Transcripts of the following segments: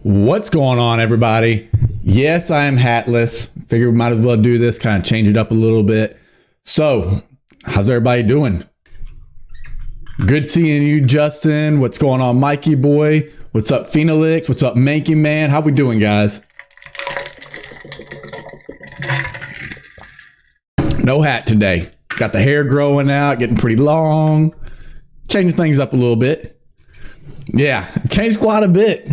What's going on, everybody? Yes, I am hatless. Figured we might as well do this, kind of change it up a little bit. So, how's everybody doing? Good seeing you, Justin. What's going on, Mikey boy? What's up, Phenolix? What's up, Manky Man? How we doing, guys? No hat today. Got the hair growing out, getting pretty long. Changing things up a little bit. Yeah, changed quite a bit.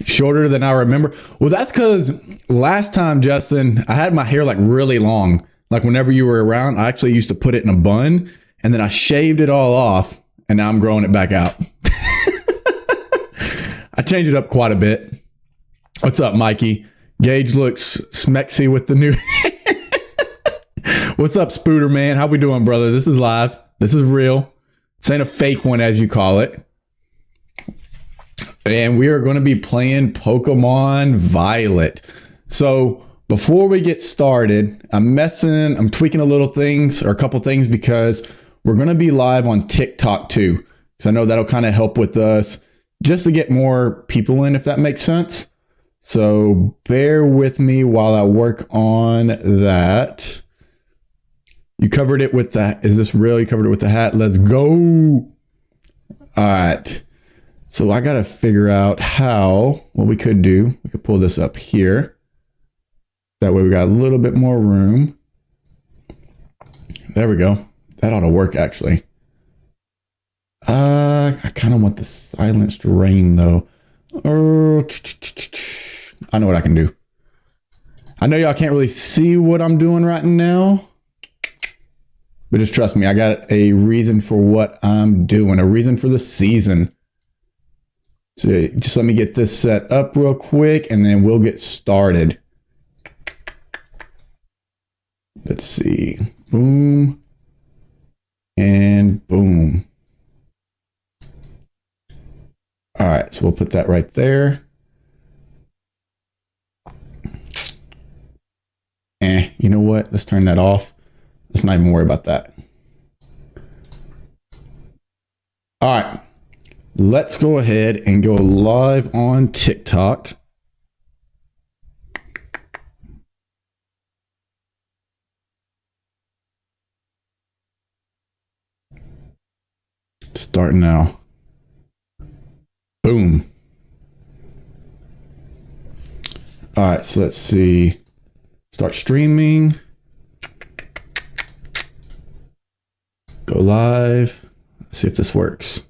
Shorter than I remember. Well, that's because last time, Justin, I had my hair like really long. Like whenever you were around, I actually used to put it in a bun and then I shaved it all off and now I'm growing it back out. I changed it up quite a bit. What's up, Mikey? Gage looks smexy with the new. What's up, Spooter Man? How we doing, brother? This is live. This is real. This ain't a fake one, as you call it. And we are going to be playing Pokemon Violet. So before we get started, I'm tweaking a couple things because we're going to be live on TikTok too. Because I know that'll kind of help with us just to get more people in, if that makes sense. So bear with me while I work on that. You covered it with that. Is this real? You covered it with the hat. Let's go. All right. So I got to figure out what we could do. We could pull this up here. That way we got a little bit more room. There we go. That ought to work, actually. I kind of want the SilencedReign, though. I know what I can do. I know y'all can't really see what I'm doing right now. But just trust me, I got a reason for what I'm doing. A reason for the season. So just let me get this set up real quick and then we'll get started. Let's see. Boom. And boom. All right, so we'll put that right there. You know what? Let's turn that off. Let's not even worry about that. All right. Let's go ahead and go live on TikTok. Start now. Boom. All right, so let's see. Start streaming. Go live. Let's see if this works.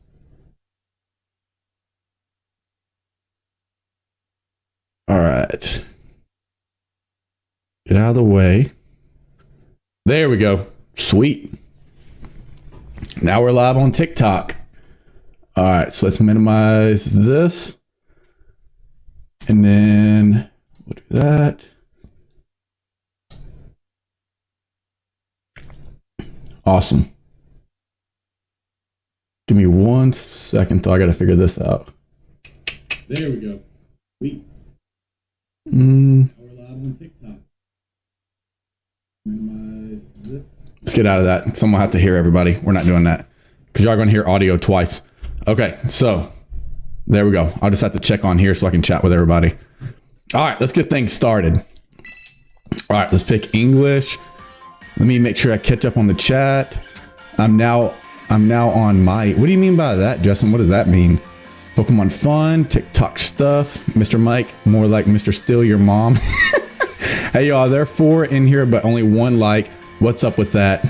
All right. Get out of the way. There we go. Sweet. Now we're live on TikTok. All right, so let's minimize this. And then we'll do that. Awesome. Give me 1 second, though. I got to figure this out. There we go. Sweet. We're live on TikTok. Let's get out of that. Someone will have to hear everybody. We're not doing that because y'all are going to hear audio twice. Okay, so there we go. I'll just have to check on here so I can chat with everybody. All right, let's get things started. All right, let's pick English. Let me make sure I catch up on the chat. I'm now on my. What do you mean by that, Justin? What does that mean? Pokemon fun, TikTok stuff. Mr. Mike, more like Mr. Steal Your Mom. Hey, y'all, there are 4 in here, but only 1 like. What's up with that?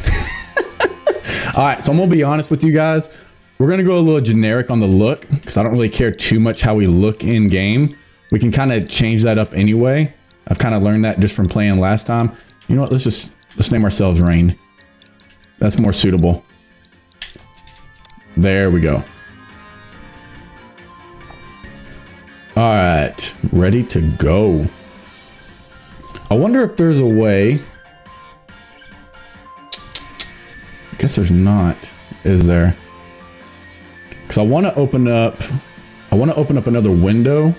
All right, so I'm going to be honest with you guys. We're going to go a little generic on the look because I don't really care too much how we look in game. We can kind of change that up anyway. I've kind of learned that just from playing last time. You know what? Let's name ourselves Rain. That's more suitable. There we go. All right, ready to go. I wonder if there's a way. I guess there's not, is there? Because I want to open up another window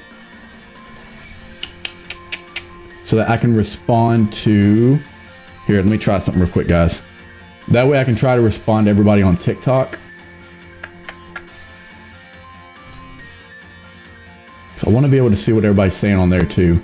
so that I can respond to. Here, let me try something real quick, guys. That way I can try to respond to everybody on TikTok. I want to be able to see what everybody's saying on there too.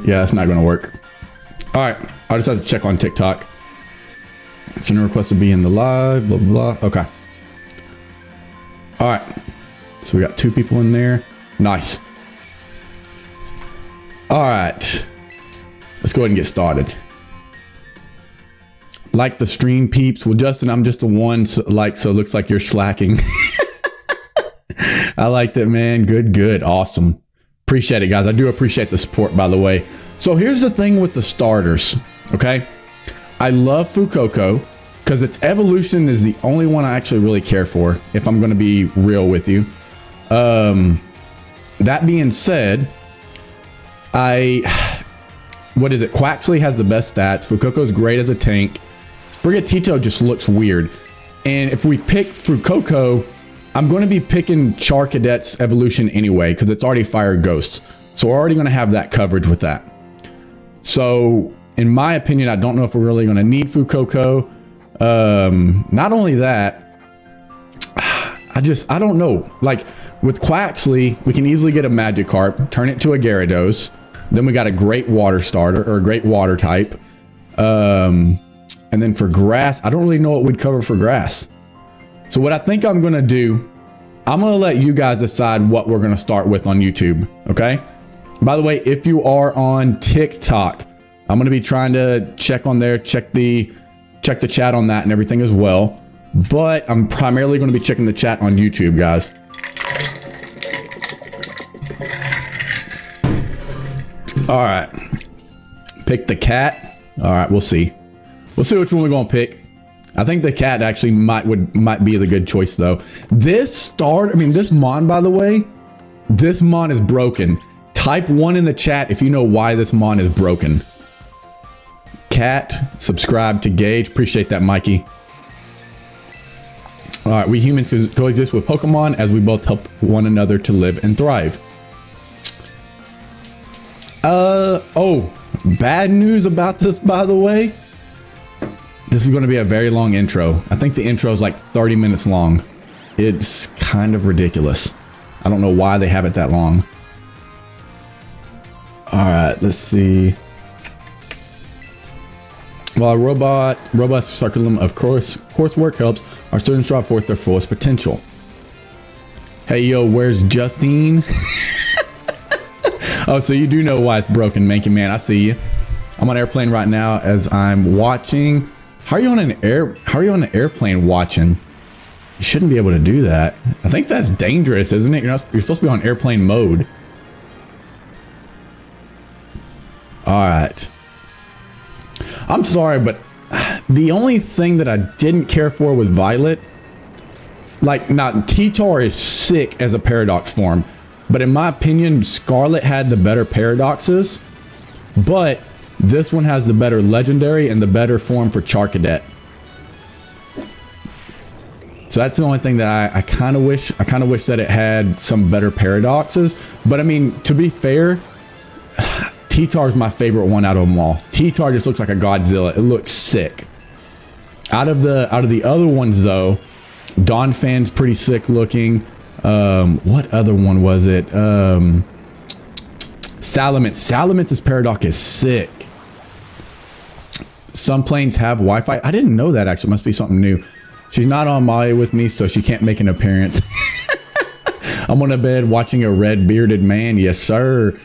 Yeah, it's not going to work. All right, I just have to check on TikTok. Send a request to be in the live, blah, blah, blah. Okay. All right. So we got 2 people in there. Nice. All right. Let's go ahead and get started. Like the stream, peeps. Well, Justin, I'm just a 1, so it looks like you're slacking. I liked it, man. Good. Awesome. Appreciate it, guys. I do appreciate the support, by the way. So here's the thing with the starters, okay? I love Fuecoco because its evolution is the only one I actually really care for, if I'm going to be real with you. That being said, Quaxley has the best stats. Fuecoco's great as a tank. Sprigatito just looks weird. And if we pick Fuecoco, I'm going to be picking Charcadet's evolution anyway because it's already Fire Ghost. So we're already going to have that coverage with that. So in my opinion, I don't know if we're really going to need Fuecoco. Not only that, I don't know. Like with Quaxley, we can easily get a Magikarp, turn it to a Gyarados. Then we got a great water starter or a great water type. And then for grass, I don't really know what we'd cover for grass. So what I think I'm going to do, I'm going to let you guys decide what we're going to start with on YouTube. Okay. By the way, if you are on TikTok, I'm going to be trying to check on there, check the chat on that and everything as well. But I'm primarily going to be checking the chat on YouTube, guys. All right. Pick the cat. All right, we'll see. We'll see which one we're going to pick. I think the cat actually might be the good choice though. This Mon, by the way, this Mon is broken. Type 1 in the chat if you know why this Mon is broken. Cat, subscribe to Gage. Appreciate that, Mikey. All right, we humans can coexist with Pokemon as we both help one another to live and thrive. Oh, bad news about this, by the way. This is going to be a very long intro. I think the intro is like 30 minutes long. It's kind of ridiculous. I don't know why they have it that long. All right, let's see. While robust curriculum of coursework helps our students draw forth their fullest potential. Hey, yo, where's Justine? Oh, so you do know why it's broken, Manky Man. I see you. I'm on airplane right now as I'm watching. How are you on an airplane watching? You shouldn't be able to do that. I think that's dangerous, isn't it? You're supposed to be on airplane mode. All right. I'm sorry, but the only thing that I didn't care for with Violet, T-Tar is sick as a paradox form, but in my opinion, Scarlet had the better paradoxes, but this one has the better legendary and the better form for Charcadet. So that's the only thing that I kind of wish that it had some better paradoxes. But I mean, to be fair, T-Tar is my favorite one out of them all. T-Tar just looks like a Godzilla. It looks sick. Out of the other ones though, Donphan's pretty sick looking. What other one was it? Salamance's paradox is sick. Some planes have Wi-Fi. I didn't know that actually. It must be something new. She's not on Molly with me, so she can't make an appearance. I'm on a bed watching a red bearded man. Yes, sir.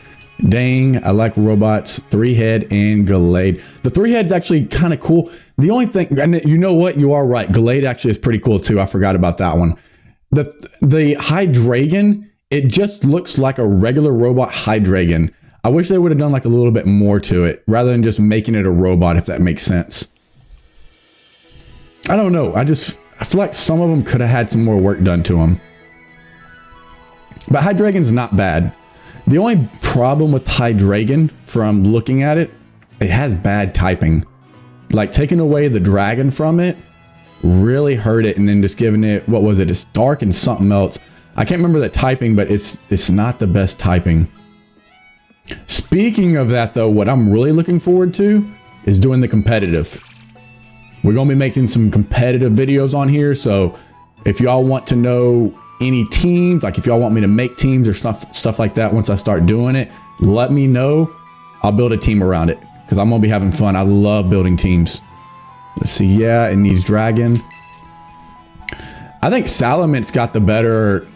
Dang, I like robots. 3-head and Gallade. The 3-head's actually kind of cool. The only thing, and you know what? You are right. Gallade actually is pretty cool too. I forgot about that one. The Hydreigon, it just looks like a regular robot Hydreigon. I wish they would have done like a little bit more to it rather than just making it a robot, if that makes sense. I don't know. I feel like some of them could have had some more work done to them. But Hydreigon's not bad. The only problem with Hydreigon, from looking at it, it has bad typing. Like taking away the dragon from it really hurt it, and then just giving it, what was it? It's dark and something else. I can't remember the typing, but it's not the best typing. Speaking of that, though, what I'm really looking forward to is doing the competitive. We're going to be making some competitive videos on here. So if y'all want to know any teams, like if y'all want me to make teams or stuff like that, once I start doing it, let me know. I'll build a team around it because I'm going to be having fun. I love building teams. Let's see. Yeah, it needs dragon. I think Salament's got the better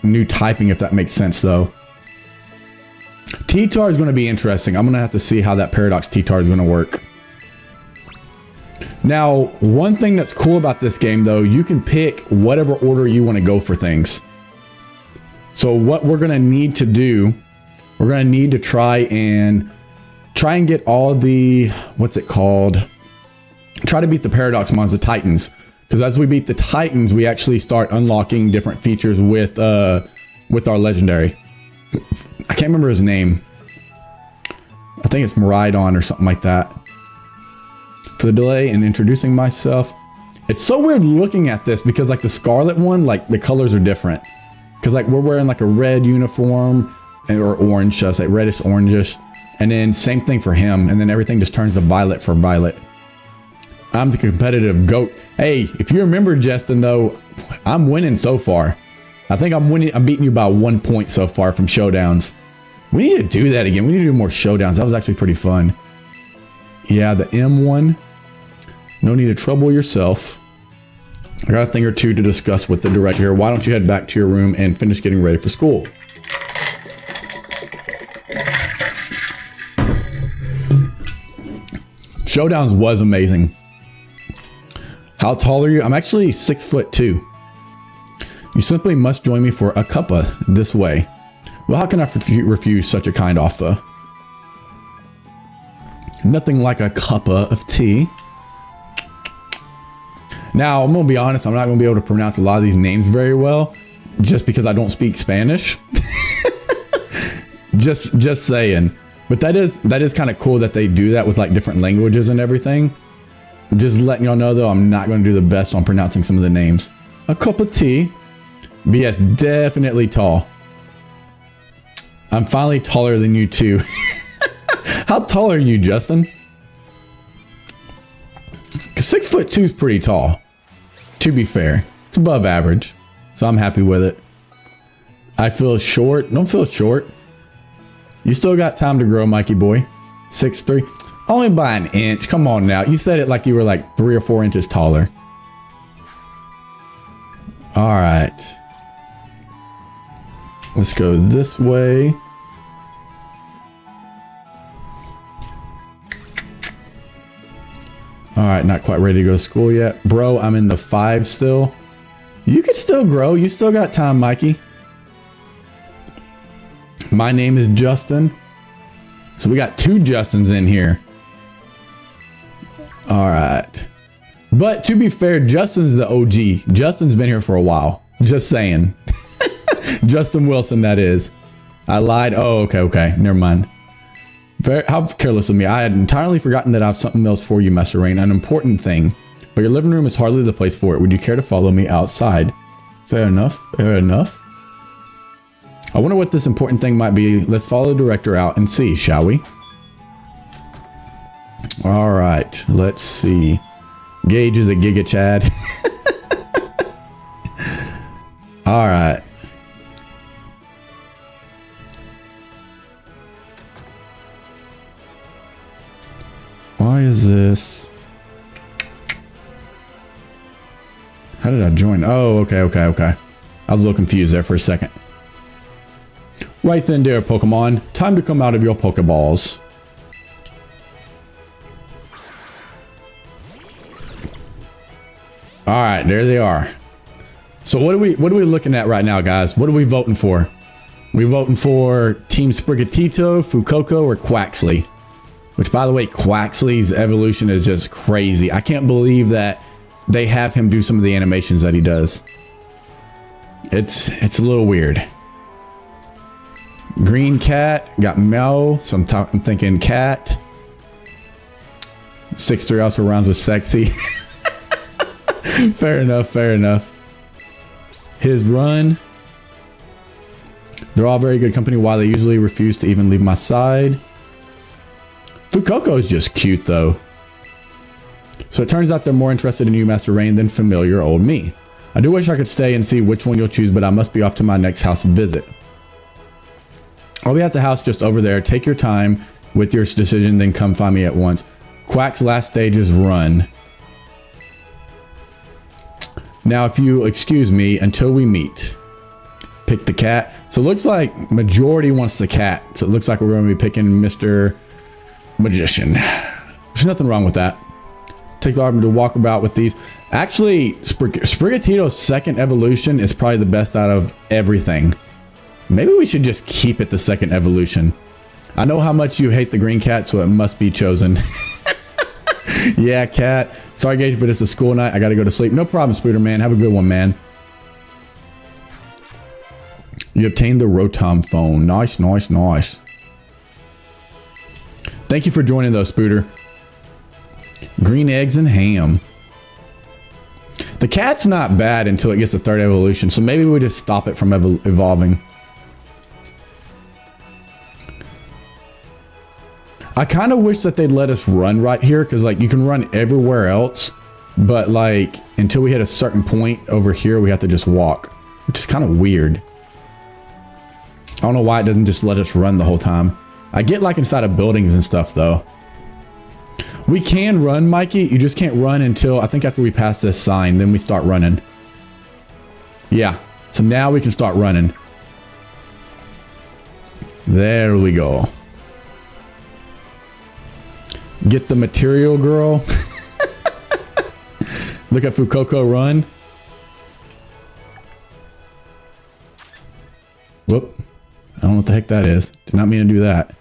new typing, if that makes sense, though. T-Tar is going to be interesting. I'm going to have to see how that Paradox T-Tar is going to work. Now, one thing that's cool about this game, though, you can pick whatever order you want to go for things. So what we're going to need to do, we're going to need to try and get all the, what's it called? Try to beat the Paradox Mons, the Titans. Because as we beat the Titans, we actually start unlocking different features with our legendary. I can't remember his name. I think it's Maridon or something like that. For the delay in introducing myself. It's so weird looking at this because like the Scarlet one, like the colors are different. Because like we're wearing like a red uniform or orange, should I say, reddish orangish. And then same thing for him. And then everything just turns to violet for Violet. I'm the competitive GOAT. Hey, if you remember, Justin, though, I'm winning so far. I think I'm winning. I'm beating you by 1 point so far from showdowns. We need to do that again. We need to do more showdowns. That was actually pretty fun. Yeah, the M one. No need to trouble yourself. I got a thing or two to discuss with the director here. Why don't you head back to your room and finish getting ready for school? Showdowns was amazing. How tall are you? I'm actually 6'2". You simply must join me for a cuppa this way. Well, how can I refuse such a kind offer? Nothing like a cuppa of tea. Now, I'm going to be honest, I'm not going to be able to pronounce a lot of these names very well, just because I don't speak Spanish. just saying. But that is kind of cool that they do that with like different languages and everything. Just letting y'all know, though, I'm not going to do the best on pronouncing some of the names. A cup of tea. But yes, definitely tall. I'm finally taller than you, too. How tall are you, Justin? 'Cause 6'2" is pretty tall. To be fair. It's above average. So I'm happy with it. I feel short. Don't feel short. You still got time to grow, Mikey boy. 6'3". Only by an inch. Come on now. You said it like you were like 3 or 4 inches taller. All right. Let's go this way. All right, not quite ready to go to school yet. Bro, I'm in the 5 still. You can still grow. You still got time, Mikey. My name is Justin. So we got 2 Justins in here. All right. But to be fair, Justin's the OG. Justin's been here for a while. Just saying. Justin Wilson, that is. I lied. Oh, okay. Never mind. How careless of me. I had entirely forgotten that I have something else for you, Master Rain. An important thing. But your living room is hardly the place for it. Would you care to follow me outside? Fair enough. Fair enough. I wonder what this important thing might be. Let's follow the director out and see, shall we? All right. Let's see. Gage is a Giga Chad. All right. Why is this? How did I join? Oh, okay. I was a little confused there for a second. Right then, dear Pokemon. Time to come out of your Pokeballs. All right, there they are. So what are we looking at right now, guys? What are we voting for? We voting for Team Sprigatito, Fuecoco, or Quaxley? Which, by the way, Quaxley's evolution is just crazy. I can't believe that they have him do some of the animations that he does. It's a little weird. Green cat got Meow, so I'm thinking cat. 6'3" also rhymes with sexy. Fair enough. His run. They're all very good company while they usually refuse to even leave my side. Fuecoco is just cute though. So it turns out they're more interested in you, Master Reign, than familiar old me. I do wish I could stay and see which one you'll choose, but I must be off to my next house visit. I'll be at the house just over there. Take your time with your decision, then come find me at once. Quack's last stage is run. Now, if you excuse me until we meet. Pick the cat. So it looks like majority wants the cat. So it looks like we're going to be picking Mr. Magician. There's nothing wrong with that. Take the arm to walk about with these. Actually, Sprigatito's second evolution is probably the best out of everything. Maybe we should just keep it the second evolution. I know how much you hate the green cat, so it must be chosen. Yeah, cat. Sorry, Gage, but it's a school night. I got to go to sleep. No problem, Spooter, man. Have a good one, man. You obtained the Rotom phone. Nice, nice, nice. Thank you for joining, though, Spooter. Green eggs and ham. The cat's not bad until it gets the third evolution, so maybe we just stop it from evolving. I kind of wish that they'd let us run right here, because like you can run everywhere else, but like until we hit a certain point over here, we have to just walk, which is kind of weird. I don't know why it doesn't just let us run the whole time. I get like inside of buildings and stuff though. We can run, Mikey. You just can't run until, I think after we pass this sign, then we start running. Yeah. So now we can start running. There we go. Get the material, girl. Look at Fuecoco run. Whoop. I don't know what the heck that is. Did not mean to do that.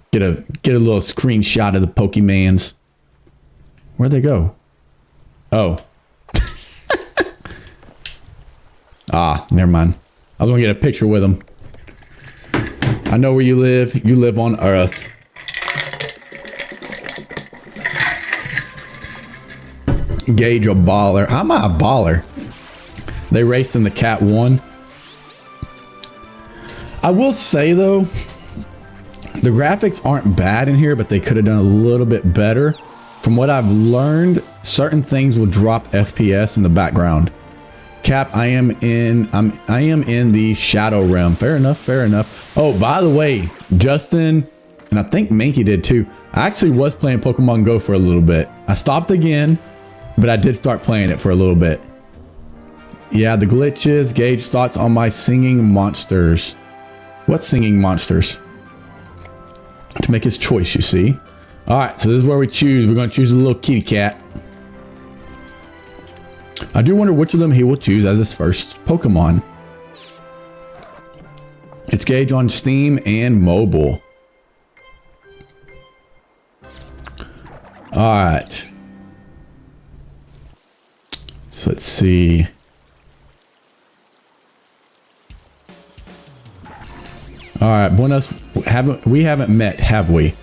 Get a little screenshot of the Pokemans. Where'd they go? Oh. Ah, never mind. I was gonna get a picture with them. I know where you live. You live on Earth. Gage a baller. I'm a baller. They raced and the cat won. I will say though, the graphics aren't bad in here, but they could have done a little bit better. From what I've learned, certain things will drop FPS in the background. Cap, I am in the Shadow Realm. Fair enough, fair enough. Oh, by the way, Justin, and I think Mankey did too. I actually was playing Pokemon Go for a little bit. I stopped again, but I did start playing it for a little bit. Yeah, the glitches. Gage thoughts on my singing monsters. What singing monsters? To make his choice, you see. All right, so this is where we choose. We're going to choose a little kitty cat. I do wonder which of them he will choose as his first Pokemon. It's Gage on Steam and mobile. All right. So let's see. All right, Buenos, we haven't met, have we?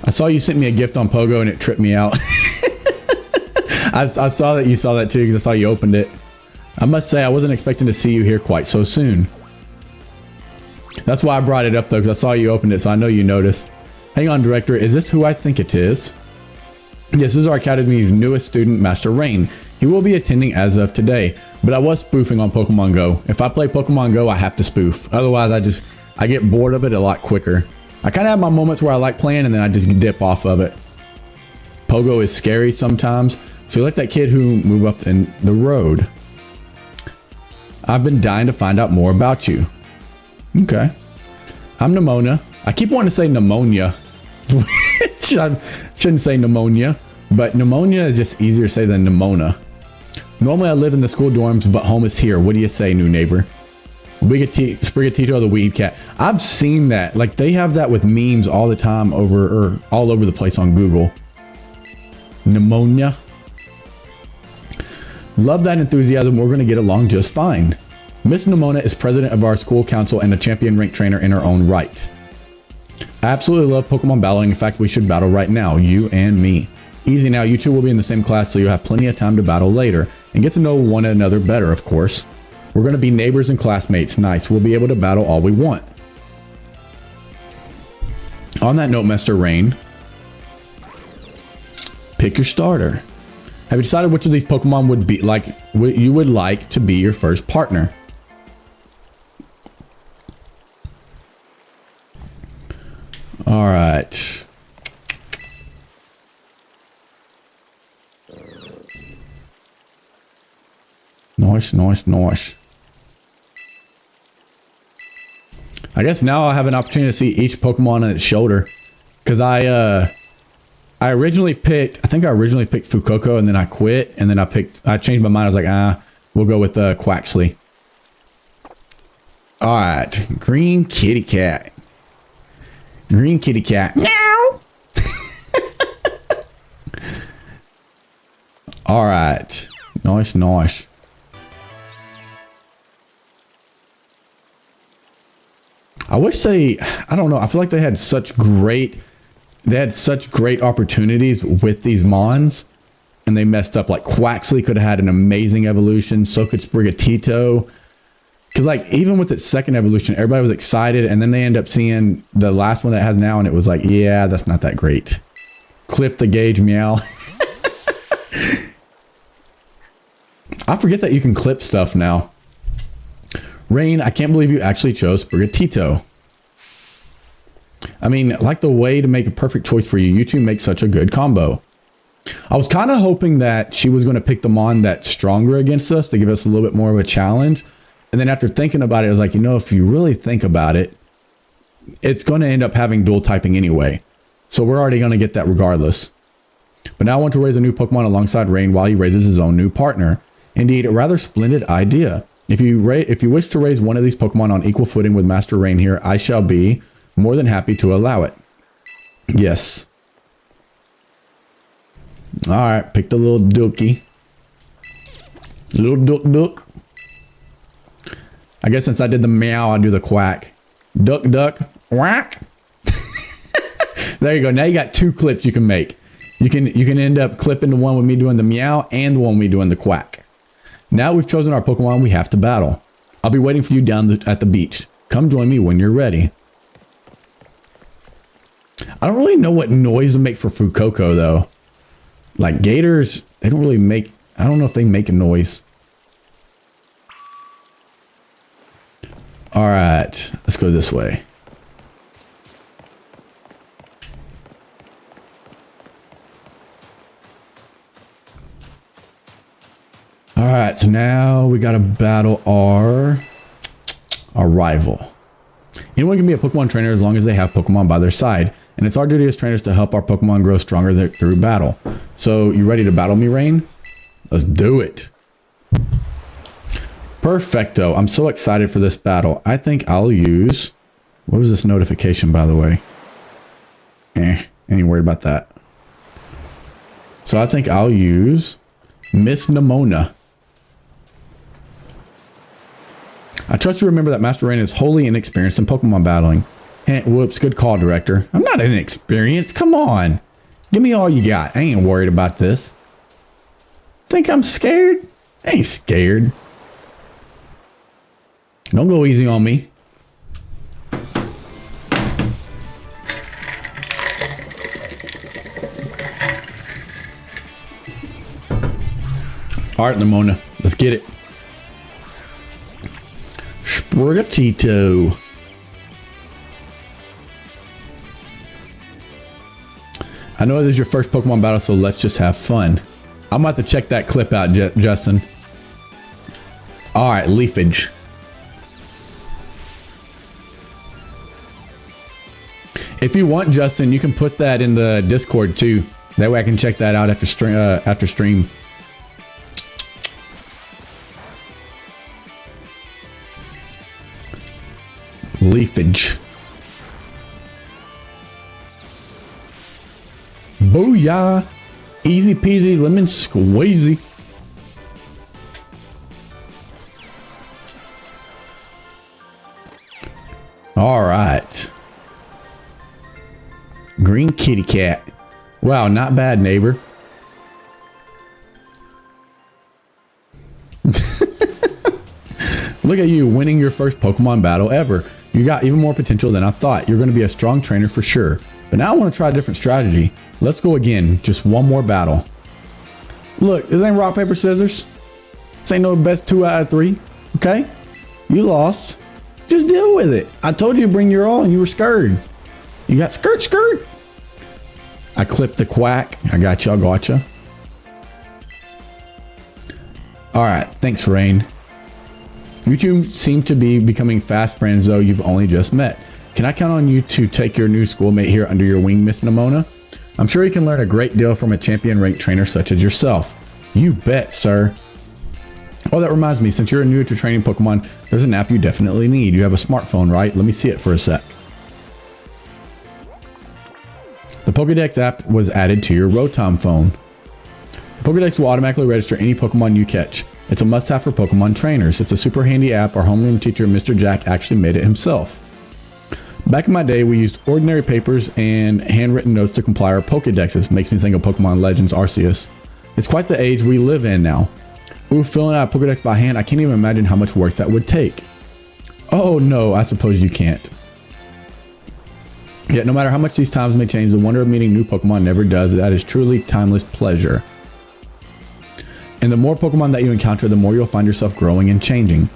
I saw you sent me a gift on Pogo and it tripped me out. I saw that you saw that too because I saw you opened it. I must say I wasn't expecting to see you here quite so soon. That's why I brought it up though, because I saw you opened it, so I know you noticed. Hang on, Director, is this who I think it is? Yes, this is our Academy's newest student, Master Reign. He will be attending as of today, but I was spoofing on Pokemon Go. If I play Pokemon Go, I have to spoof. Otherwise, I get bored of it a lot quicker. I kind of have my moments where I like playing and then I just dip off of it. Pogo is scary sometimes. So you're like that kid who moved up in the road. I've been dying to find out more about you. Okay. I'm Pneumonia. I keep wanting to say pneumonia. I shouldn't say pneumonia, but pneumonia is just easier to say than pneumona. Normally I live in the school dorms, but home is here. What do you say, new neighbor? Sprigatito the weed cat. I've seen that. Like they have that with memes all the time all over the place on Google. Pneumonia. Love that enthusiasm. We're going to get along just fine. Miss Pneumonia is president of our school council and a champion rank trainer in her own right. I absolutely love Pokemon battling. In fact, we should battle right now, you and me. Easy now, you two will be in the same class, so you'll have plenty of time to battle later. and get to know one another better, of course. We're going to be neighbors and classmates. Nice. We'll be able to battle all we want. On that note, SilencedReign, pick your starter. Have you decided which of these Pokemon would be you would like to be your first partner? All right. Nice. I guess now I have an opportunity to see each Pokemon on its shoulder, because I originally picked Fuecoco, and then I quit, and then I changed my mind. I was like, we'll go with Quaxly. All right, green kitty cat. Meow. All right, nice. I wish I don't know. I feel like they had such great opportunities with these Mons, and they messed up. Like Quaxly could have had an amazing evolution. So could Sprigatito. Because like even with its second evolution, everybody was excited, and then they end up seeing the last one that it has now, and it was like, yeah, that's not that great. Clip the gauge, meow. I forget that you can clip stuff now. Rain, I can't believe you actually chose Sprigatito. I mean, like the way to make a perfect choice for you. You two make such a good combo. I was kind of hoping that she was going to pick the Mon that's stronger against us to give us a little bit more of a challenge. And then after thinking about it, I was like, if you really think about it, it's going to end up having dual typing anyway. So we're already going to get that regardless. But now I want to raise a new Pokemon alongside Rain while he raises his own new partner. Indeed, a rather splendid idea. If you wish to raise one of these Pokemon on equal footing with Master Rain here, I shall be more than happy to allow it. Yes. All right, pick the little dookie. Little duck. I guess since I did the meow, I'll do the quack. Duck, whack. There you go. Now you got two clips you can make. You can end up clipping the one with me doing the meow and the one with me doing the quack. Now we've chosen our Pokemon, we have to battle. I'll be waiting for you down at the beach. Come join me when you're ready. I don't really know what noise to make for Fuecoco, though. Like gators, they don't really make... I don't know if they make a noise. All right, let's go this way. All right, so now we got to battle our rival. Anyone can be a Pokemon trainer as long as they have Pokemon by their side. And it's our duty as trainers to help our Pokemon grow stronger through battle. So, you ready to battle me, Rain? Let's do it. Perfecto. I'm so excited for this battle. I think I'll use... What was this notification, by the way? Ain't worried about that. So, I think I'll use Miss Nemona. I trust you remember that Master Rain is wholly inexperienced in Pokemon battling. Whoops, good call, Director. I'm not inexperienced. Come on. Give me all you got. I ain't worried about this. Think I'm scared? I ain't scared. Don't go easy on me. All right, Nemona. Let's get it. Sprigatito. I know this is your first Pokemon battle, so let's just have fun. I'm about to check that clip out, Justin. All right, Leafage. If you want, Justin, you can put that in the Discord too. That way I can check that out after stream. Leafage. Booyah! Easy peasy lemon squeezy. All right. Green kitty cat. Wow, not bad, neighbor. Look at you winning your first Pokemon battle ever. You got even more potential than I thought. You're going to be a strong trainer for sure. But now I want to try a different strategy. Let's go again. Just one more battle. Look, this ain't rock, paper, scissors. This ain't no best 2 out of 3. Okay? You lost. Just deal with it. I told you to bring your all and you were scared. You got skirt. I clipped the quack. I got you. I got you. All right. Thanks, Rain. You two seem to be becoming fast friends, though you've only just met. Can I count on you to take your new schoolmate here under your wing, Miss Nemona? I'm sure you can learn a great deal from a champion ranked trainer such as yourself. You bet, sir. Oh, that reminds me, since you're new to training Pokemon, there's an app you definitely need. You have a smartphone, right? Let me see it for a sec. The Pokédex app was added to your Rotom phone. The Pokédex will automatically register any Pokemon you catch. It's a must-have for Pokemon trainers. It's a super handy app. Our homeroom teacher, Mr. Jack, actually made it himself. Back in my day, we used ordinary papers and handwritten notes to compile our Pokédexes. Makes me think of Pokemon Legends Arceus. It's quite the age we live in now. Ooh, filling out a Pokédex by hand, I can't even imagine how much work that would take. Oh no, I suppose you can't. Yet no matter how much these times may change, the wonder of meeting new Pokemon never does. That is truly timeless pleasure. And the more Pokemon that you encounter, the more you'll find yourself growing and changing.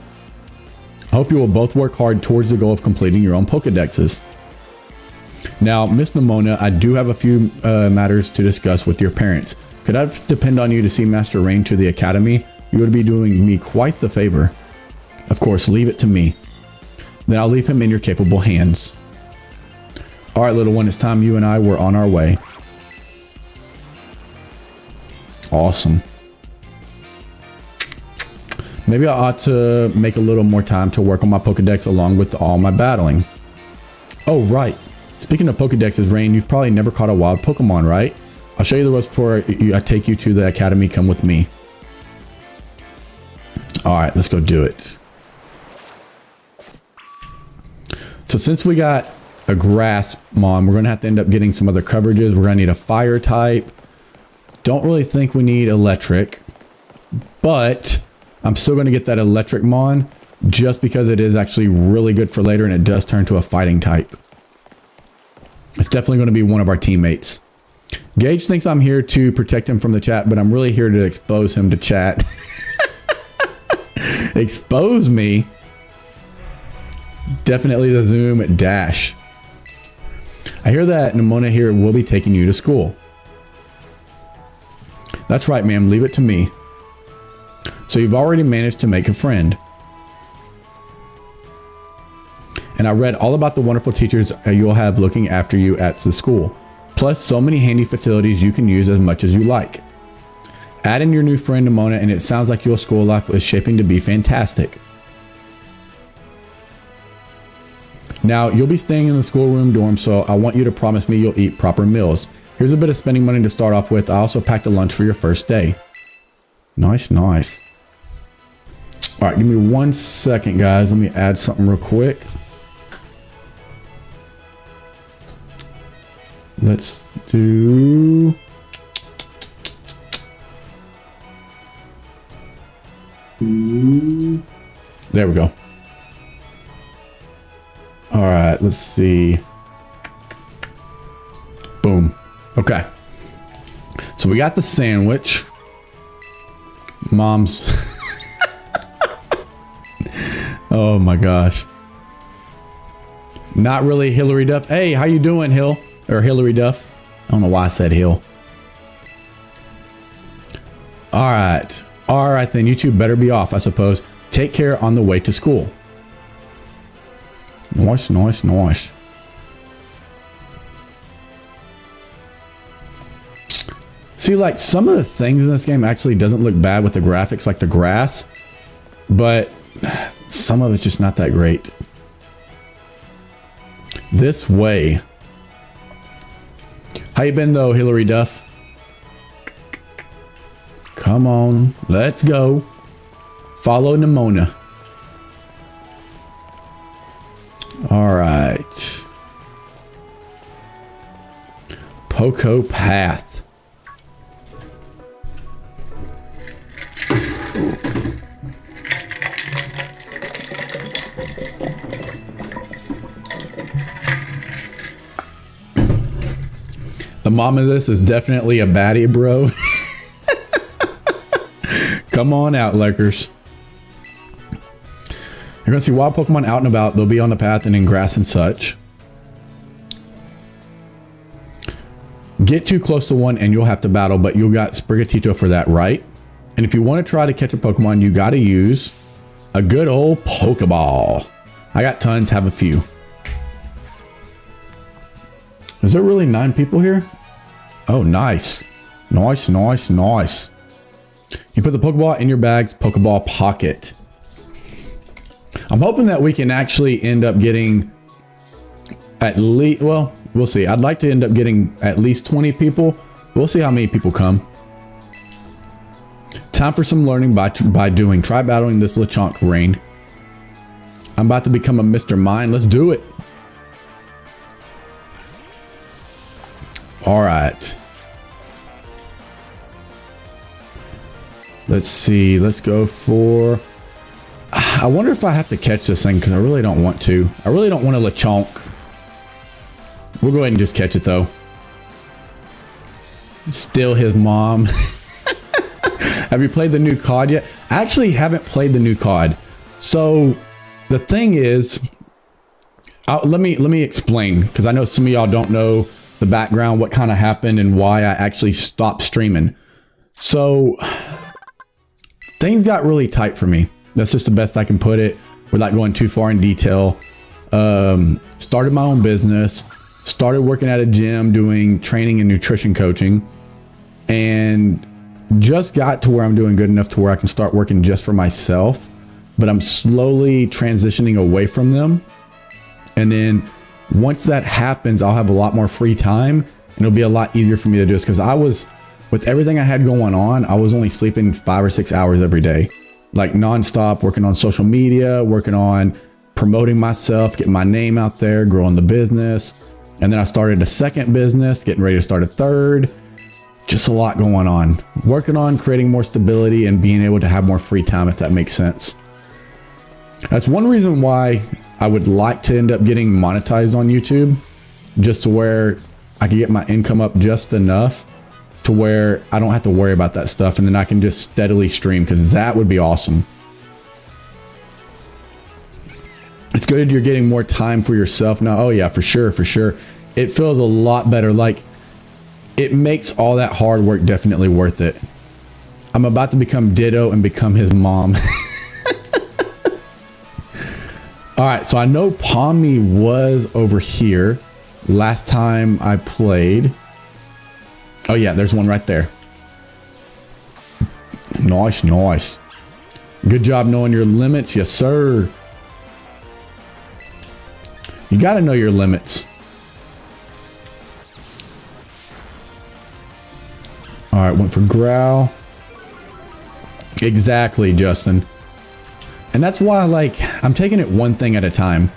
I hope you will both work hard towards the goal of completing your own Pokédexes. Now, Miss Nemona, I do have a few matters to discuss with your parents. Could I depend on you to see Master Rain to the academy? You would be doing me quite the favor. Of course, leave it to me. Then I'll leave him in your capable hands. All right, little one, it's time you and I were on our way. Awesome. Maybe I ought to make a little more time to work on my Pokédex along with all my battling. Oh, right. Speaking of Pokédexes, Rain, you've probably never caught a wild Pokemon, right? I'll show you the ropes before I take you to the academy. Come with me. All right, let's go do it. So since we got a grass Mon, we're going to have to end up getting some other coverages. We're going to need a fire type. Don't really think we need electric, but I'm still going to get that electric Mon just because it is actually really good for later and it does turn to a fighting type. It's definitely going to be one of our teammates. Gage thinks I'm here to protect him from the chat, but I'm really here to expose him to chat. Expose me? Definitely the Zoom dash. I hear that Nemona here will be taking you to school. That's right, ma'am. Leave it to me. So you've already managed to make a friend. And I read all about the wonderful teachers you'll have looking after you at the school. Plus so many handy facilities you can use as much as you like. Add in your new friend Nemona and it sounds like your school life is shaping to be fantastic. Now, you'll be staying in the schoolroom dorm, so I want you to promise me you'll eat proper meals. Here's a bit of spending money to start off with. I also packed a lunch for your first day. Nice, nice. All right, give me 1 second, guys. Let me add something real quick. Let's do... There we go. All right, let's see. Boom. Okay. So we got the sandwich. Mom's. Oh my gosh. Not really Hillary Duff. Hey, how you doing, Hill? Or Hillary Duff? I don't know why I said Hill. All right. All right, then you two better be off, I suppose. Take care on the way to school. Nice, nice, nice. See, like, some of the things in this game actually doesn't look bad with the graphics, like the grass. But some of it's just not that great. This way. How you been, though, Hillary Duff? Come on, let's go. Follow Nemona. All right. Poco Path. The mom of this is definitely a baddie, bro. Come on out, lurkers. You're going to see wild Pokemon out and about. They'll be on the path and in grass and such. Get too close to one and you'll have to battle, but you'll got Sprigatito for that, right? And if you want to try to catch a Pokemon, you got to use a good old Pokeball. I got tons, have a few. Is there really 9 people here? Oh, nice. Nice, nice, nice. You put the Pokeball in your bag's Pokeball pocket. I'm hoping that we can actually end up getting at least, well, we'll see. I'd like to end up getting at least 20 people. We'll see how many people come. Time for some learning by doing. Try battling this Lechonk rain. I'm about to become a Mr. Mime. Let's do it. All right. Let's see. Let's go for... I wonder if I have to catch this thing because I really don't want to. I really don't want a Lechonk. We'll go ahead and just catch it though. Still his mom. Have you played the new COD yet? I actually haven't played the new COD. So the thing is, let me explain because I know some of y'all don't know the background, what kind of happened and why I actually stopped streaming. So things got really tight for me. That's just the best I can put it without going too far in detail. Started my own business, started working at a gym doing training and nutrition coaching, and just got to where I'm doing good enough to where I can start working just for myself, but I'm slowly transitioning away from them. And then once that happens, I'll have a lot more free time and it'll be a lot easier for me to do this because I was, with everything I had going on, I was only sleeping 5 or 6 hours every day. Like nonstop, working on social media, working on promoting myself, getting my name out there, growing the business. And then I started a second business, getting ready to start a third. Just a lot going on. Working on creating more stability and being able to have more free time, if that makes sense. That's one reason why I would like to end up getting monetized on YouTube, just to where I can get my income up just enough to where I don't have to worry about that stuff, and then I can just steadily stream, because that would be awesome. It's good you're getting more time for yourself now. Oh yeah, for sure, for sure. It feels a lot better. Like, it makes all that hard work definitely worth it. I'm about to become Ditto and become his mom. All right, so I know Pommy was over here last time I played. Oh yeah, there's one right there. Nice, nice. Good job knowing your limits. Yes, sir. You got to know your limits. All right, went for growl. Exactly, Justin. And that's why, like, I'm taking it one thing at a time.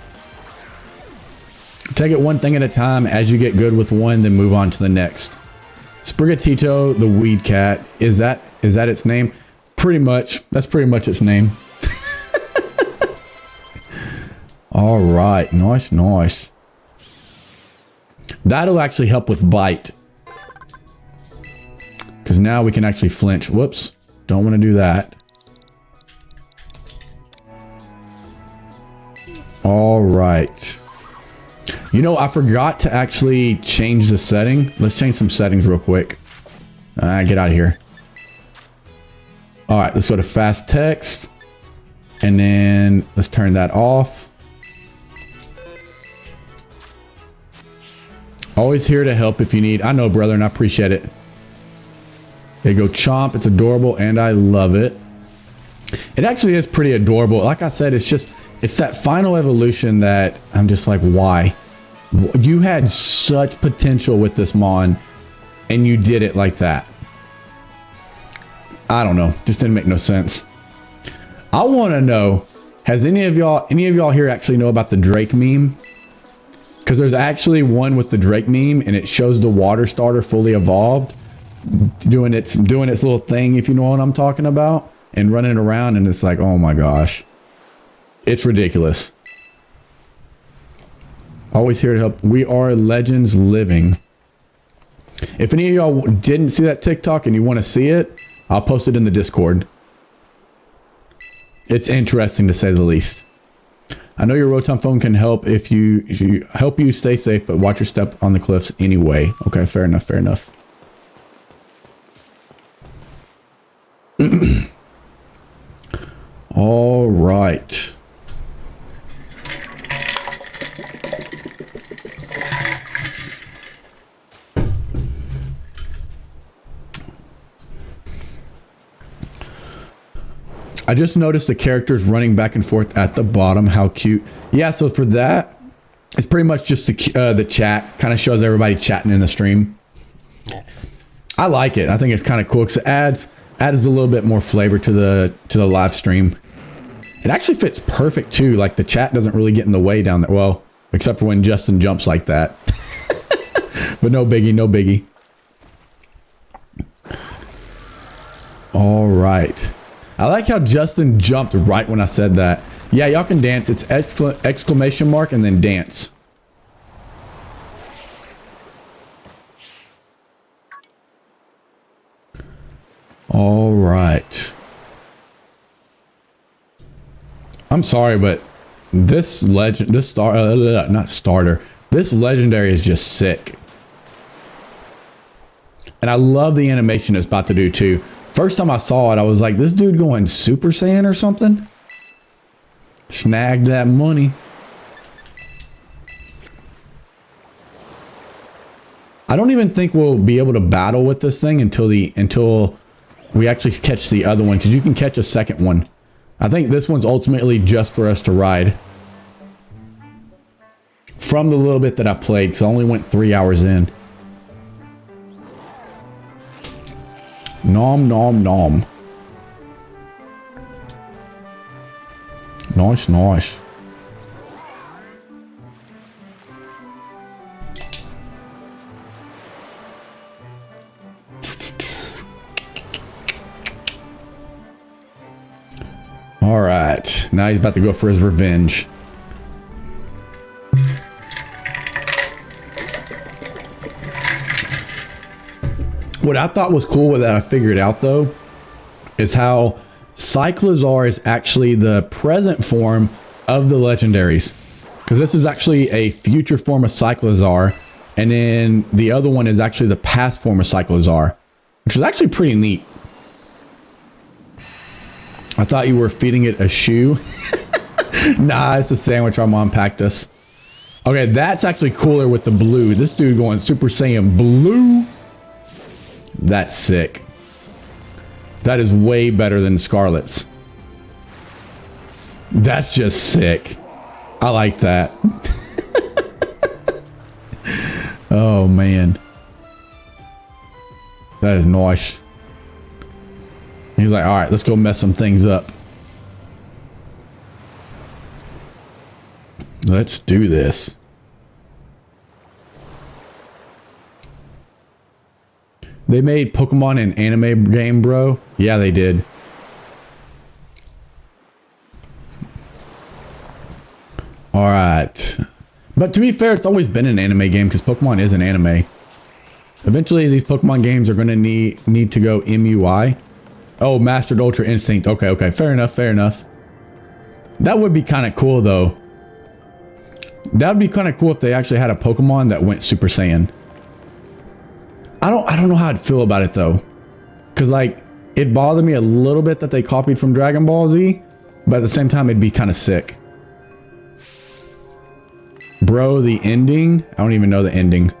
Take it one thing at a time. As you get good with one, then move on to the next. Sprigatito, the weed cat. Is that its name? Pretty much. That's pretty much its name. All right. Nice, nice. That'll actually help with bite. Because now we can actually flinch. Whoops. Don't want to do that. All right. You know, I forgot to actually change the setting. Let's change some settings real quick. Get out of here. All right, let's go to fast text. And then let's turn that off. Always here to help if you need. I know, brother, and I appreciate it. There you go, Chomp. It's adorable, and I love it. It actually is pretty adorable. Like I said, it's that final evolution that I'm just like, why? You had such potential with this Mon, and you did it like that. I don't know. Just didn't make no sense. I want to know, has any of y'all here actually know about the Drake meme? Because there's actually one with the Drake meme, and it shows the water starter fully evolved, doing its little thing, if you know what I'm talking about, and running around, and it's like, oh my gosh. It's ridiculous. Always here to help. We are legends living. If any of y'all didn't see that TikTok and you want to see it, I'll post it in the Discord. It's interesting to say the least. I know your Rotom phone can help if you help you stay safe, but watch your step on the cliffs anyway. Okay, fair enough, fair enough. All right. I just noticed the characters running back and forth at the bottom. How cute. Yeah, so for that, it's pretty much just the chat. Kind of shows everybody chatting in the stream. I like it. I think it's kind of cool because it adds a little bit more flavor to the live stream. It actually fits perfect too. Like the chat doesn't really get in the way down there. Well, except for when Justin jumps like that. But no biggie, no biggie. All right. I like how Justin jumped right when I said that. Yeah, y'all can dance. It's exclamation mark and then dance. All right. I'm sorry, but this legendary is just sick. And I love the animation it's about to do too. First time I saw it, I was like, this dude going Super Saiyan or something? Snagged that money. I don't even think we'll be able to battle with this thing until we actually catch the other one, because you can catch a second one. I think this one's ultimately just for us to ride. From the little bit that I played, because I only went 3 hours in. Nom nom nom. Nice, nice. All right, now he's about to go for his revenge. What I thought was cool with that, I figured out though, is how Cyclizar is actually the present form of the legendaries. Because this is actually a future form of Cyclizar, and then the other one is actually the past form of Cyclizar, which is actually pretty neat. I thought you were feeding it a shoe. Nah, it's a sandwich our mom packed us. Okay, that's actually cooler with the blue. This dude going Super Saiyan blue. That's sick. That is way better than Scarlet's. That's just sick. I like that. Oh, man. That is nice. He's like, all right, let's go mess some things up. Let's do this. They made Pokemon an anime game, bro. Yeah, they did. All right. But to be fair, it's always been an anime game because Pokemon is an anime. Eventually, these Pokemon games are going to need to go MUI. Oh, Mastered Ultra Instinct. Okay, okay. Fair enough, fair enough. That would be kind of cool, though. That would be kind of cool if they actually had a Pokemon that went Super Saiyan. I don't know how I'd feel about it though, because like it bothered me a little bit that they copied from Dragon Ball Z, but at the same time it'd be kind of sick. Bro, the ending? I don't even know the ending.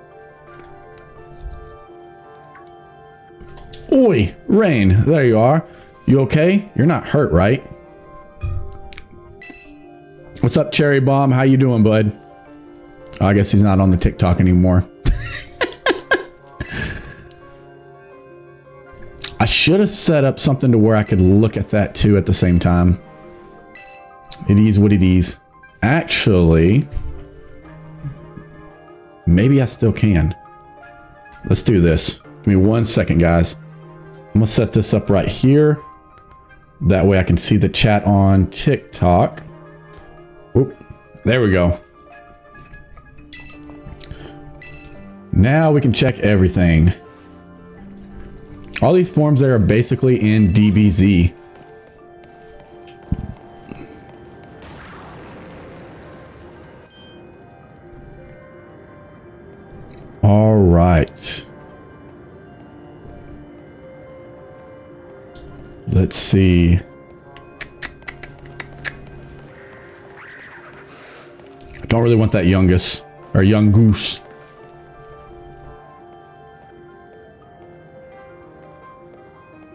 Oi, Rain, there you are. You okay? You're not hurt, right? What's up, Cherry Bomb? How you doing, bud? Oh, I guess he's not on the TikTok anymore. I should have set up something to where I could look at that too at the same time. It is what it is. Actually, maybe I still can. Let's do this. Give me 1 second, guys. I'm gonna set this up right here. That way I can see the chat on TikTok. Oop, there we go. Now we can check everything. All these forms there are basically in DBZ. All right. Let's see. I don't really want that youngest or young goose.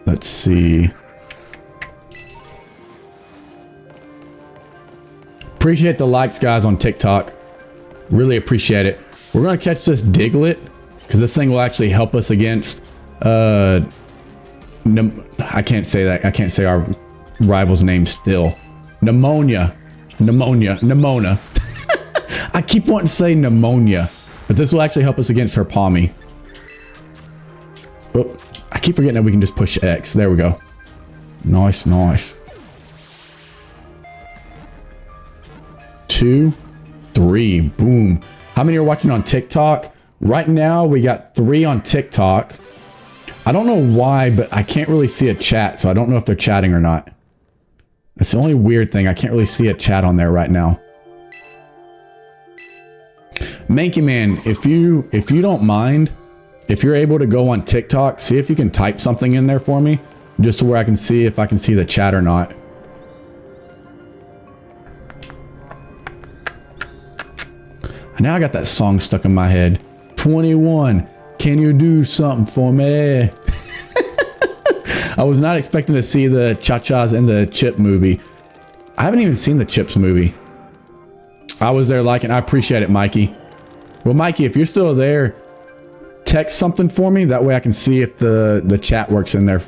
Let's see. Appreciate the likes, guys, on TikTok. Really appreciate it. We're gonna catch this Diglett because this thing will actually help us against I can't say that. I can't say our rival's name still. Pneumonia. I keep wanting to say pneumonia, but this will actually help us against her Palmy. Oh, I keep forgetting that we can just push X. There we go. Nice, nice. 2, 3, boom. How many are watching on TikTok? Right now, we got 3 on TikTok. I don't know why, but I can't really see a chat, so I don't know if they're chatting or not. That's the only weird thing. I can't really see a chat on there right now. Manky Man, if you don't mind, if you're able to go on TikTok, see if you can type something in there for me, just to where I can see if I can see the chat or not. Now I got that song stuck in my head. 21, can you do something for me? I was not expecting to see the Cha-Chas in the Chip movie. I haven't even seen the Chips movie. I was there liking. I appreciate it, Mikey. Well, Mikey, if you're still there, text something for me. That way I can see if the chat works in there.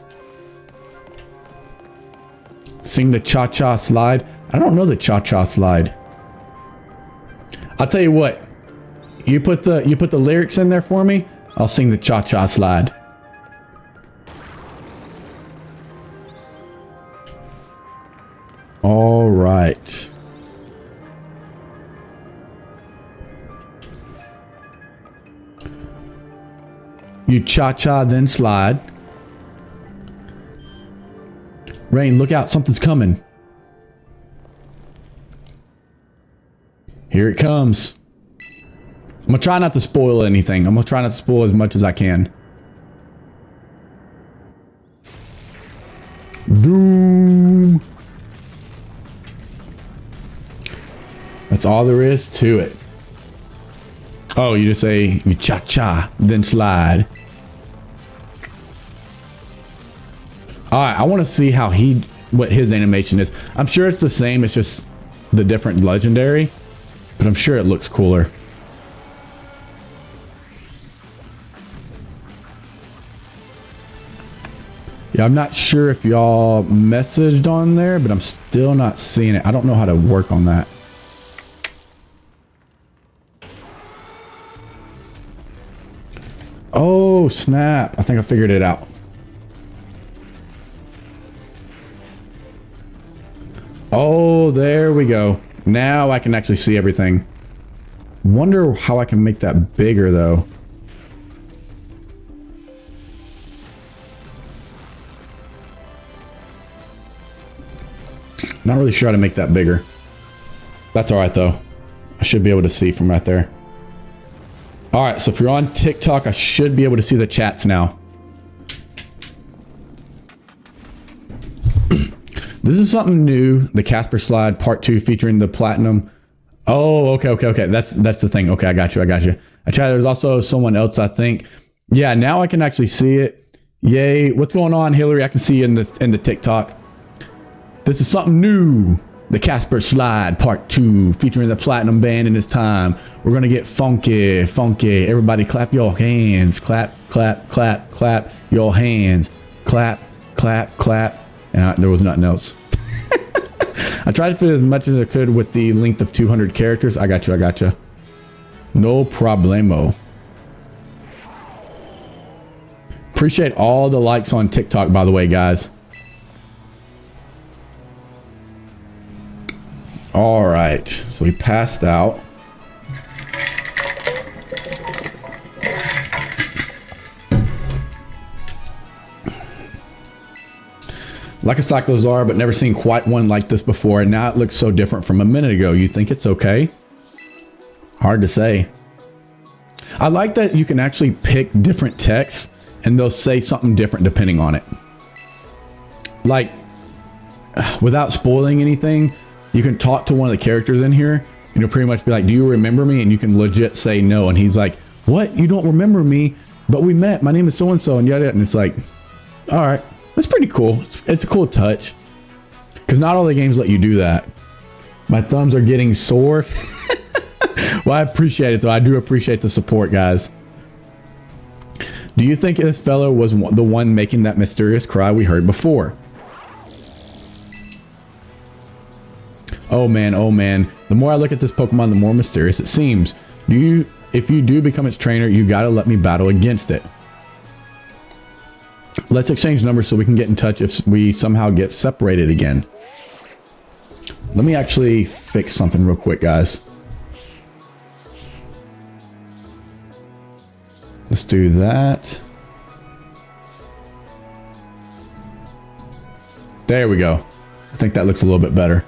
Sing the Cha-Cha slide. I don't know the Cha-Cha slide. I'll tell you what. You put the lyrics in there for me. I'll sing the Cha-Cha slide. All right. You cha-cha, then slide. Rain, look out, something's coming. Here it comes. I'm gonna try not to spoil anything. I'm gonna try not to spoil as much as I can. Boom. That's all there is to it. Oh, you just say you cha-cha, then slide. Alright, I want to see how what his animation is. I'm sure it's the same, it's just the different legendary. But I'm sure it looks cooler. Yeah, I'm not sure if y'all messaged on there, but I'm still not seeing it. I don't know how to work on that. Oh, snap. I think I figured it out. Oh, there we go. Now I can actually see everything. Wonder how I can make that bigger, though. Not really sure how to make that bigger. That's all right, though. I should be able to see from right there. All right, so if you're on TikTok, I should be able to see the chats now. This is something new, the Casper Slide Part 2 featuring the Platinum. Oh, okay. That's the thing. Okay, I got you. I tried. There's also someone else, I think. Yeah, now I can actually see it. Yay. What's going on, Hillary? I can see you in the TikTok. This is something new. The Casper Slide Part 2 featuring the Platinum Band in this time. We're going to get funky. Everybody clap your hands. Clap your hands. Clap. And there was nothing else. I tried to fit as much as I could with the length of 200 characters. I got you. No problemo. Appreciate all the likes on TikTok, by the way, guys. All right, so we passed out. Like a Cyclozar, but never seen quite one like this before. And now it looks so different from a minute ago. You think it's okay? Hard to say. I like that you can actually pick different texts and they'll say something different depending on it. Like, without spoiling anything, you can talk to one of the characters in here and you'll pretty much be like, do you remember me? And you can legit say no. And he's like, what? You don't remember me? But we met. My name is so-and-so and yada. And it's like, all right, that's pretty cool. It's a cool touch. Because not all the games let you do that. My thumbs are getting sore. Well, I appreciate it, though. I do appreciate the support, guys. Do you think this fellow was the one making that mysterious cry we heard before? Oh man, oh man. The more I look at this Pokemon, the more mysterious it seems. If you do become its trainer, you gotta let me battle against it. Let's exchange numbers so we can get in touch if we somehow get separated again. Let me actually fix something real quick, guys. Let's do that. There we go. I think that looks a little bit better.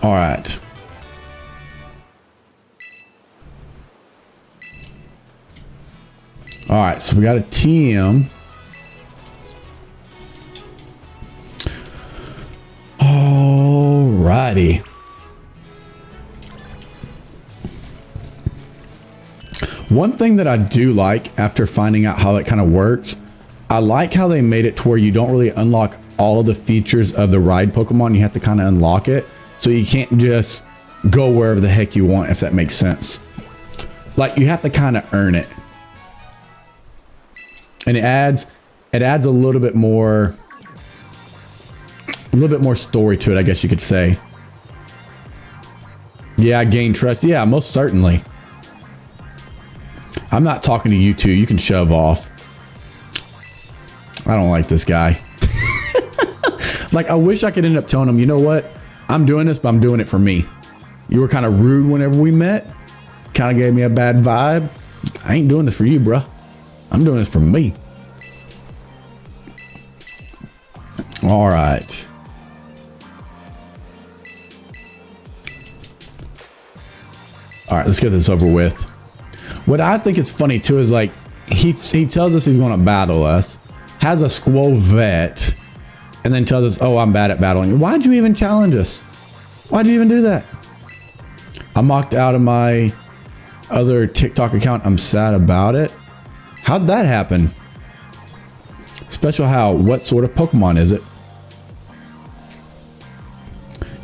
All right. All right, so we got a TM. All righty. One thing that I do like after finding out how it kind of works, I like how they made it to where you don't really unlock all of the features of the ride Pokemon. You have to kind of unlock it. So you can't just go wherever the heck you want, if that makes sense. Like, you have to kind of earn it. And it adds a little bit more story to it, I guess you could say. Yeah, gain trust. Yeah, most certainly. I'm not talking to you two. You can shove off. I don't like this guy. Like, I wish I could end up telling him, you know what? I'm doing this, but I'm doing it for me. You were kind of rude whenever we met. Kind of gave me a bad vibe. I ain't doing this for you, bruh. I'm doing this for me. All right. All right, let's get this over with. What I think is funny too is, like, he tells us he's going to battle us, has a Squall vet, and then tells us, oh, I'm bad at battling. Why'd you even challenge us? Why'd you even do that? I'm locked out of my other TikTok account. I'm sad about it. How'd that happen? Special how? What sort of Pokemon is it?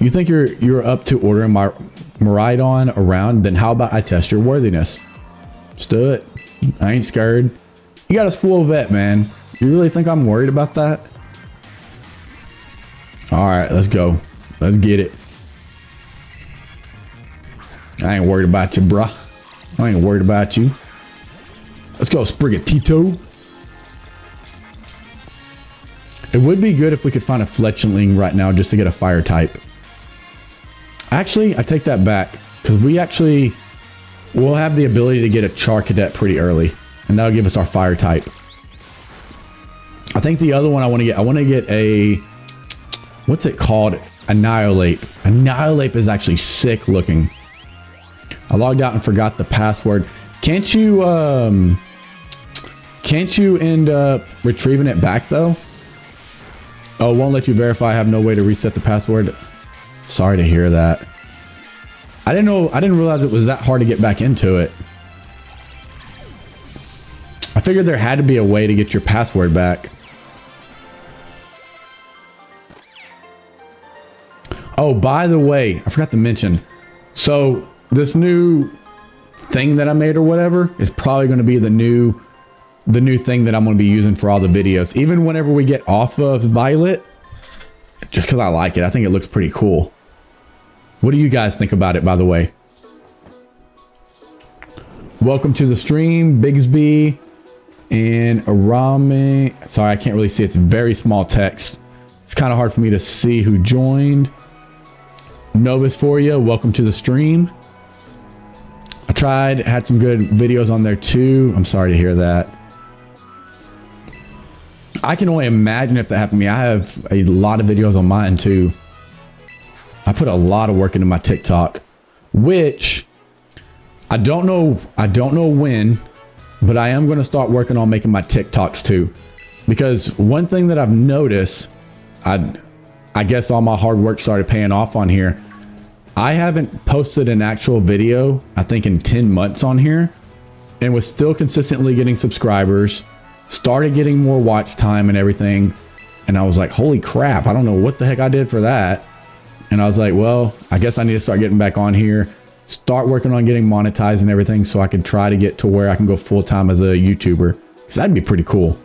You think you're up to ordering my Miraidon around? Then how about I test your worthiness? Let's do it. I ain't scared. You got a Squall vet, man. You really think I'm worried about that? All right, let's go. Let's get it. I ain't worried about you, bruh. I ain't worried about you. Let's go, Sprigatito. It would be good if we could find a Fletchling right now just to get a fire type. Actually, I take that back, because we'll have the ability to get a Charcadet pretty early, and that'll give us our fire type. I think the other one I want to get a, what's it called? Annihilate. Annihilate is actually sick looking. I logged out and forgot the password. Can't you end up retrieving it back though? Oh, it won't let you verify. I have no way to reset the password. Sorry to hear that. I didn't realize it was that hard to get back into it. I figured there had to be a way to get your password back. Oh, by the way, I forgot to mention. So this new thing that I made or whatever is probably going to be the new thing that I'm going to be using for all the videos. Even whenever we get off of Violet, just because I like it. I think it looks pretty cool. What do you guys think about it, by the way? Welcome to the stream, Bigsby and Arame. Sorry, I can't really see. It's very small text. It's kind of hard for me to see who joined. Novus for you. Welcome to the stream. I tried, had some good videos on there too. I'm sorry to hear that. I can only imagine if that happened to me. I have a lot of videos on mine too. I put a lot of work into my TikTok, which I don't know when, but I am going to start working on making my TikToks too. Because one thing that I've noticed, I guess all my hard work started paying off on here. I haven't posted an actual video, I think in 10 months on here, and was still consistently getting subscribers, started getting more watch time and everything. And I was like, holy crap, I don't know what the heck I did for that. And I was like, well, I guess I need to start getting back on here, start working on getting monetized and everything so I can try to get to where I can go full time as a YouTuber. Because that'd be pretty cool.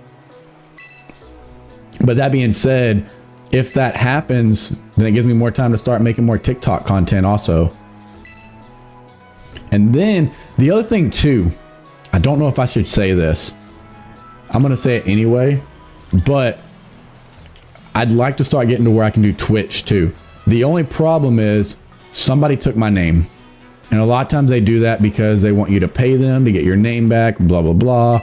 But that being said, if that happens, then it gives me more time to start making more TikTok content also. And then the other thing too, I don't know if I should say this. I'm going to say it anyway, but I'd like to start getting to where I can do Twitch too. The only problem is somebody took my name. And a lot of times they do that because they want you to pay them to get your name back, blah, blah, blah.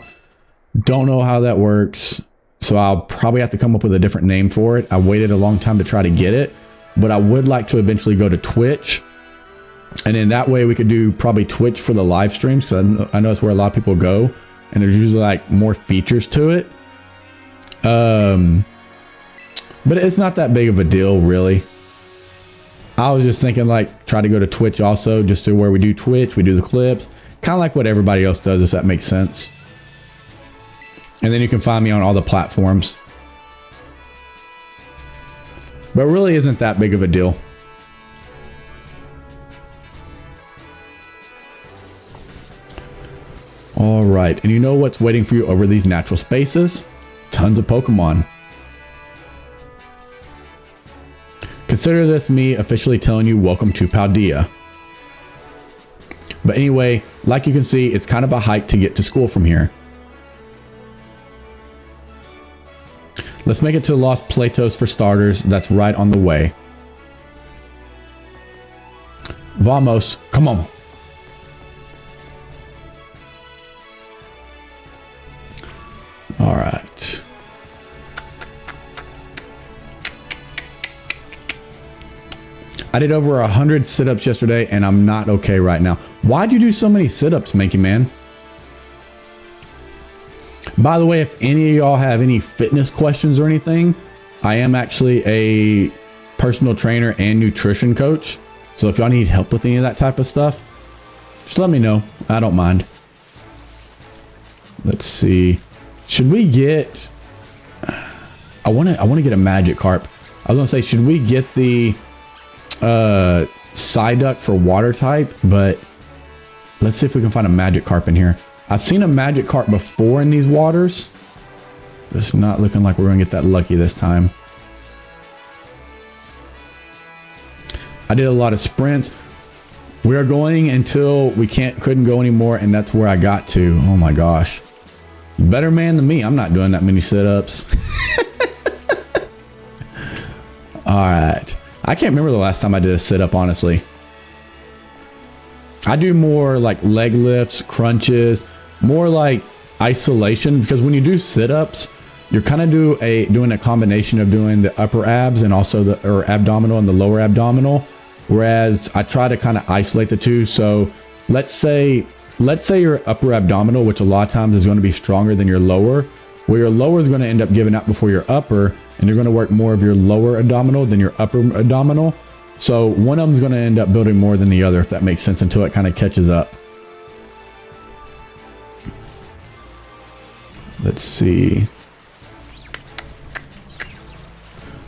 Don't know how that works. So I'll probably have to come up with a different name for it. I waited a long time to try to get it, but I would like to eventually go to Twitch. And in that way we could do probably Twitch for the live streams, because I know it's where a lot of people go and there's usually like more features to it. But it's not that big of a deal really. I was just thinking like try to go to Twitch also, just to where we do Twitch, we do the clips, kind of like what everybody else does, if that makes sense. And then you can find me on all the platforms. But it really isn't that big of a deal. All right, and you know what's waiting for you over these natural spaces? Tons of Pokemon. Consider this me officially telling you welcome to Paldea. But anyway, like you can see, it's kind of a hike to get to school from here. Let's make it to Los Platos for starters. That's right on the way. Vamos, come on. All right. I did over 100 sit-ups yesterday and I'm not okay right now. Why'd you do so many sit-ups, Manky Man? By the way, if any of y'all have any fitness questions or anything, I am actually a personal trainer and nutrition coach. So if y'all need help with any of that type of stuff, just let me know. I don't mind. Let's see. Should we get... I want to get a Magikarp. I was going to say, should we get the Psyduck for water type? But let's see if we can find a Magikarp in here. I've seen a Magikarp before in these waters. It's not looking like we're going to get that lucky this time. I did a lot of sprints. We are going until we couldn't go anymore, and that's where I got to. Oh my gosh. Better man than me. I'm not doing that many sit-ups. All right. I can't remember the last time I did a sit-up, honestly. I do more like leg lifts, crunches, more like isolation, because when you do sit-ups, you're kind of doing a combination of doing the upper abs and also the abdominal and the lower abdominal. Whereas I try to kind of isolate the two. So let's say your upper abdominal, which a lot of times is going to be stronger than your lower, where your lower is going to end up giving out before your upper, and you're going to work more of your lower abdominal than your upper abdominal. So one of them is going to end up building more than the other, if that makes sense, until it kind of catches up. Let's see.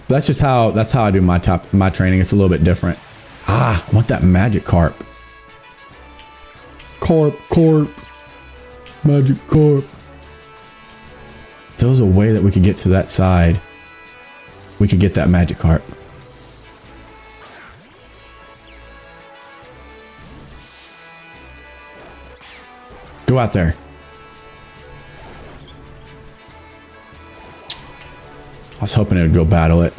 That's how I do my training. It's a little bit different. I want that Magikarp. Carp. Magikarp. If there was a way that we could get to that side, we could get that Magikarp. Go out there. I was hoping it would go battle it.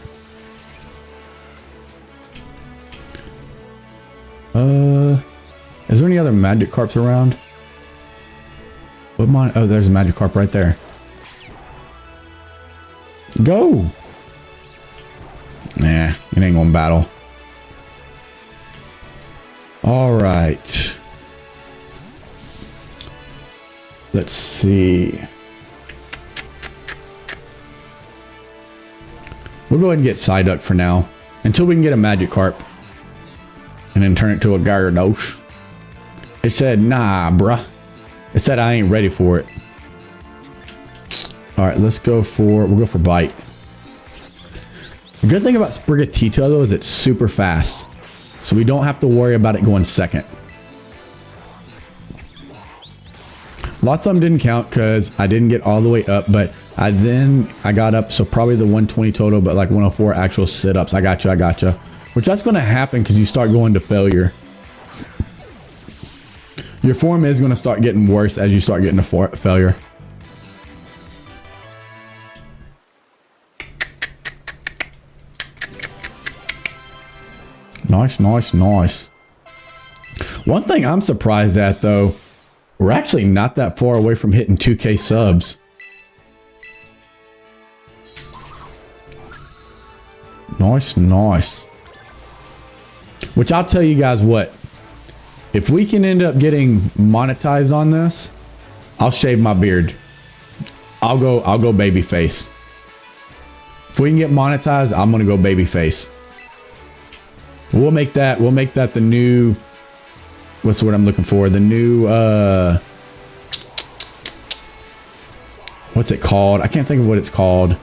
Is there any other Magikarps around? Oh, there's a Magikarp right there. Go. Nah, it ain't gonna battle. All right. Let's see. We'll go ahead and get Psyduck for now until we can get a Magikarp and then turn it to a Gyarados. It said, nah, bruh. It said I ain't ready for it. All right, we'll go for Bite. The good thing about Sprigatito though is it's super fast. So we don't have to worry about it going second. Lots of them didn't count because I didn't get all the way up, but I got up, so probably the 120 total, but like 104 actual sit-ups. I gotcha. Which that's going to happen because you start going to failure. Your form is going to start getting worse as you start getting to failure. Nice. One thing I'm surprised at though, we're actually not that far away from hitting 2K subs. Nice. Which I'll tell you guys what, if we can end up getting monetized on this, I'll shave my beard. I'll go babyface. If we can get monetized, I'm gonna go babyface. We'll make that the new, what's the word I'm looking for? The new, what's it called? I can't think of what it's called.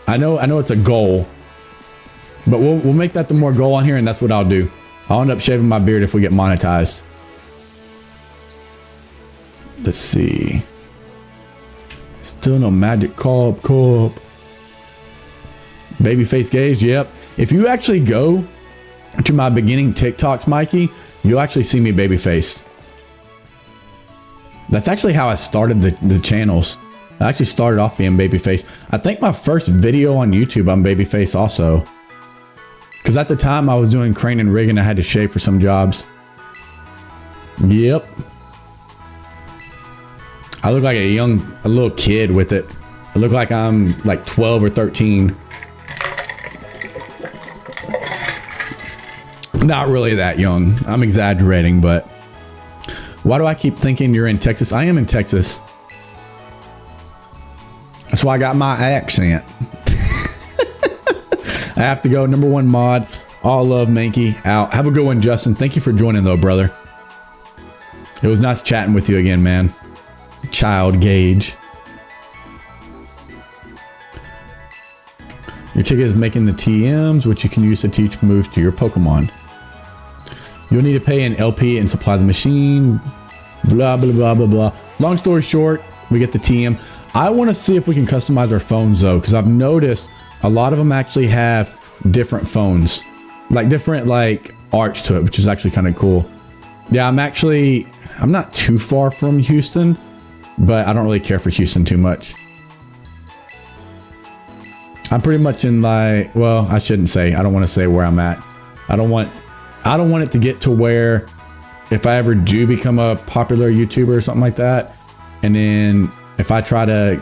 I know it's a goal, but we'll make that the more goal on here, and that's what I'll do. I'll end up shaving my beard if we get monetized. Let's see. Still no Magikarp. Babyface Gauge, yep. If you actually go to my beginning TikToks, Mikey, you'll actually see me babyface. That's actually how I started the channels. I actually started off being babyface. I think my first video on YouTube, I'm babyface also. Because at the time I was doing crane and rig and I had to shave for some jobs. Yep. I look like a little kid with it. I look like I'm like 12 or 13. Not really that young. I'm exaggerating, but why do I keep thinking you're in Texas? I am in Texas. That's why I got my accent. I have to go. Number 1 mod. All love, Mankey. Out. Have a good one, Justin. Thank you for joining, though, brother. It was nice chatting with you again, man. Child Gauge. Your ticket is making the TMs, which you can use to teach moves to your Pokemon. You'll need to pay an LP and supply the machine. Blah, blah, blah, blah, blah. Long story short, we get the TM. I want to see if we can customize our phones, though, because I've noticed a lot of them actually have different phones. Like, different, like, arts to it, which is actually kind of cool. Yeah, I'm not too far from Houston, but I don't really care for Houston too much. I'm pretty much in, like, well, I shouldn't say. I don't want to say where I'm at. I don't want it to get to where if I ever do become a popular YouTuber or something like that, and then if I try to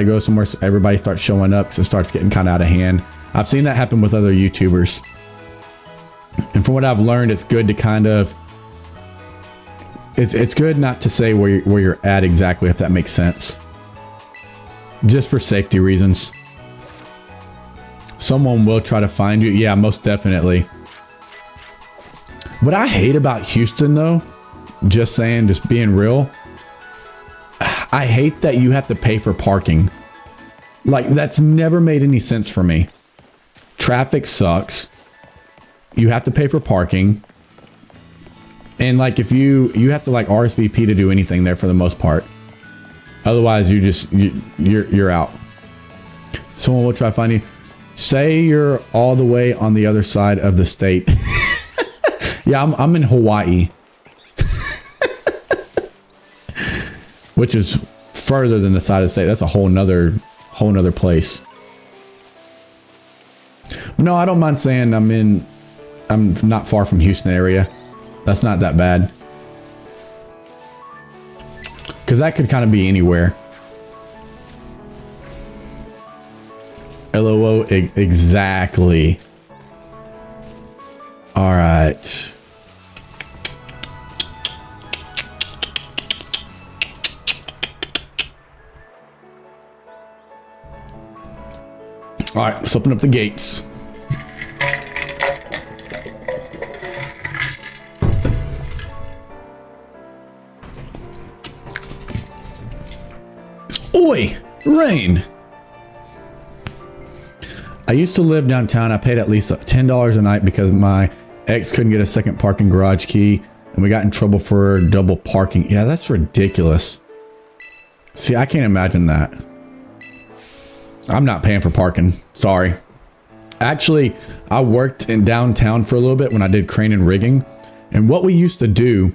go somewhere, everybody starts showing up because it starts getting kind of out of hand. I've seen that happen with other YouTubers. And from what I've learned, it's good to kind of, it's good not to say where you're at exactly, if that makes sense. Just for safety reasons. Someone will try to find you. Yeah, most definitely. What I hate about Houston, though, just being real, I hate that you have to pay for parking. Like, that's never made any sense for me. Traffic sucks. You have to pay for parking. And like, if you have to like RSVP to do anything there for the most part. Otherwise, you're out. Someone will try to find you. Say you're all the way on the other side of the state. Yeah, I'm in Hawaii. Which is further than the side of the state. That's a whole nother place. No, I don't mind saying I'm not far from Houston area. That's not that bad. Because that could kind of be anywhere. LOO, exactly. All right. All right, let's open up the gates. Oi, Rain. I used to live downtown. I paid at least $10 a night because my ex couldn't get a second parking garage key, and we got in trouble for double parking. Yeah, that's ridiculous. See, I can't imagine that. I'm not paying for parking. Sorry. Actually, I worked in downtown for a little bit when I did crane and rigging, and what we used to do,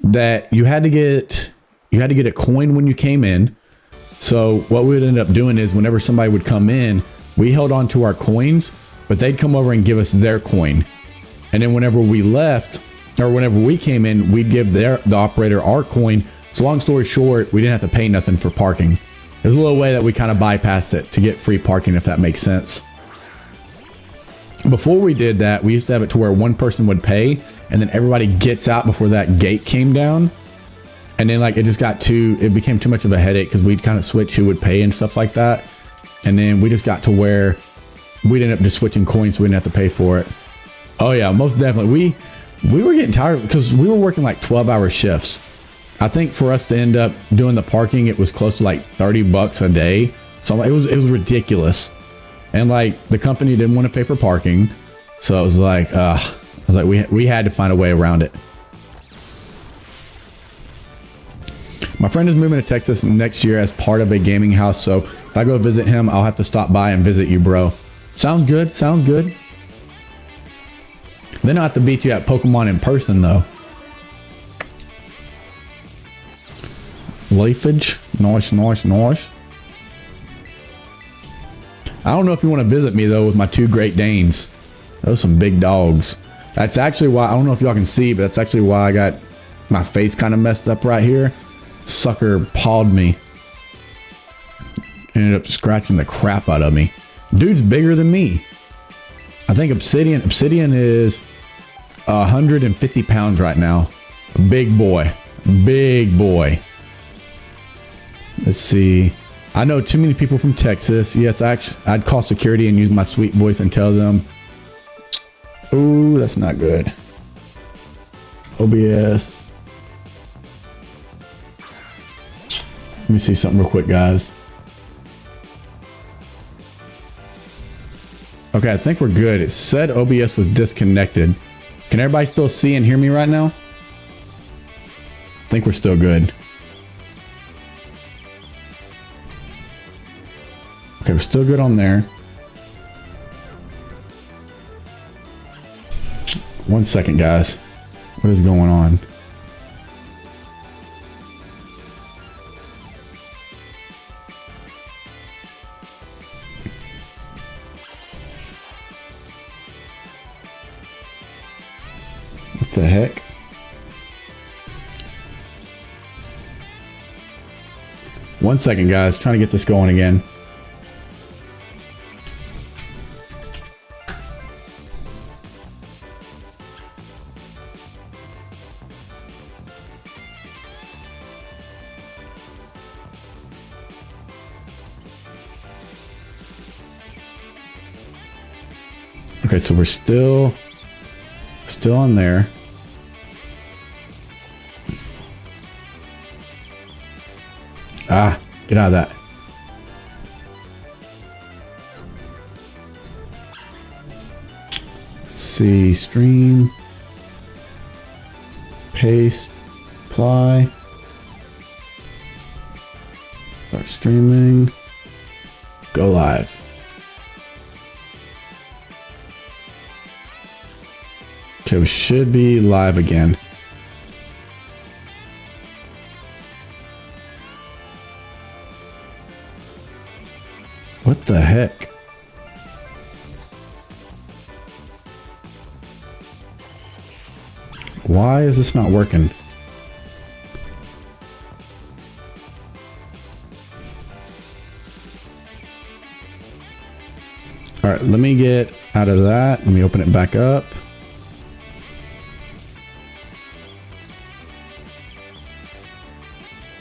that you had to get a coin when you came in. So what we would end up doing is whenever somebody would come in, we held on to our coins, but they'd come over and give us their coin. And then whenever we left, or whenever we came in, we'd give the operator our coin. So long story short, we didn't have to pay nothing for parking. There's a little way that we kind of bypassed it to get free parking, if that makes sense. Before we did that, we used to have it to where one person would pay, and then everybody gets out before that gate came down. And then like it became too much of a headache because we'd kind of switch who would pay and stuff like that. And then we just got to where we'd end up just switching coins so we didn't have to pay for it. Oh yeah, most definitely. We were getting tired because we were working like 12-hour shifts. I think for us to end up doing the parking, it was close to like $30 a day. So it was ridiculous. And like the company didn't want to pay for parking. So it was like, we had to find a way around it. My friend is moving to Texas next year as part of a gaming house, so if I go visit him, I'll have to stop by and visit you, bro. Sounds good, sounds good. Then I'll have to beat you at Pokemon in person, though. Leafage, nice, nice, nice. I don't know if you want to visit me, though, with my two Great Danes. Those are some big dogs. That's actually why, I don't know if y'all can see, but that's actually why I got my face kind of messed up right here. Sucker pawed me. Ended up scratching the crap out of me. Dude's bigger than me. I think Obsidian is 150 pounds right now. Big boy. Big boy. Let's see. I know too many people from Texas. Yes, I'd call security and use my sweet voice and tell them, ooh, that's not good. OBS. Let me see something real quick, guys. Okay, I think we're good. It said OBS was disconnected. Can everybody still see and hear me right now? I think we're still good. Okay, we're still good on there. 1 second, guys. What is going on? What the heck? One second, guys. Trying to get this going again. Okay, so we're still on there. Ah, get out of that. Let's see, stream, paste, apply, start streaming, go live. Okay, we should be live again. What the heck? Why is this not working? right, let me get out of that. Let me open it back up.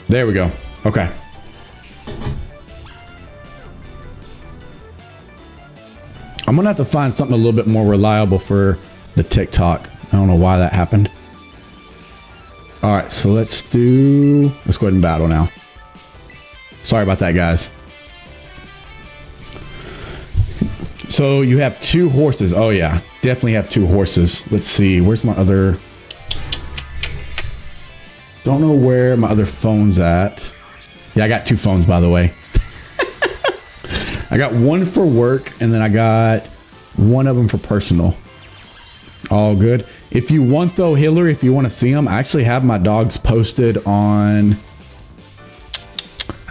There we go. Okay. I'm gonna have to find something a little bit more reliable for the TikTok. I don't know why that happened. All right, so let's go ahead and battle now. Sorry about that, guys. So you have 2 horses. Oh yeah, definitely have 2 horses. Let's see, where's my other... Don't know where my other phone's at. Yeah, I got 2 phones, by the way. I got one for work, and then I got one of them for personal. All good. If you want, though, Hillary, if you want to see them, I actually have my dogs posted on...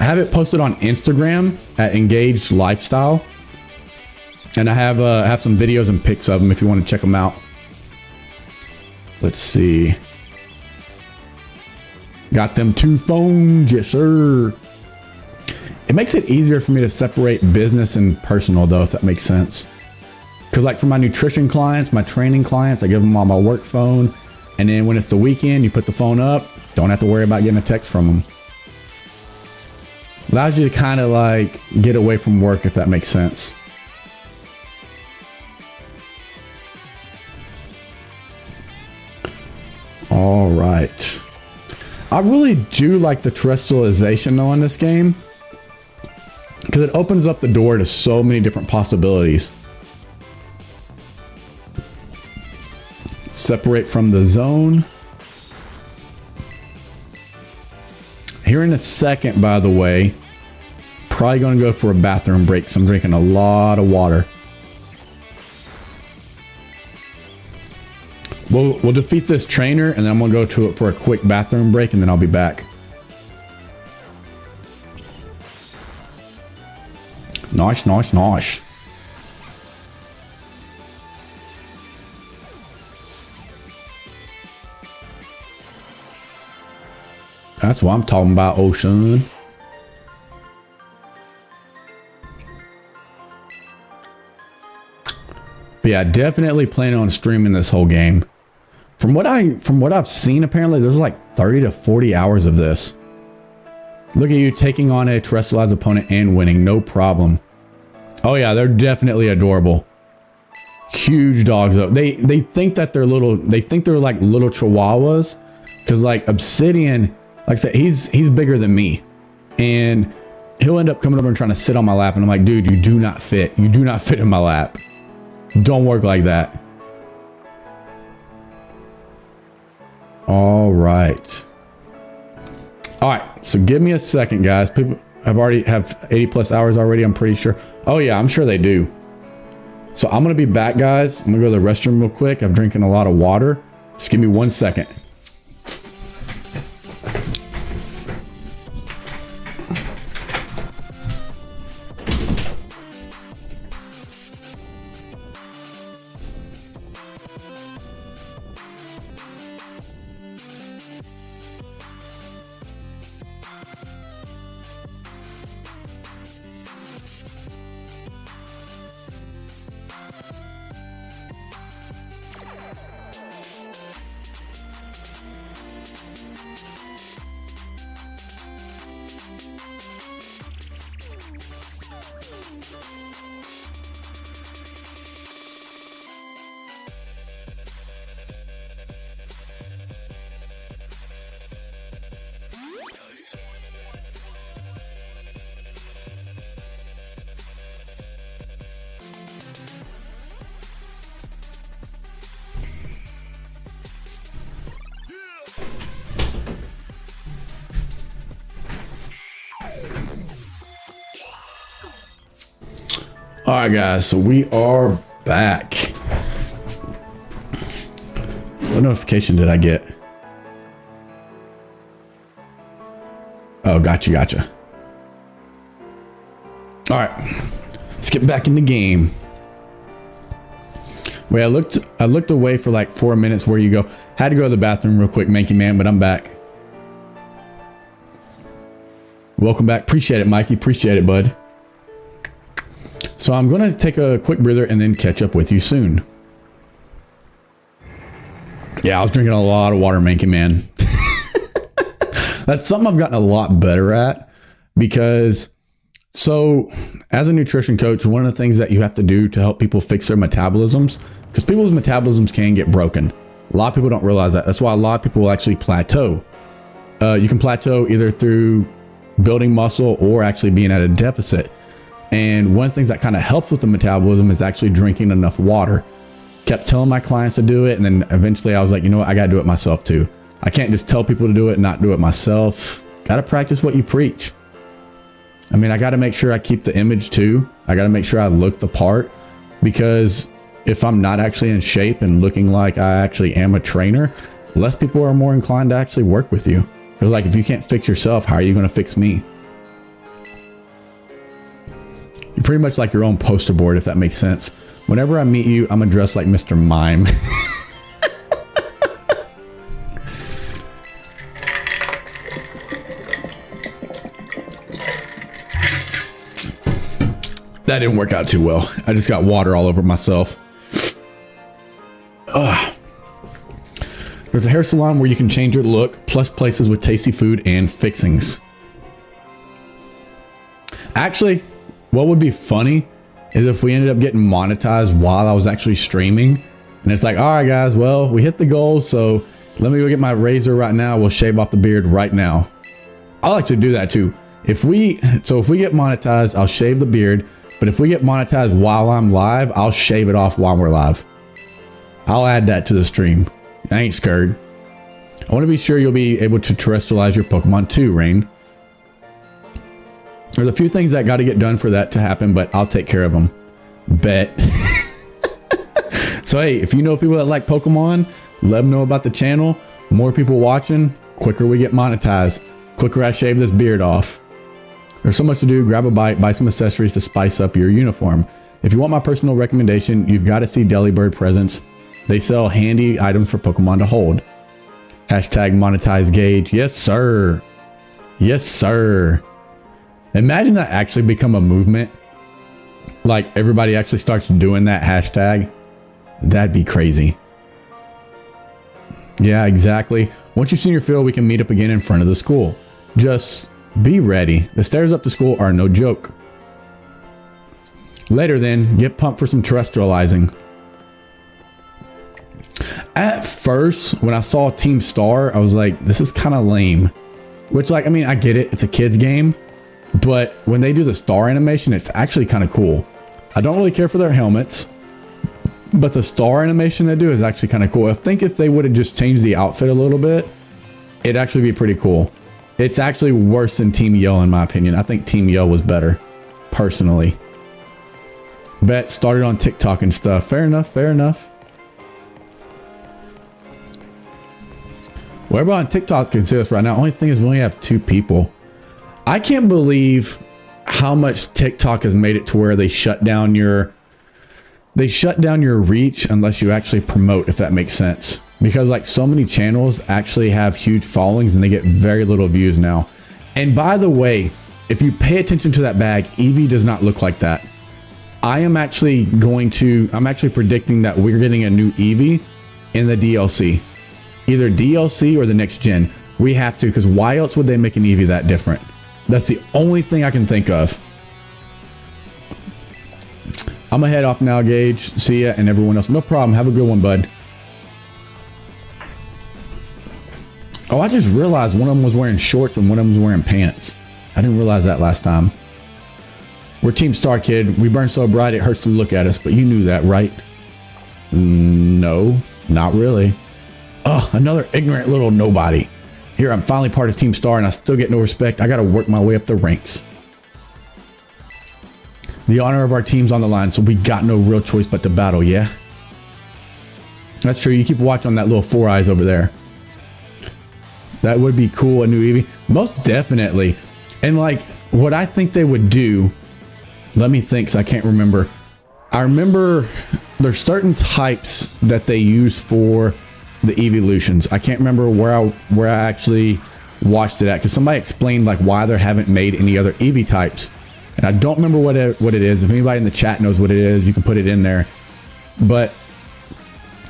I have it posted on Instagram at Engaged Lifestyle. And I have some videos and pics of them if you want to check them out. Let's see. Got them 2 phones, yes sir. It makes it easier for me to separate business and personal though, if that makes sense. Because like for my nutrition clients, my training clients, I give them on my work phone. And then when it's the weekend, you put the phone up, don't have to worry about getting a text from them. Allows you to kind of like get away from work, if that makes sense. All right. I really do like the terrestrialization though in this game, because it opens up the door to so many different possibilities. Separate from the zone. Here in a second, by the way, probably going to go for a bathroom break, because I'm drinking a lot of water. We'll defeat this trainer, and then I'm going to go to it for a quick bathroom break, and then I'll be back. Nice, nice, nice. That's what I'm talking about, Ocean. But yeah, definitely planning on streaming this whole game. From what I've seen, apparently there's like 30 to 40 hours of this. Look at you taking on a terrestrialized opponent and winning, no problem. Oh yeah, they're definitely adorable. Huge dogs though. They think that they're little. They think they're like little chihuahuas, because like Obsidian, like I said, he's bigger than me, and he'll end up coming over and trying to sit on my lap, and I'm like, dude, you do not fit. You do not fit in my lap. Don't work like that. All right. All right. So give me a second, guys. People have 80 plus hours already, I'm pretty sure. Oh yeah, I'm sure they do. So I'm going to be back, guys. I'm going to go to the restroom real quick. I'm drinking a lot of water. Just give me 1 second. All right, guys, so we are back. What notification did I get? Oh, gotcha. All right, let's get back in the game. Wait, I looked away for like 4 minutes. Where you go? Had to go to the bathroom real quick, Manky Man, but I'm back. Welcome back. Appreciate it, Mikey. Appreciate it, bud. So I'm going to take a quick breather and then catch up with you soon. Yeah, I was drinking a lot of water, Manky Man. That's something I've gotten a lot better at because, so as a nutrition coach, one of the things that you have to do to help people fix their metabolisms, because people's metabolisms can get broken. A lot of people don't realize that. That's why a lot of people will actually plateau. You can plateau either through building muscle or actually being at a deficit. And one of the things that kind of helps with the metabolism is actually drinking enough water. Kept telling my clients to do it, and then eventually I was like, you know what, I got to do it myself too. I can't just tell people to do it and not do it myself. Got to practice what you preach. I mean, I got to make sure I keep the image too. I got to make sure I look the part, because if I'm not actually in shape and looking like I actually am a trainer, less people are more inclined to actually work with you. They're like, if you can't fix yourself, how are you going to fix me? You're pretty much like your own poster board, if that makes sense. Whenever I meet you, I'm gonna dress like Mr. Mime. That didn't work out too well. I just got water all over myself. Ugh. There's a hair salon where you can change your look, plus places with tasty food and fixings. Actually, what would be funny is if we ended up getting monetized while I was actually streaming. And it's like, all right, guys, well, we hit the goal. So let me go get my razor right now. We'll shave off the beard right now. I'll actually do that too. If we get monetized, I'll shave the beard. But if we get monetized while I'm live, I'll shave it off while we're live. I'll add that to the stream. I ain't scared. I want to be sure you'll be able to terrestrialize your Pokemon too, Rain. There's a few things that got to get done for that to happen, but I'll take care of them. Bet. So, hey, if you know people that like Pokemon, let them know about the channel. More people watching, quicker we get monetized. Quicker I shave this beard off. There's so much to do. Grab a bite, buy some accessories to spice up your uniform. If you want my personal recommendation, you've got to see Delibird Presents. They sell handy items for Pokemon to hold. Hashtag monetize Gage. Yes, sir. Yes, sir. Imagine that actually become a movement. Like everybody actually starts doing that hashtag. That'd be crazy. Yeah, exactly. Once you've seen your fill, we can meet up again in front of the school. Just be ready. The stairs up to school are no joke. Later then, get pumped for some terrestrializing. At first, when I saw Team Star, I was like, this is kind of lame. Which, like, I mean, I get it. It's a kid's game. But when they do the star animation, it's actually kind of cool. I don't really care for their helmets. But the star animation they do is actually kind of cool. I think if they would have just changed the outfit a little bit, it'd actually be pretty cool. It's actually worse than Team Yell, in my opinion. I think Team Yell was better, personally. Bet started on TikTok and stuff. Fair enough, fair enough. Well, everybody on TikTok can see us right now. Only thing is we only have 2 people. I can't believe how much TikTok has made it to where they shut down your reach unless you actually promote, if that makes sense. Because like so many channels actually have huge followings and they get very little views now. And by the way, if you pay attention to that bag, Eevee does not look like that. I'm actually predicting that we're getting a new Eevee in the DLC. Either DLC or the next gen. We have to, because why else would they make an Eevee that different? That's the only thing I can think of. I'm gonna head off now, Gage. See ya, and everyone else. No problem. Have a good one, bud. Oh, I just realized one of them was wearing shorts and one of them was wearing pants. I didn't realize that last time. We're Team Star, kid. We burn so bright it hurts to look at us, but you knew that, right? No, not really. Oh, another ignorant little nobody. Here, I'm finally part of Team Star and I still get no respect. I gotta work my way up the ranks. The honor of our team's on the line, so we got no real choice but to battle, yeah? That's true. You keep watching on that little 4 eyes over there. That would be cool, a new Eevee. Most definitely. And like, what I think they would do, let me think, 'cause I can't remember. I remember there's certain types that they use for the evolutions. I can't remember where I actually watched it at, because somebody explained like why they haven't made any other Eevee types. And I don't remember what it is. If anybody in the chat knows what it is, you can put it in there. But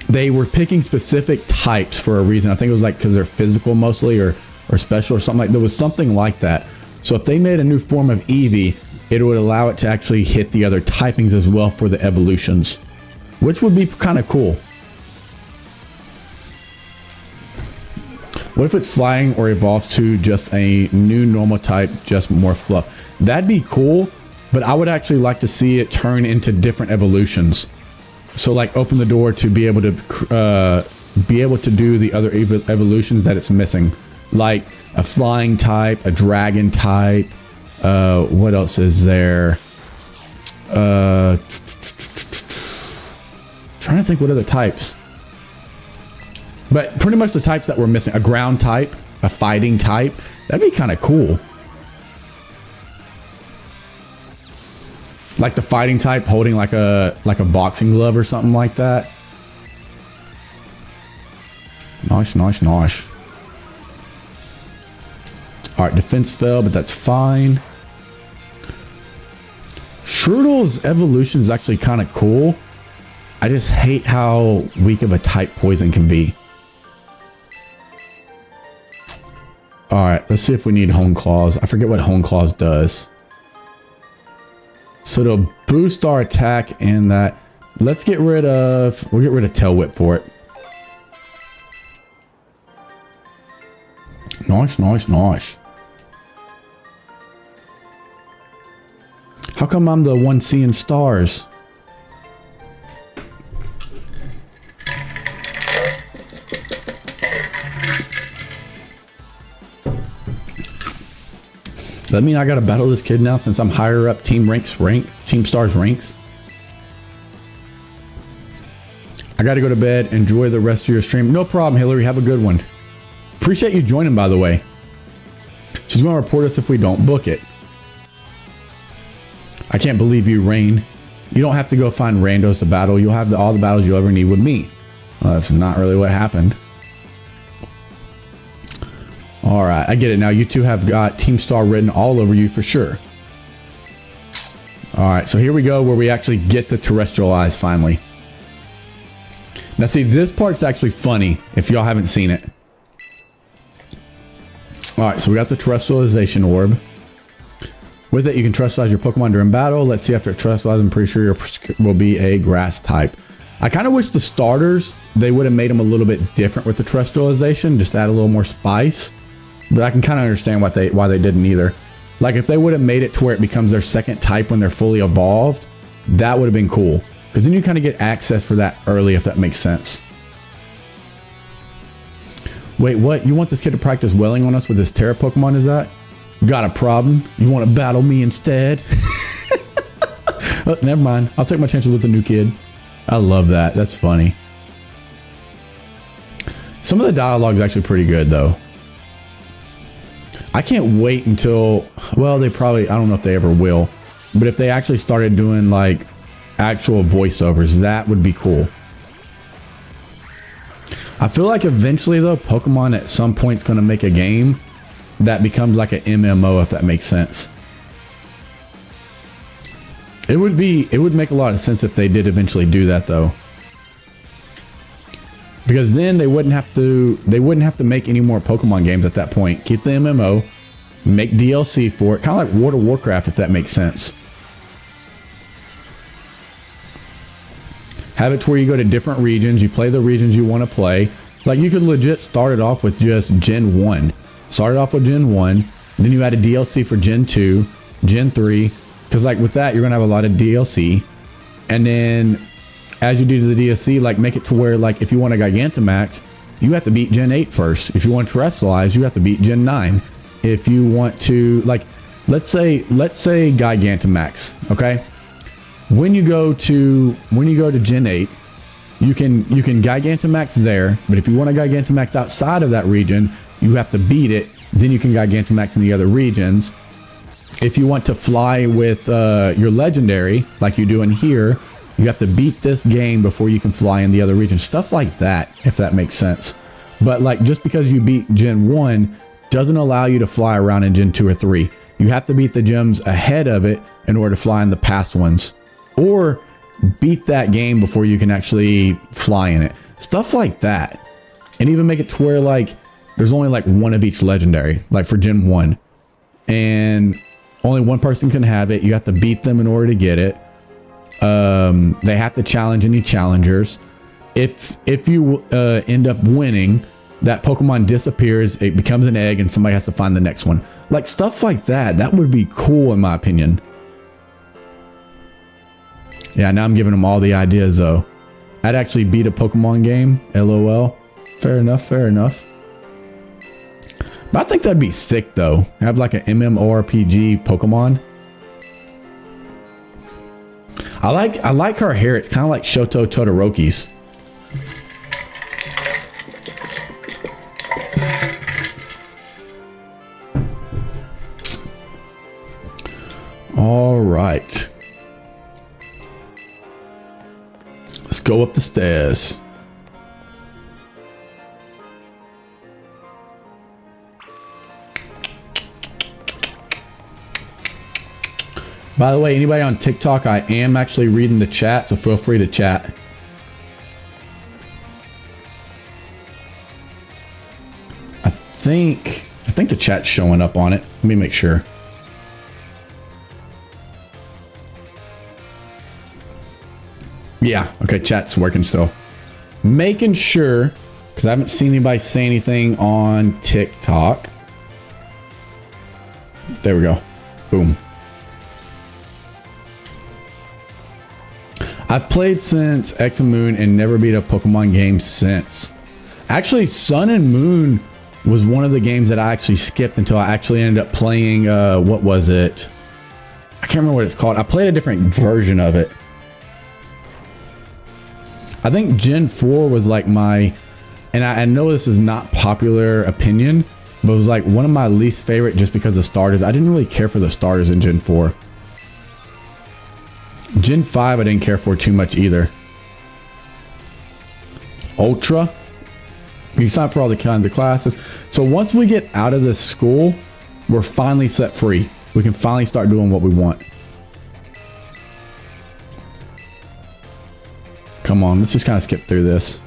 they were picking specific types for a reason. I think it was like because they're physical mostly or special or something like. There was something like that. So if they made a new form of Eevee, it would allow it to actually hit the other typings as well for the evolutions, which would be kind of cool. What if it's flying or evolves to just a new normal type, just more fluff? That'd be cool, but I would actually like to see it turn into different evolutions. So like open the door to be able to do the other evolutions that it's missing, like a flying type, a dragon type. What else is there? Trying to think what other types. But pretty much the types that we're missing. A ground type, a fighting type. That'd be kind of cool. Like the fighting type holding like a boxing glove or something like that. Nice, nice, nice. Alright, defense fell, but that's fine. Shroodel's evolution is actually kind of cool. I just hate how weak of a type poison can be. Alright, let's see if we need Hone Claws. I forget what Hone Claws does. So it'll boost our attack and that. Let's get rid of... We'll get rid of Tail Whip for it. Nice, nice, nice. How come I'm the one seeing stars? Does that mean I gotta battle this kid now since I'm higher up Team Stars ranks? I gotta go to bed. Enjoy the rest of your stream. No problem, Hillary. Have a good one. Appreciate you joining, by the way. She's gonna report us if we don't book it. I can't believe you, Rain. You don't have to go find randos to battle. You'll have all the battles you'll ever need with me. Well, that's not really what happened. All right, I get it now. You two have got Team Star written all over you for sure. All right, so here we go where we actually get the terrestrial eyes finally. Now see, this part's actually funny if y'all haven't seen it. All right, so we got the terrestrialization orb. With it, you can terrestrialize your Pokemon during battle. Let's see, after terrestrialize, I'm pretty sure you will be a grass type. I kind of wish the starters, they would have made them a little bit different with the terrestrialization, just to add a little more spice. But I can kind of understand why they didn't either. Like if they would have made it to where it becomes their second type when they're fully evolved, that would have been cool. Because then you kind of get access for that early, if that makes sense. Wait, what? You want this kid to practice welling on us with his Terra Pokemon, is that? Got a problem? You want to battle me instead? Oh, never mind. I'll take my chances with the new kid. I love that. That's funny. Some of the dialogue is actually pretty good, though. I can't wait until... Well, they probably... I don't know if they ever will. But if they actually started doing, like, actual voiceovers, that would be cool. I feel like eventually, though, Pokemon at some point is going to make a game that becomes like an MMO, if that makes sense. It would make a lot of sense if they did eventually do that, though. Because then they wouldn't have to make any more Pokemon games at that point. Keep the MMO, make DLC for it, kind of like World of Warcraft, if that makes sense. Have it to where you go to different regions, you play the regions you want to play. Like you could legit start it off with just Gen 1. Start it off with Gen 1, then you add a DLC for Gen 2, Gen 3, because like with that, you're going to have a lot of DLC. And then as you do to the DLC, like make it to where like if you want a Gigantamax, you have to beat Gen 8 first. If you want to terrestrialize, you have to beat Gen 9. If you want to, like, let's say Gigantamax, okay? When you go to Gen 8, you can Gigantamax there, but if you want a Gigantamax outside of that region, you have to beat it. Then you can Gigantamax in the other regions. If you want to fly with your legendary, like you do in here, you have to beat this game before you can fly in the other regions. Stuff like that, if that makes sense. But like just because you beat Gen 1 doesn't allow you to fly around in Gen 2 or 3. You have to beat the gyms ahead of it, in order to fly in the past ones, or beat that game before you can actually fly in it. Stuff like that. And even make it to where like there's only like one of each legendary, like for Gen 1. And only one person can have it. You have to beat them in order to get it. They have to challenge any challengers. If you end up winning, that Pokemon disappears, it becomes an egg, and somebody has to find the next one. Like stuff like that. That would be cool in my opinion. Yeah, now I'm giving them all the ideas though. I'd actually beat a Pokemon game. LOL. Fair enough, fair enough. But I think that'd be sick though. Have like an MMORPG Pokemon. I like her hair. It's kind of like Shoto Todoroki's. All right. Let's go up the stairs. By the way, anybody on TikTok, I am actually reading the chat, so feel free to chat. I think the chat's showing up on it. Let me make sure. Yeah, okay, chat's working still. Making sure, because I haven't seen anybody say anything on TikTok. There we go. Boom. I've played since X and Moon and never beat a Pokemon game since. Actually, Sun and Moon was one of the games that I actually skipped until I actually ended up playing, what was it? I can't remember what it's called. I played a different version of it. I think Gen 4 was like my, and I know this is not popular opinion, but it was like one of my least favorite just because of starters. I didn't really care for the starters in Gen 4. Gen 5 I didn't care for too much either. Ultra. You can sign up for all the kinds of classes. So once we get out of this school, we're finally set free. We can finally start doing what we want. Come on, let's just kind of skip through this.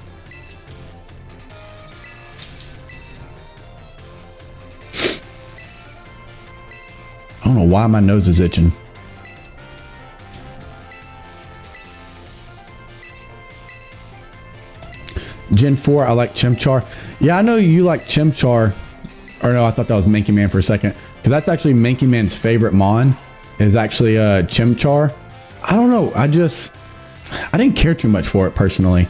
I don't know why my nose is itching. Gen 4, I like Chimchar. Yeah, I know you like Chimchar. Or no, I thought that was Mankey Man for a second. Because that's actually Mankey Man's favorite Mon. Is actually Chimchar. I don't know. I didn't care too much for it personally.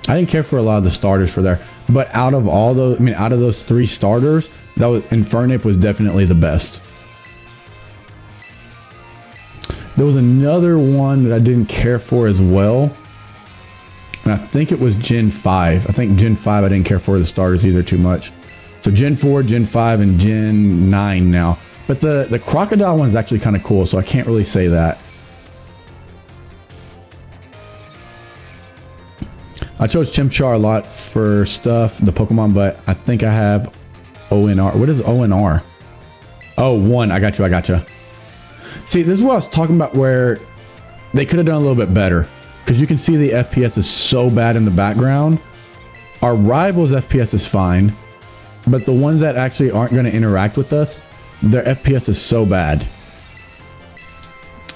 I didn't care for a lot of the starters for there. But out of all those, I mean, out of those 3 starters, that was Infernape was definitely the best. There was another one that I didn't care for as well. And I think it was Gen 5. I think Gen 5 I didn't care for the starters either too much. So Gen 4, Gen 5, and Gen 9 now. But the Crocodile one is actually kind of cool, so I can't really say that. I chose Chimchar a lot for stuff, the Pokemon, but I think I have ONR. What is ONR? Oh, 1. I got you. See, this is what I was talking about where they could have done a little bit better. Because you can see the FPS is so bad in the background. Our rivals' FPS is fine. But the ones that actually aren't going to interact with us, their FPS is so bad.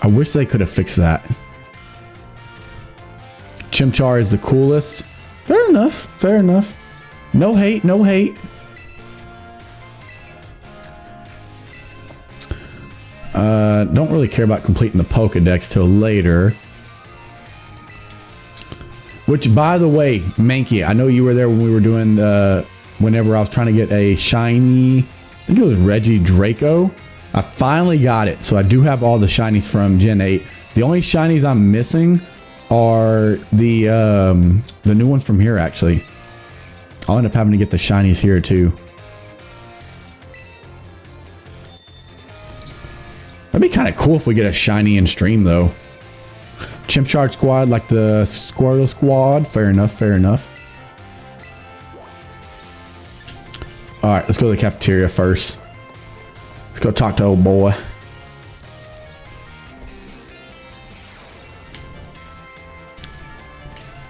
I wish they could have fixed that. Chimchar is the coolest. Fair enough. Fair enough. No hate. No hate. Don't really care about completing the Pokedex till later. Which, by the way, Mankey, I know you were there when we were doing the... Whenever I was trying to get a shiny... I think it was Reggie Draco. I finally got it. So I do have all the shinies from Gen 8. The only shinies I'm missing are the new ones from here, actually. I'll end up having to get the shinies here, too. That'd be kind of cool if we get a shiny in stream, though. Chimchar squad, like the Squirtle squad. Fair enough, fair enough. Alright, let's go to the cafeteria first. Let's go talk to old boy.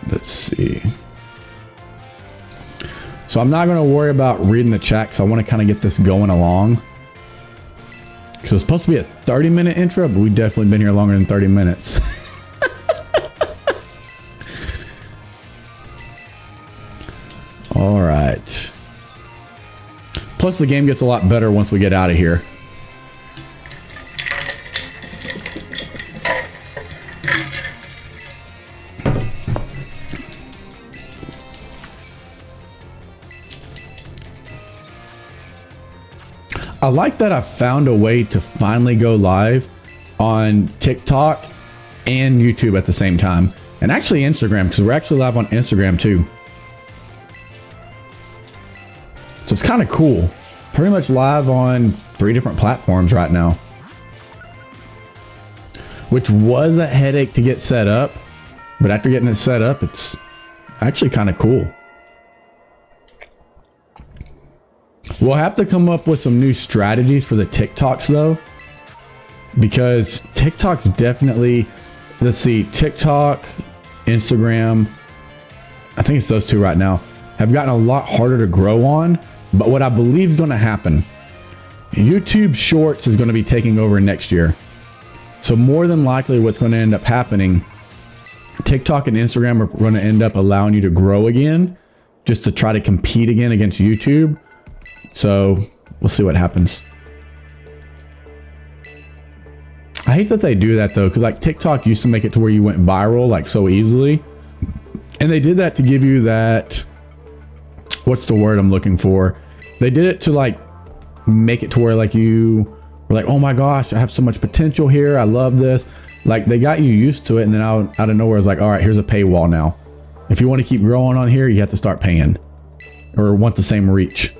Let's see. So I'm not going to worry about reading the chat because I want to kind of get this going along. Because it's supposed to be a 30-minute intro, but we've definitely been here longer than 30 minutes. All right. Plus, the game gets a lot better once we get out of here. I like that I found a way to finally go live on TikTok and YouTube at the same time. And actually Instagram, because we're actually live on Instagram too. So it's kind of cool. Pretty much live on 3 different platforms right now. Which was a headache to get set up. But after getting it set up, it's actually kind of cool. We'll have to come up with some new strategies for the TikToks though. Because TikTok's definitely, let's see, TikTok, Instagram, I think it's those 2 right now, have gotten a lot harder to grow on. But what I believe is going to happen, YouTube Shorts is going to be taking over next year. So more than likely what's going to end up happening, TikTok and Instagram are going to end up allowing you to grow again, just to try to compete again against YouTube. So we'll see what happens. I hate that they do that though, because like TikTok used to make it to where you went viral like so easily. And they did that to give you that, what's the word I'm looking for? They did it to like make it to where like you were like, oh my gosh, I have so much potential here. I love this. Like they got you used to it. And then out of nowhere, it's like, all right, here's a paywall now. If you want to keep growing on here, you have to start paying or want the same reach.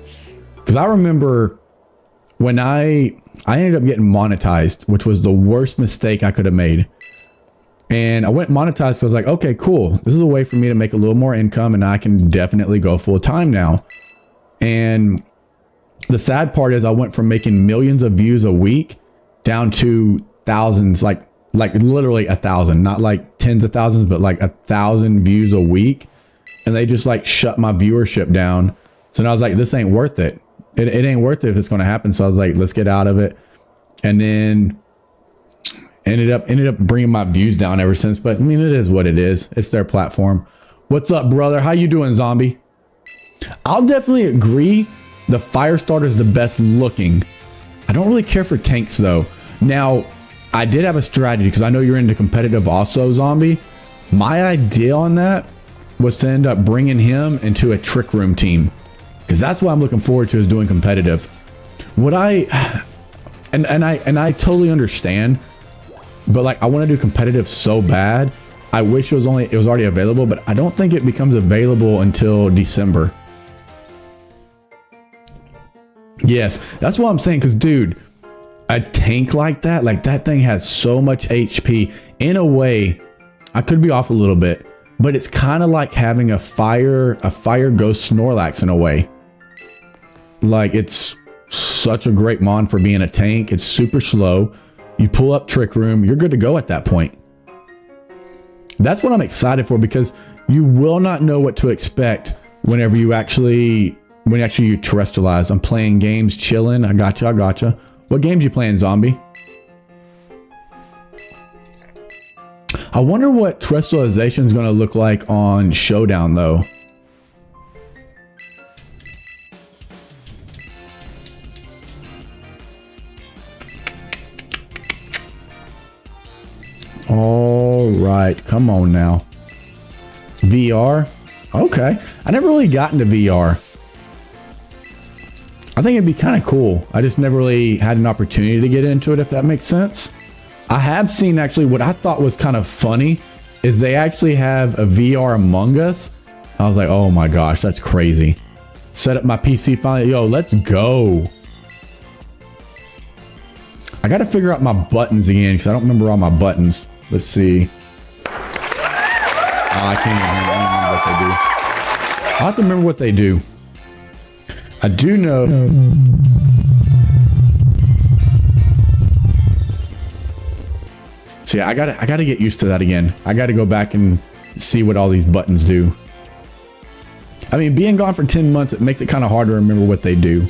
Because I remember when I ended up getting monetized, which was the worst mistake I could have made. And I went monetized because I was like, okay, cool. This is a way for me to make a little more income and I can definitely go full time now. And the sad part is I went from making millions of views a week down to thousands, like literally 1,000, not like tens of thousands, but like 1,000 views a week. And they just like shut my viewership down. So now I was like, this ain't worth it. It ain't worth it if it's going to happen. So I was like, let's get out of it. And then ended up bringing my views down ever since. But I mean, it is what it is. It's their platform. What's up, brother? How you doing, zombie? I'll definitely agree. The Firestarter is the best looking. I don't really care for tanks though. Now, I did have a strategy because I know you're into competitive also, zombie. My idea on that was to end up bringing him into a trick room team. Because that's what I'm looking forward to, is doing competitive. What I totally understand, but like I want to do competitive so bad. I wish it was already available, but I don't think it becomes available until December. Yes, that's what I'm saying. Because dude, a tank like that thing has so much HP. In a way, I could be off a little bit, but it's kind of like having a fire ghost Snorlax in a way. Like it's such a great mon for being a tank. It's super slow. You pull up Trick Room, you're good to go at that point. That's what I'm excited for, because you will not know what to expect whenever you actually you terrestrialize. I'm playing games, chilling. I gotcha. What games you playing, zombie? I wonder what terrestrialization is going to look like on Showdown though. All right, come on now. VR? Okay. I never really got into VR. I think it'd be kind of cool. I just never really had an opportunity to get into it, if that makes sense. I have seen actually what I thought was kind of funny is they actually have a VR Among Us. I was like, oh my gosh, that's crazy. Set up my PC finally. Yo, let's go. I got to figure out my buttons again because I don't remember all my buttons. Let's see. Oh, I can't even remember what they do. I'll have to remember what they do. I do know. See, I gotta get used to that again. I gotta go back and see what all these buttons do. I mean, being gone for 10 months, it makes it kind of hard to remember what they do.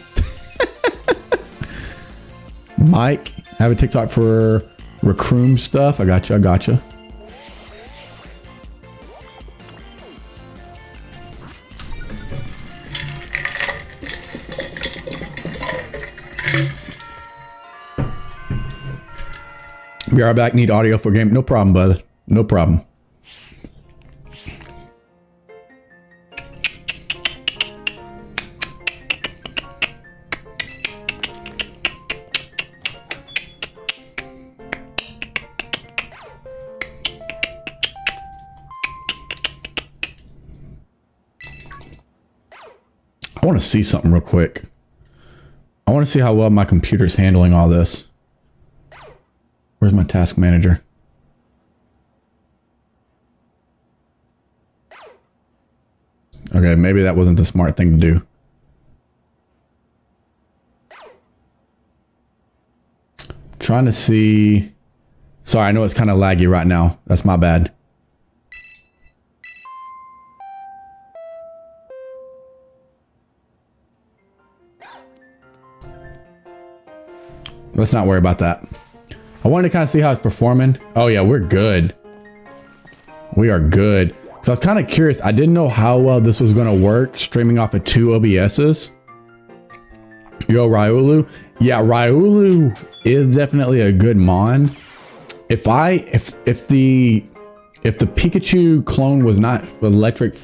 Mike, I have a TikTok for Recruim stuff. I gotcha. Be right back. Need audio for game. No problem, brother. No problem. I want to see something real quick. I want to see how well my computer's handling all this. Where's my task manager? Okay, maybe that wasn't the smart thing to do. Trying to see. Sorry, I know it's kind of laggy right now. That's my bad. Let's not worry about that. I wanted to kind of see how it's performing. Oh yeah, we're good. We are good. So I was kind of curious. I didn't know how well this was going to work streaming off of 2 OBSs. Yo, Ryulu. Yeah, Ryulu is definitely a good mon. If the Pikachu clone was not electric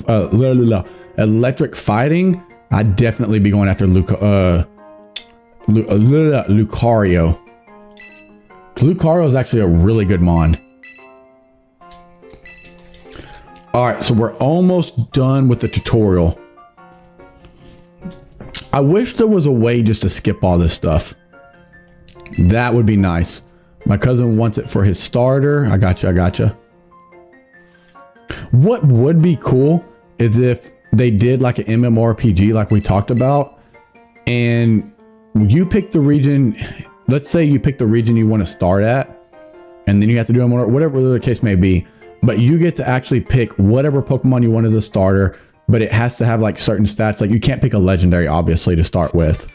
fighting, I'd definitely be going after Lucario. Lucario is actually a really good mon. Alright, so we're almost done with the tutorial. I wish there was a way just to skip all this stuff. That would be nice. My cousin wants it for his starter. I gotcha. What would be cool is if they did like an MMORPG like we talked about, and you pick the region. Let's say you pick the region you want to start at, and then you have to do them, whatever the case may be. But you get to actually pick whatever Pokemon you want as a starter, but it has to have like certain stats. Like you can't pick a legendary, obviously, to start with.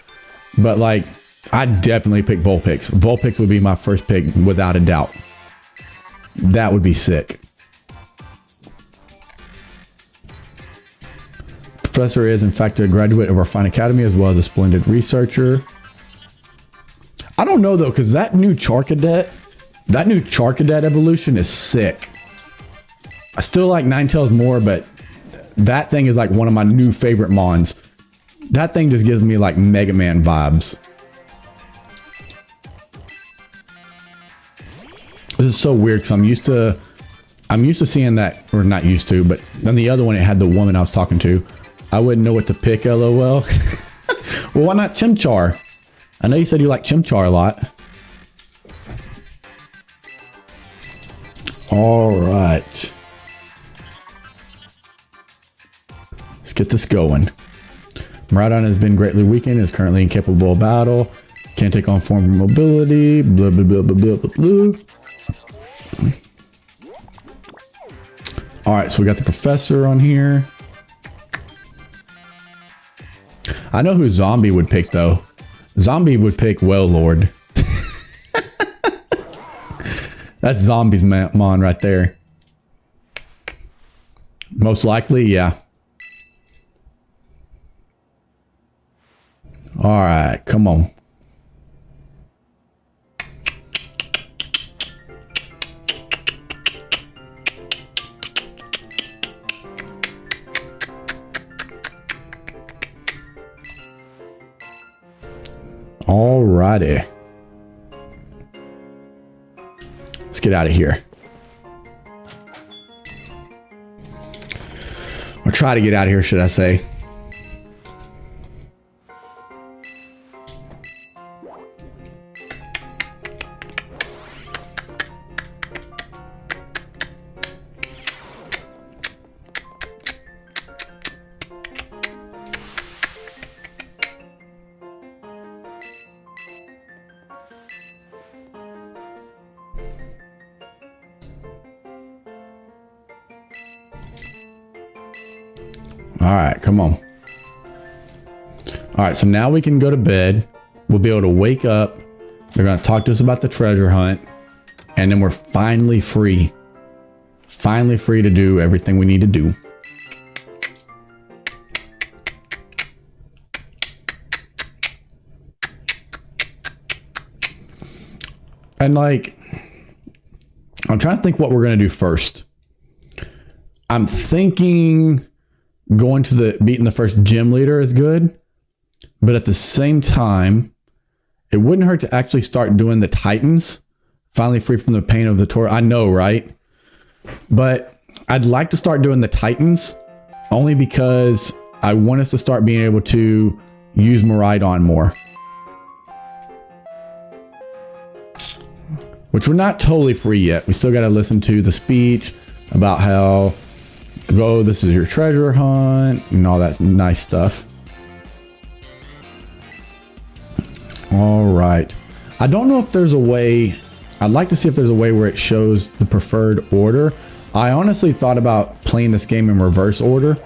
But like, I'd definitely pick Vulpix. Vulpix would be my first pick without a doubt. That would be sick. Professor is, in fact, a graduate of our fine academy as well as a splendid researcher. I don't know though, because that new Charcadet evolution is sick. I still like Ninetales more, but that thing is like one of my new favorite mons. That thing just gives me like Mega Man vibes. This is so weird because I'm used to seeing that, or not used to, but then the other one, it had the woman I was talking to. I wouldn't know what to pick, LOL. Well, why not Chimchar? I know you said you like Chimchar a lot. All right. Let's get this going. Miraidon has been greatly weakened, is currently incapable of battle. Can't take on form of mobility. Blah, blah, blah, blah, blah, blah, blah. All right, so we got the professor on here. I know who Zombie would pick, though. Zombie would pick Well-Lord. That's Zombie's mon right there. Most likely, yeah. All right, come on. Alrighty. Let's get out of here. Or try to get out of here, should I say. All right, come on. All right, so now we can go to bed. We'll be able to wake up. They're going to talk to us about the treasure hunt. And then we're finally free. Finally free to do everything we need to do. And like, I'm trying to think what we're going to do first. I'm thinking going to beating the first gym leader is good. But at the same time, it wouldn't hurt to actually start doing the Titans. Finally free from the pain of the tour. I know, right? But I'd like to start doing the Titans only because I want us to start being able to use Miraidon more. Which we're not totally free yet. We still got to listen to the speech about how, go, this is your treasure hunt and all that nice stuff. All right. I don't know if there's a way. I'd like to see if there's a way where it shows the preferred order. I honestly thought about playing this game in reverse order,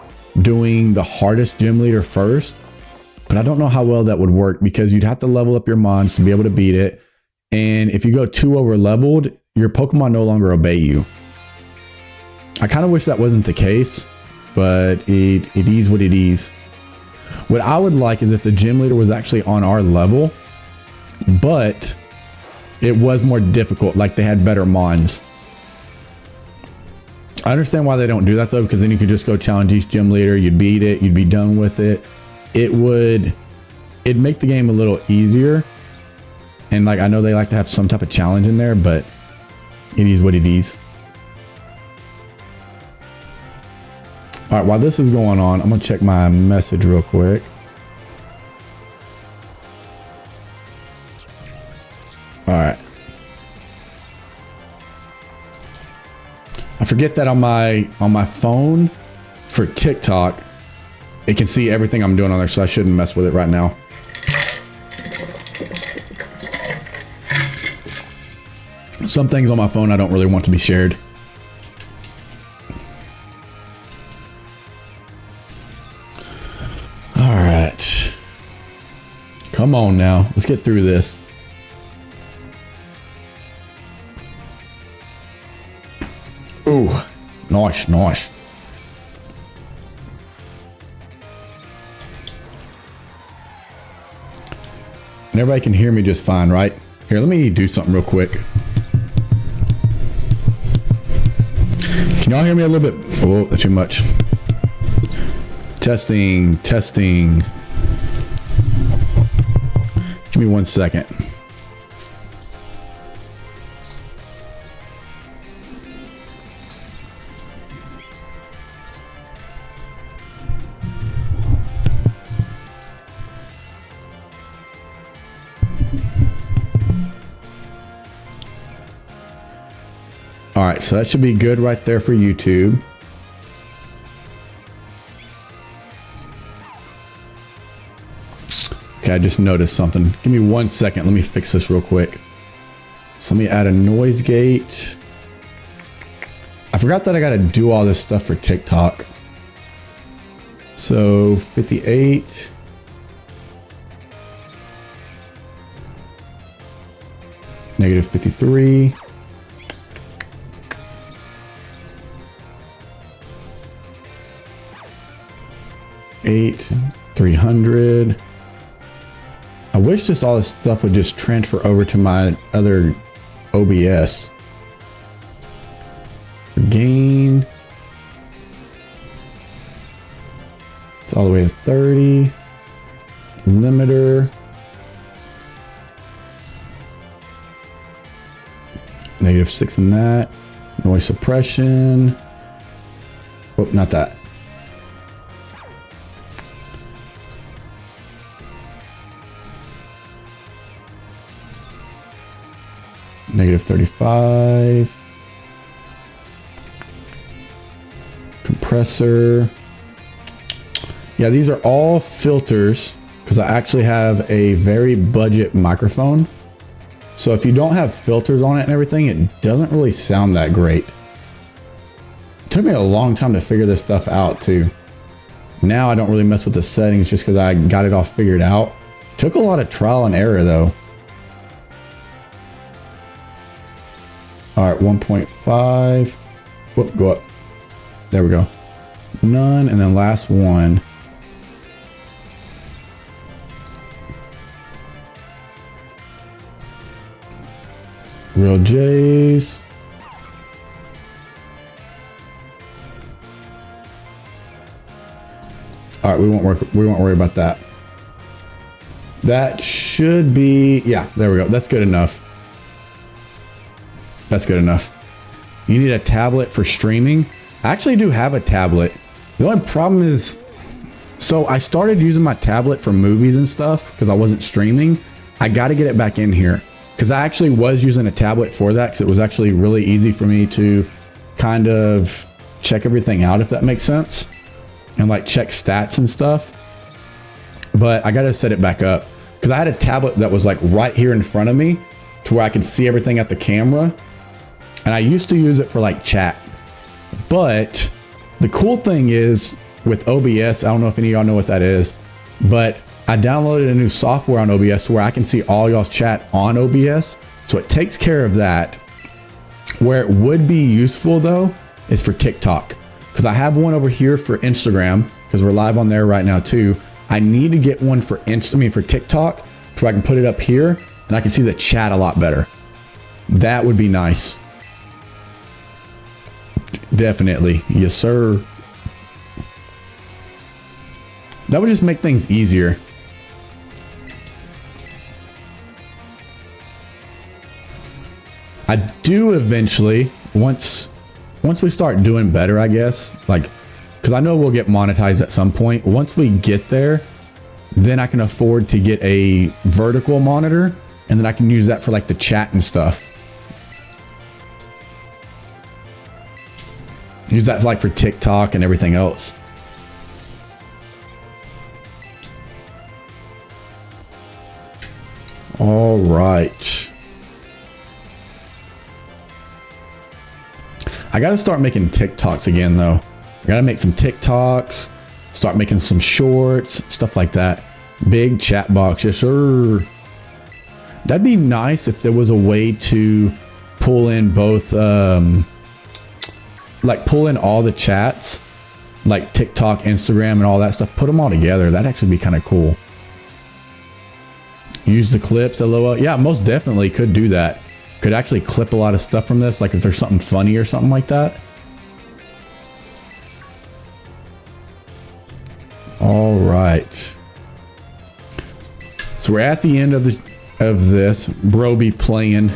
doing the hardest gym leader first, but I don't know how well that would work because you'd have to level up your mons to be able to beat it. And if you go too over leveled, your Pokemon no longer obey you. I kind of wish that wasn't the case, but it is what it is. What I would like is if the gym leader was actually on our level, but it was more difficult, like they had better mons. I understand why they don't do that though, because then you could just go challenge each gym leader, you'd beat it, you'd be done with it. It'd make the game a little easier. And like, I know they like to have some type of challenge in there, but it is what it is. All right, while this is going on, I'm gonna check my message real quick. All right. I forget that on my phone for TikTok, it can see everything I'm doing on there, so I shouldn't mess with it right now. Some things on my phone I don't really want to be shared. All right. Come on now. Let's get through this. Ooh, nice, nice. And everybody can hear me just fine, right? Here, let me do something real quick. Can y'all hear me a little bit? Oh, that's too much. Testing, testing. Give me 1 second. All right, so that should be good right there for YouTube. Okay, I just noticed something. Give me 1 second. Let me fix this real quick. So let me add a noise gate. I forgot that I got to do all this stuff for TikTok. So 58. Negative 53. 300. I wish all this stuff would just transfer over to my other OBS. Gain. It's all the way to 30. Limiter. -6 in that. Noise suppression. Oh, not that. -35. Compressor. Yeah, these are all filters because I actually have a very budget microphone. So if you don't have filters on it and everything, it doesn't really sound that great. It took me a long time to figure this stuff out too. Now I don't really mess with the settings just because I got it all figured out. Took a lot of trial and error though. All right, 1.5. Whoop, go up. There we go. None, and then last one. Real J's. All right, we won't worry about that. That should be, yeah, there we go. That's good enough. That's good enough. You need a tablet for streaming. I actually do have a tablet. The only problem is, so I started using my tablet for movies and stuff because I wasn't streaming. I got to get it back in here because I actually was using a tablet for that because it was actually really easy for me to kind of check everything out, if that makes sense, and like check stats and stuff. But I got to set it back up because I had a tablet that was like right here in front of me to where I could see everything at the camera. And I used to use it for like chat. But the cool thing is with OBS, I don't know if any of y'all know what that is, but I downloaded a new software on OBS to where I can see all y'all's chat on OBS. So it takes care of that. Where it would be useful though is for TikTok, because I have one over here for Instagram because we're live on there right now too. I need to get one for for TikTok so I can put it up here and I can see the chat a lot better. That would be nice. Definitely. Yes, sir. That would just make things easier. I do eventually, once we start doing better, I guess, like, because I know we'll get monetized at some point. Once we get there, then I can afford to get a vertical monitor, and then I can use that for like the chat and stuff. Use that for like for TikTok and everything else. All right. I got to start making TikToks again though. I got to make some TikToks, start making some shorts, stuff like that. Big chat box, yes sir. That'd be nice if there was a way to pull in both, like pull in all the chats, like TikTok, Instagram, and all that stuff. Put them all together. That'd actually be kind of cool. Use the clips, LOL. Yeah, most definitely could do that. Could actually clip a lot of stuff from this, like if there's something funny or something like that. All right. So we're at the end of this. Bro be playing.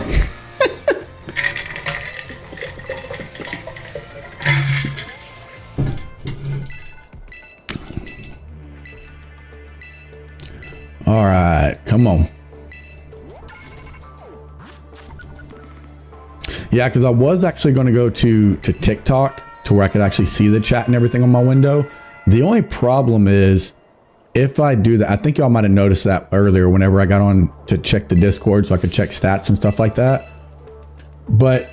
All right, come on. Yeah, because I was actually going to go to TikTok to where I could actually see the chat and everything on my window. The only problem is if I do that, I think y'all might have noticed that earlier whenever I got on to check the Discord so I could check stats and stuff like that. But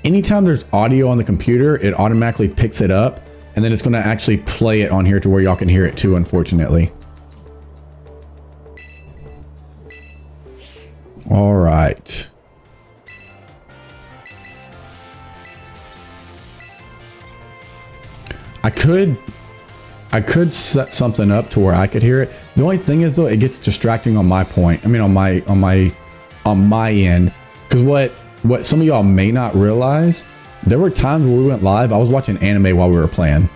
anytime there's audio on the computer, it automatically picks it up and then it's going to actually play it on here to where y'all can hear it too, unfortunately. All right. I could set something up to where I could hear it. The only thing is though, it gets distracting on my point. I mean, on my end, because what some of y'all may not realize, there were times where we went live. I was watching anime while we were playing.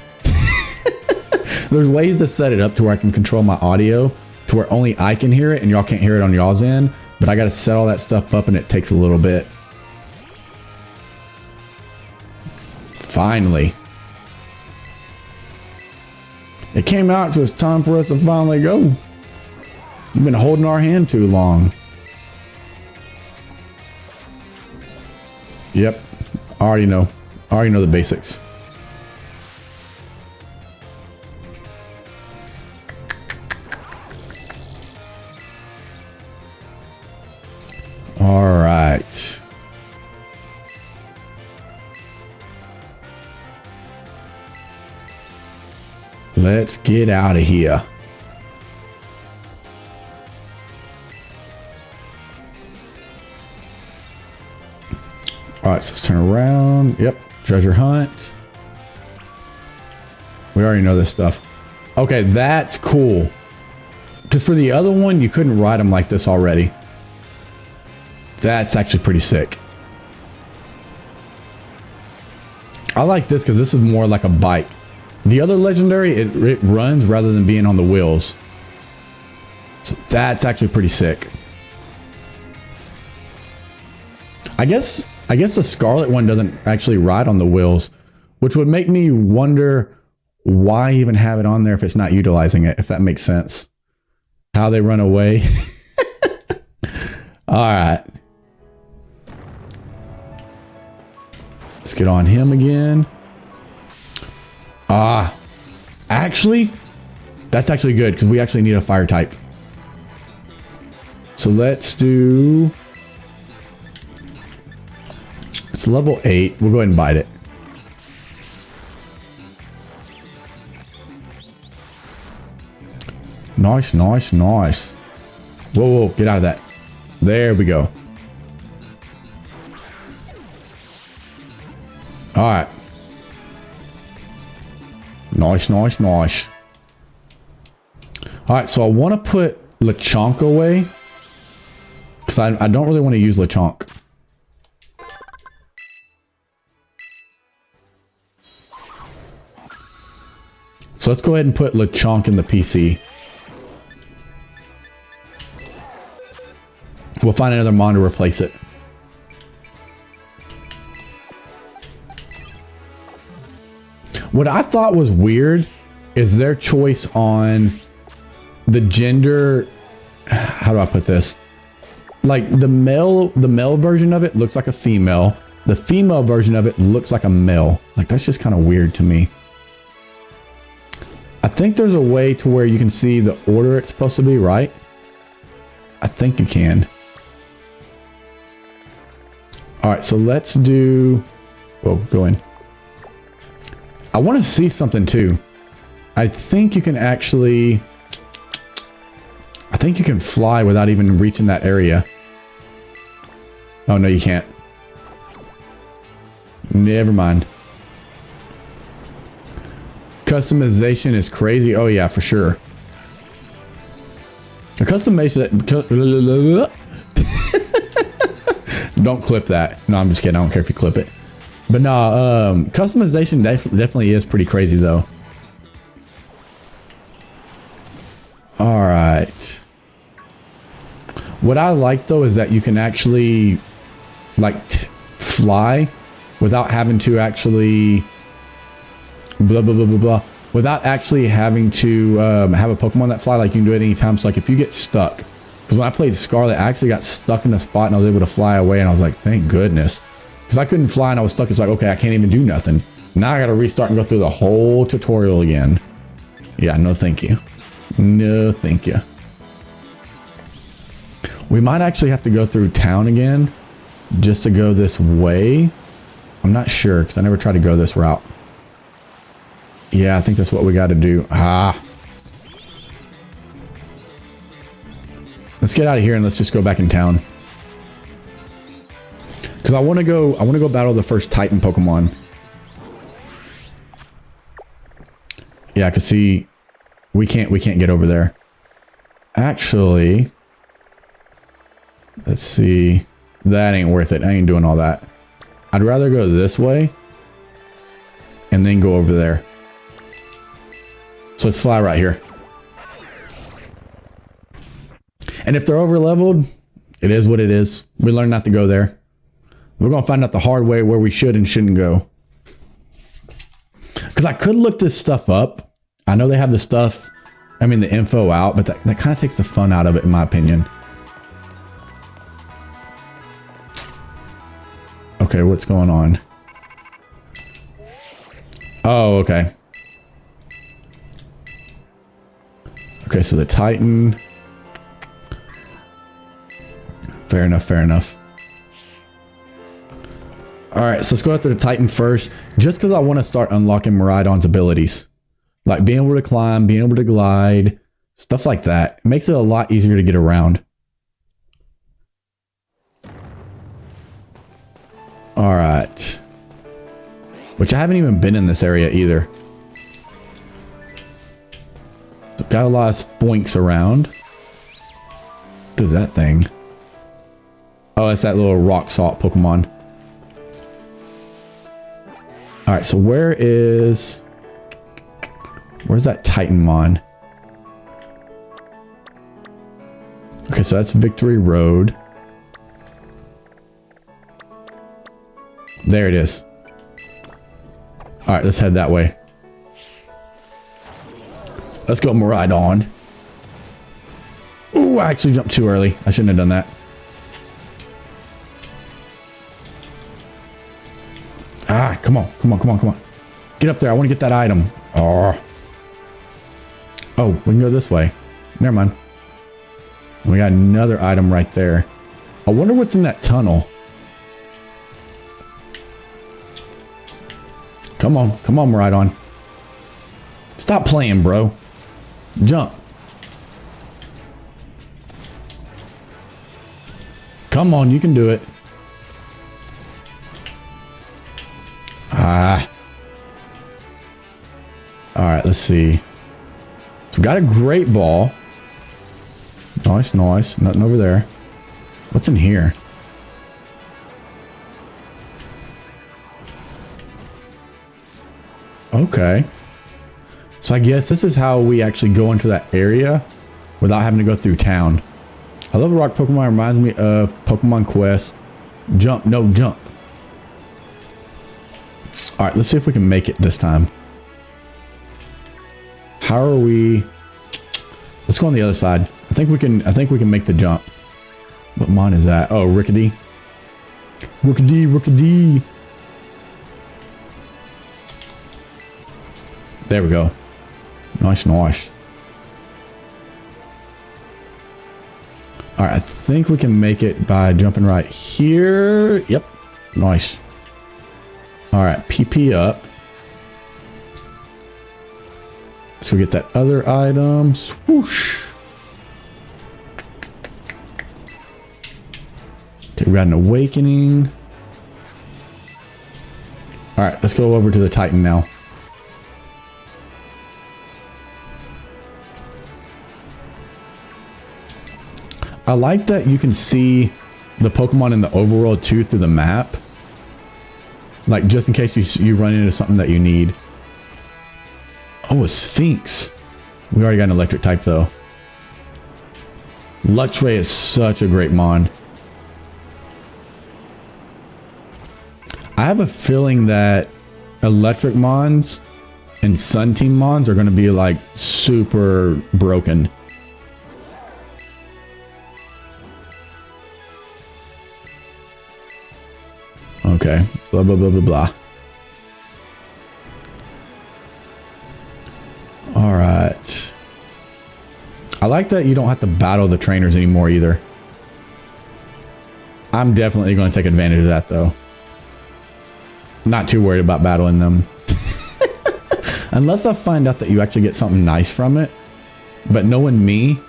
There's ways to set it up to where I can control my audio to where only I can hear it and y'all can't hear it on y'all's end. But I got to set all that stuff up and it takes a little bit. Finally. It came out, so it's time for us to finally go. You've been holding our hand too long. Yep. I already know. I already know the basics. All right. Let's get out of here. All right, so let's turn around. Yep, treasure hunt. We already know this stuff. Okay, that's cool. Because for the other one, you couldn't ride them like this already. That's actually pretty sick. I like this because this is more like a bike. The other legendary, it runs rather than being on the wheels. So that's actually pretty sick. I guess the Scarlet one doesn't actually ride on the wheels, which would make me wonder why even have it on there if it's not utilizing it, if that makes sense. How they run away. All right. Let's get on him again. Actually, that's actually good because we actually need a fire type. So let's do... It's level 8. We'll go ahead and bite it. Nice, nice, nice. Whoa, whoa, get out of that. There we go. All right. Nice, nice, nice. All right, so I want to put Lechonk away because I don't really want to use Lechonk. So let's go ahead and put Lechonk in the PC. We'll find another mon to replace it. What I thought was weird is their choice on the gender. How do I put this? Like the male version of it looks like a female. The female version of it looks like a male. Like that's just kind of weird to me. I think there's a way to where you can see the order it's supposed to be, right? I think you can. All right, so let's do... Whoa, go in. I want to see something too. I think you can actually... I think you can fly without even reaching that area. Oh, no, you can't. Never mind. Customization is crazy. Oh, yeah, for sure. The customization... Don't clip that. No, I'm just kidding. I don't care if you clip it. But no, customization definitely is pretty crazy, though. All right. What I like, though, is that you can actually, like, fly without having to actually... Blah, blah, blah, blah, blah. Without actually having to have a Pokemon that fly, like, you can do it anytime. So, like, if you get stuck... Because when I played Scarlet, I actually got stuck in a spot and I was able to fly away. And I was like, thank goodness. Because I couldn't fly and I was stuck. It's like, okay, I can't even do nothing. Now I got to restart and go through the whole tutorial again. Yeah, no thank you. No thank you. We might actually have to go through town again just to go this way. I'm not sure because I never tried to go this route. Yeah, I think that's what we got to do. Let's get out of here and let's just go back in town. Because I want to go battle the first Titan Pokemon. Yeah, I can see we can't get over there. Actually, let's see. That ain't worth it. I ain't doing all that. I'd rather go this way and then go over there. So let's fly right here. And if they're over leveled, it is what it is. We learn not to go there. We're going to find out the hard way where we should and shouldn't go. Because I could look this stuff up. I know they have the stuff, I mean the info out, but that kind of takes the fun out of it in my opinion. Okay, what's going on? Oh, okay. Okay, so the Titan... Fair enough, fair enough. All right, so let's go after the Titan first, just because I want to start unlocking Miraidon's abilities. Like being able to climb, being able to glide, stuff like that. It makes it a lot easier to get around. All right. Which I haven't even been in this area either. So got a lot of spoinks around. What is that thing? Oh, it's that little rock salt Pokemon. All right, so where's that Titanmon? Okay, so that's Victory Road. There it is. All right, let's head that way. Let's go Miraidon. Ooh, I actually jumped too early. I shouldn't have done that. Ah, come on, come on, come on, come on. Get up there. I want to get that item. Oh, we can go this way. Never mind. We got another item right there. I wonder what's in that tunnel. Come on, Miraidon. Stop playing, bro. Jump. Come on, you can do it. Ah. All right, let's see. So we got a great ball. Nice, nice. Nothing over there. What's in here? Okay. So I guess this is how we actually go into that area without having to go through town. I love a rock Pokemon. Reminds me of Pokemon Quest. Jump, no jump. All right, let's see if we can make it this time. How are we? Let's go on the other side. I think we can make the jump. What mon is that? Oh, Rickety. Rickety, Rickety. There we go. Nice, nice. All right, I think we can make it by jumping right here. Yep. Nice. All right, PP up. So we get that other item. Swoosh. Okay, we got an awakening. All right, let's go over to the Titan now. I like that you can see the Pokemon in the overworld too through the map. Like just in case you run into something that you need. Oh, a Sphinx. We already got an electric type though. Luxray is such a great mon. I have a feeling that electric mons and Sun Team mons are going to be like super broken. Okay, blah, blah, blah, blah, blah. All right. I like that you don't have to battle the trainers anymore either. I'm definitely going to take advantage of that though. Not too worried about battling them. Unless I find out that you actually get something nice from it. But knowing me,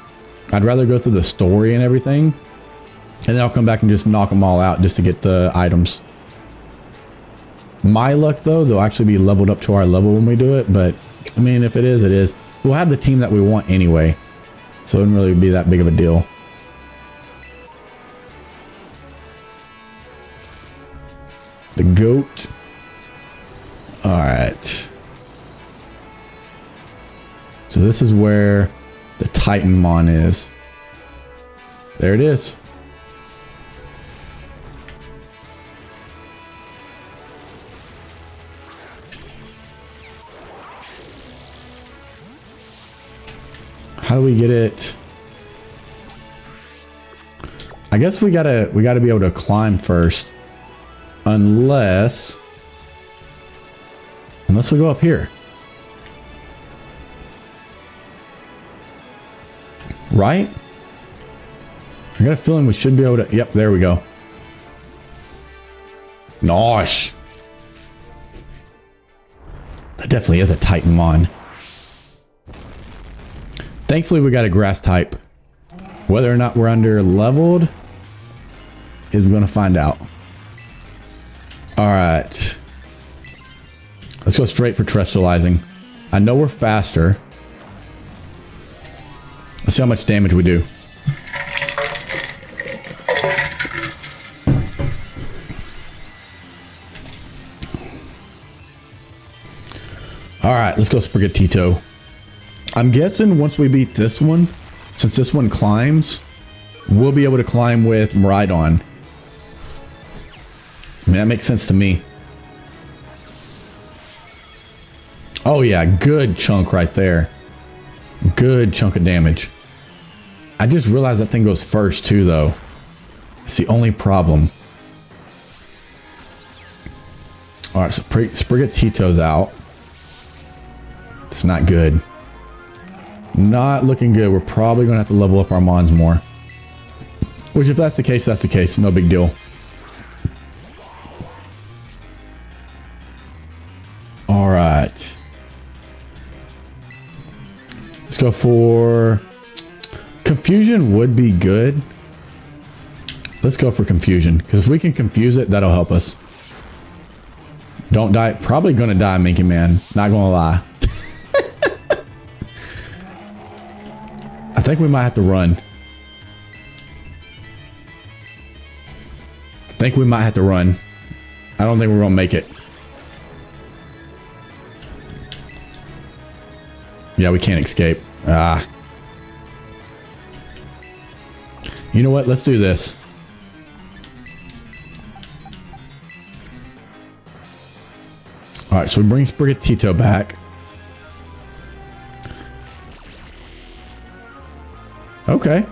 I'd rather go through the story and everything. And then I'll come back and just knock them all out just to get the items. My luck though, they'll actually be leveled up to our level when we do it. But I mean, if it is, it is. We'll have the team that we want anyway. So it wouldn't really be that big of a deal. The goat. All right. So this is where the Titanmon is. There it is. How do we get it? I guess we gotta be able to climb first. Unless we go up here. Right? I got a feeling we should be able to... Yep, there we go. Nice. That definitely is a Titanmon. Thankfully, we got a grass type. Whether or not we're under leveled is going to find out. All right. Let's go straight for terrestrializing. I know we're faster. Let's see how much damage we do. All right, let's go Sprigatito. I'm guessing once we beat this one, since this one climbs, we'll be able to climb with Miraidon. I mean, that makes sense to me. Oh yeah, good chunk right there. Good chunk of damage. I just realized that thing goes first too, though. It's the only problem. All right, so Sprigatito's out. It's not good. Not looking good. We're probably going to have to level up our Mons more. Which, if that's the case, that's the case. No big deal. All right. Let's go for... Confusion would be good. Let's go for Confusion. Because if we can confuse it, that'll help us. Don't die. Probably going to die, Minky Man. Not going to lie. I think we might have to run. I think we might have to run. I don't think we're going to make it. Yeah, we can't escape. Ah. You know what? Let's do this. All right, so we bring Sprigatito back. Okay.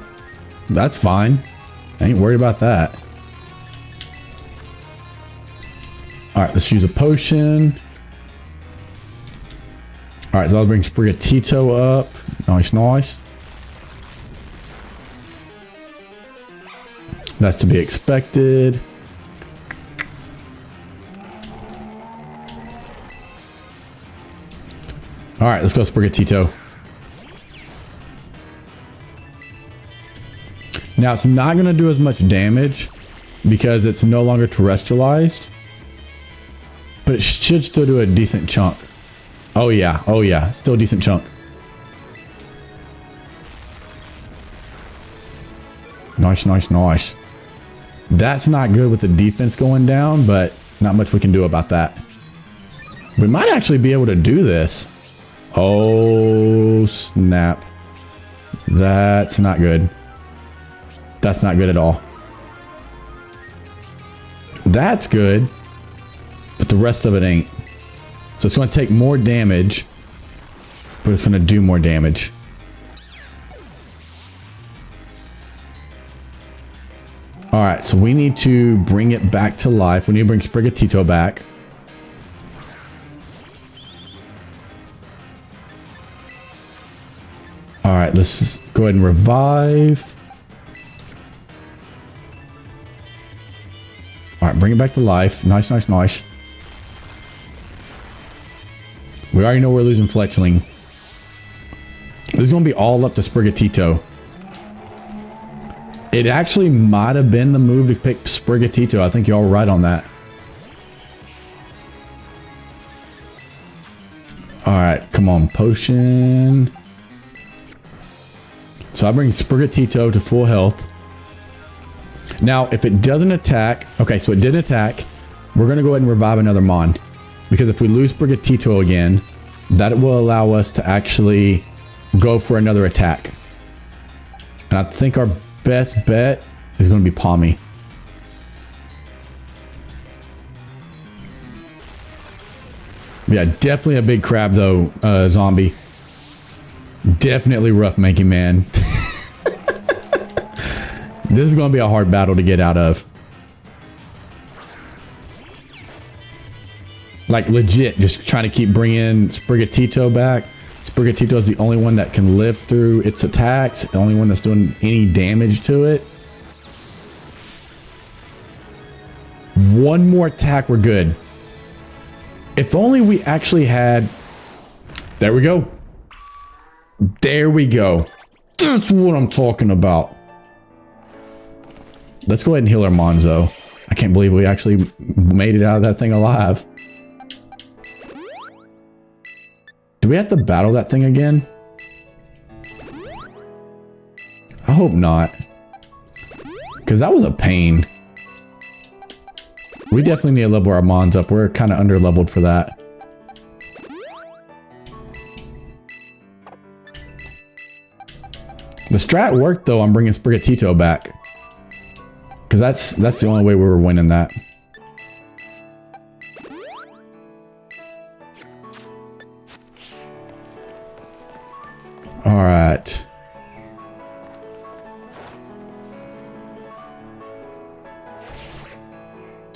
That's fine. I ain't worried about that. All right, let's use a potion. All right, so I'll bring Sprigatito up. Nice, nice. That's to be expected. All right, let's go Sprigatito. Now, it's not going to do as much damage because it's no longer terrestrialized. But it should still do a decent chunk. Oh, yeah. Oh, yeah. Still a decent chunk. Nice, nice, nice. That's not good with the defense going down, but not much we can do about that. We might actually be able to do this. Oh, snap. That's not good. That's not good at all. That's good, but the rest of it ain't. So it's going to take more damage, but it's going to do more damage. All right, so we need to bring it back to life. We need to bring Sprigatito back. All right, let's just go ahead and revive. All right, bring it back to life. Nice, nice, nice. We already know we're losing Fletchling. This is going to be all up to Sprigatito. It actually might have been the move to pick Sprigatito. I think y'all were right on that. All right, come on, potion. So I bring Sprigatito to full health. Now, if it doesn't attack... Okay, so it did attack. We're going to go ahead and revive another Mon. Because if we lose Sprigatito again, that will allow us to actually go for another attack. And I think our best bet is going to be Palmy. Yeah, definitely a big crab, though, zombie. Definitely rough making, man. This is going to be a hard battle to get out of. Like, legit, just trying to keep bringing Sprigatito back. Sprigatito is the only one that can live through its attacks. The only one that's doing any damage to it. One more attack, we're good. If only we actually had... There we go. There we go. That's what I'm talking about. Let's go ahead and heal our Monzo. I can't believe we actually made it out of that thing alive. Do we have to battle that thing again? I hope not. Because that was a pain. We definitely need to level our Mons up. We're kind of under-leveled for that. The strat worked though on bringing Sprigatito back. Because that's the only way we were winning that. Alright.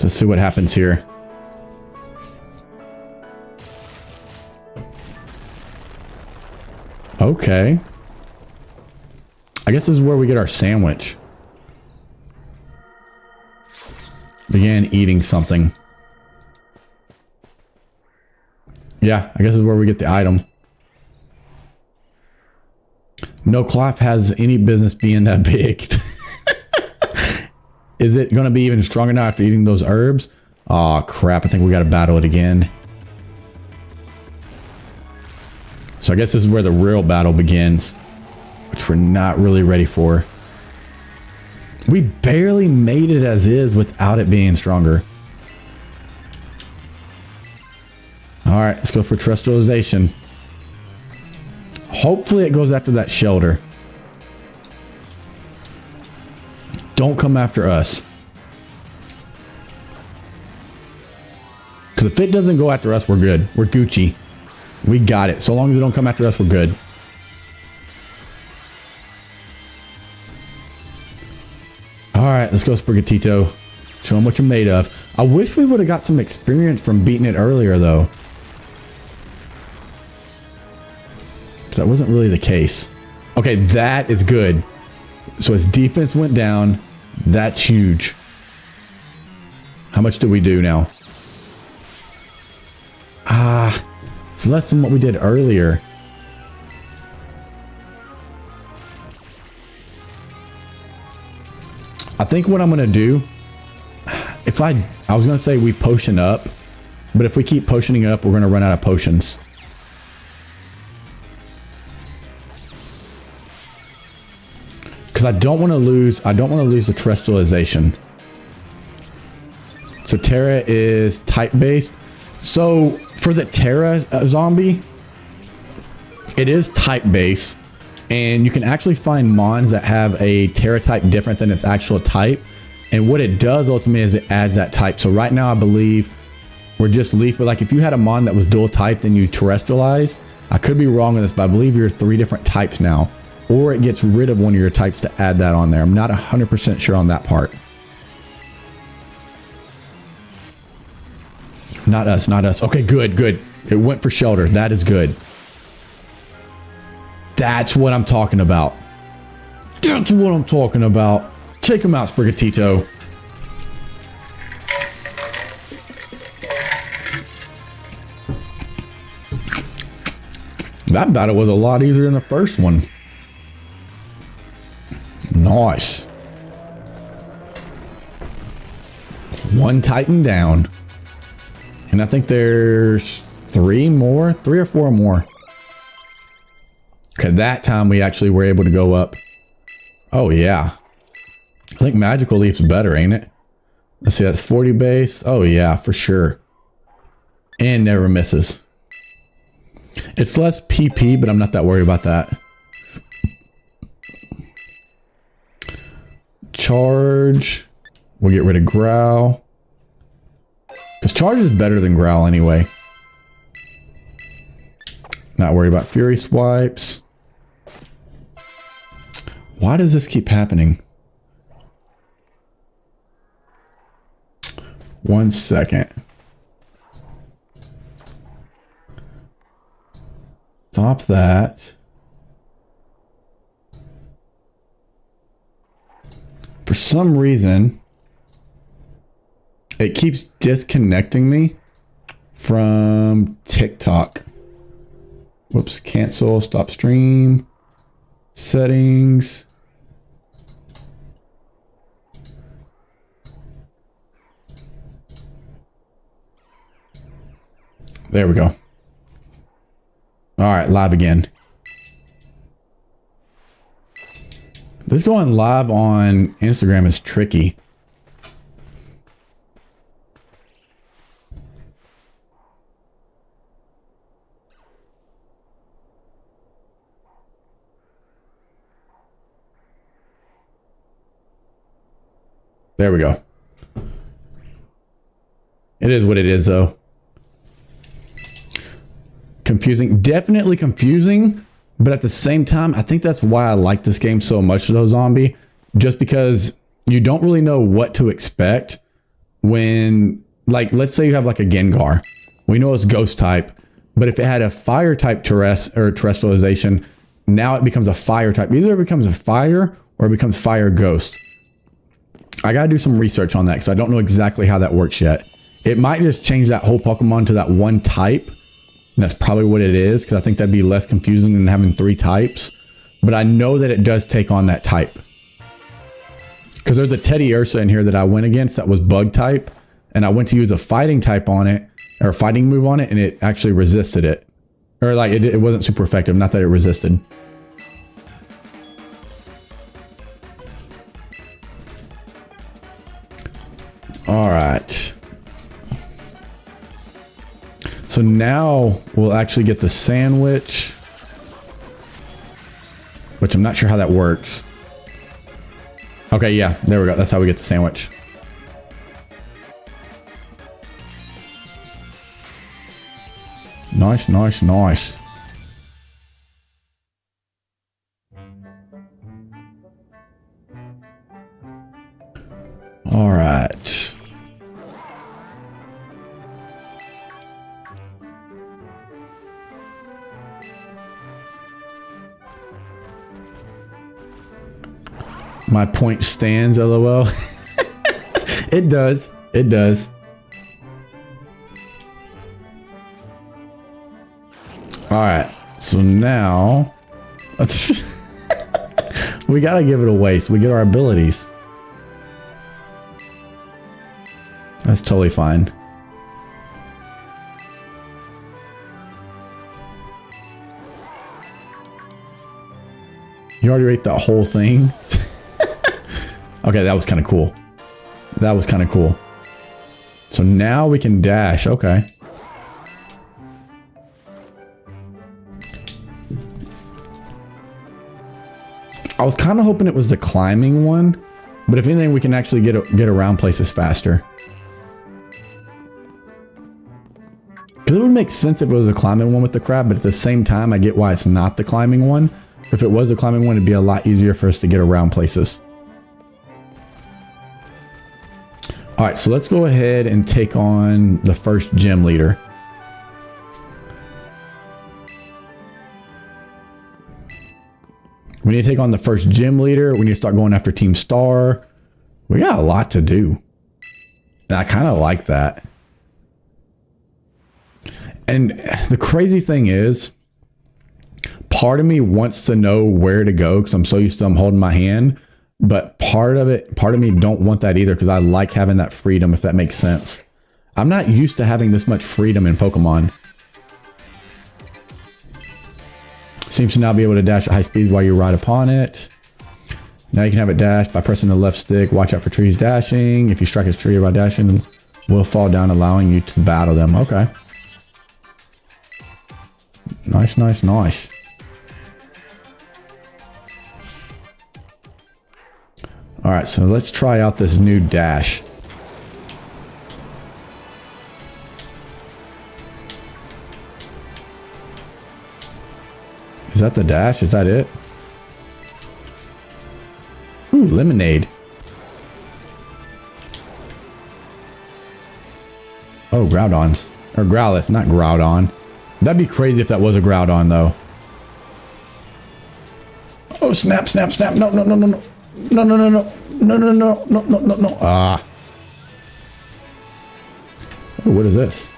Let's see what happens here. Okay. I guess this is where we get our sandwich. Began eating something. Yeah, I guess this is where we get the item. No cloth has any business being that big. Is it going to be even stronger now after eating those herbs? Oh crap, I think we got to battle it again. So I guess this is where the real battle begins, which we're not really ready for. We barely made it as is without it being stronger. Alright, let's go for terrestrialization. Hopefully it goes after that shelter. Don't come after us. Because if it doesn't go after us, we're good. We're Gucci. We got it. So long as it don't come after us, we're good. Alright, let's go Sprigatito. Show them what you're made of. I wish we would have got some experience from beating it earlier, though. That wasn't really the case. Okay, that is good. So his defense went down. That's huge. How much do we do now? It's less than what we did earlier. I think what I'm going to do, if I was going to say we potion up, but if we keep potioning up, we're going to run out of potions. Because I don't want to lose the terrestrialization. So Terra is type based. So for the Terra zombie, it is type based, and you can actually find mons that have a Terra type different than its actual type. And what it does ultimately is it adds that type. So right now I believe we're just leaf, but like if you had a mon that was dual typed and you terrestrialized, I could be wrong on this, but I believe you're 3 different types now. Or it gets rid of one of your types to add that on there. I'm not 100% sure on that part. Not us, not us. Okay, good, good. It went for shelter. That is good. That's what I'm talking about. That's what I'm talking about. Take him out, Sprigatito. That battle was a lot easier than the first one. Nice. One Titan down. And I think there's 3 or 4 more. Okay, that time we actually were able to go up. Oh, yeah. I think Magical Leaf's better, ain't it? Let's see, that's 40 base. Oh, yeah, for sure. And never misses. It's less PP, but I'm not that worried about that. Charge. We'll get rid of Growl. Because Charge is better than Growl anyway. Not worried about Fury Swipes. Why does this keep happening? 1 second. Stop that. For some reason, it keeps disconnecting me from TikTok. Whoops, cancel, stop stream, settings. There we go. All right, live again. This going live on Instagram is tricky. There we go. It is what it is, though. Confusing. Definitely confusing, but at the same time, I think that's why I like this game so much, though, Zombie. Just because you don't really know what to expect when, like, let's say you have like a Gengar. We know it's ghost type, but if it had a fire type terrestrialization, now it becomes a fire type. Either it becomes a fire or it becomes fire ghost. I gotta do some research on that because I don't know exactly how that works yet. It might just change that whole Pokemon to that one type. And that's probably what it is, because I think that'd be less confusing than having 3 types. But I know that it does take on that type. Because there's a Teddy Ursa in here that I went against that was bug type. And I went to use a fighting type on it, or a fighting move on it, and it actually resisted it. Or like, it wasn't super effective, not that it resisted. All right. So now we'll actually get the sandwich, which I'm not sure how that works. Okay, yeah, there we go. That's how we get the sandwich. Nice, nice, nice. All right. My point stands, LOL. It does. It does. All right. So now let's we got to give it away so we get our abilities. That's totally fine. You already rate that whole thing? Okay, that was kind of cool. That was kind of cool. So now we can dash. Okay. I was kind of hoping it was the climbing one, but if anything, we can actually get around places faster. Because it would make sense if it was a climbing one with the crab, but at the same time, I get why it's not the climbing one. If it was the climbing one, it'd be a lot easier for us to get around places. All right, so let's go ahead and take on the first gym leader. We need to take on the first gym leader. We need to start going after Team Star. We got a lot to do. And I kind of like that. And the crazy thing is, part of me wants to know where to go because I'm so used to them holding my hand. But part of me don't want that either because I like having that freedom, if that makes sense. I'm not used to having this much freedom in Pokemon. Seems to now be able to dash at high speeds while you ride upon it. Now you can have it dash by pressing the left stick. Watch out for trees dashing. If you strike a tree while dashing, will fall down, allowing you to battle them. Okay. Nice, nice, nice. All right, so let's try out this new dash. Is that the dash? Is that it? Ooh, lemonade. Oh, Groudons. Or Growlithe, not Groudon. That'd be crazy if that was a Groudon, though. Oh, snap, snap, snap. No, no, no, no, no. No, no, no, no. No, no, no, no, no, no, no. Ah. Oh, what is this?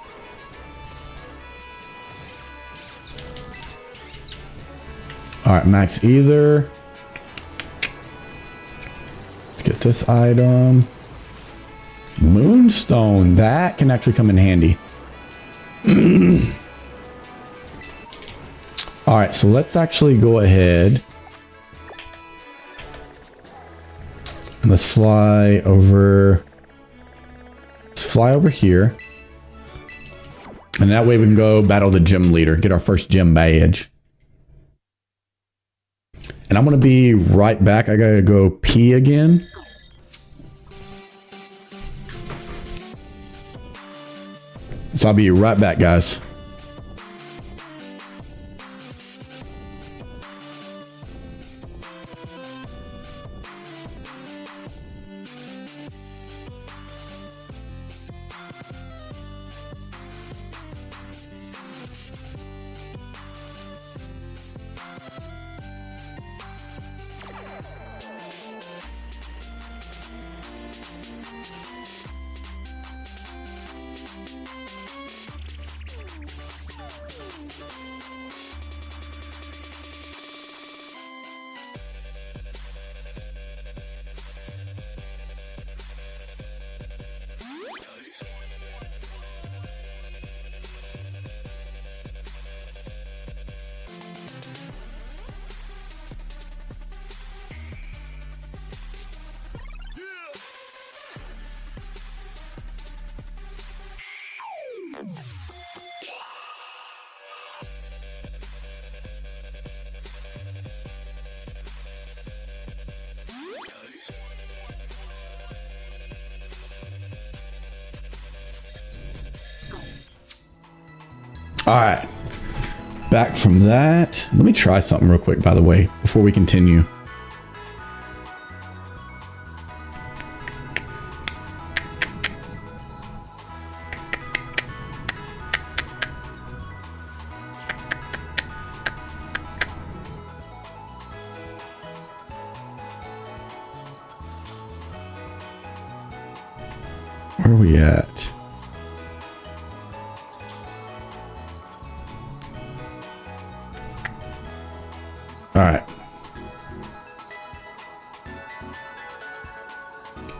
All right, max either. Let's get this item. Moonstone. That can actually come in handy. All right, so let's actually go ahead. And let's fly over. Let's fly over here. And that way we can go battle the gym leader. Get our first gym badge. And I'm going to be right back. I got to go pee again. So I'll be right back, guys. All right, back from that. Let me try something real quick, by the way, before we continue. Where are we at? All right.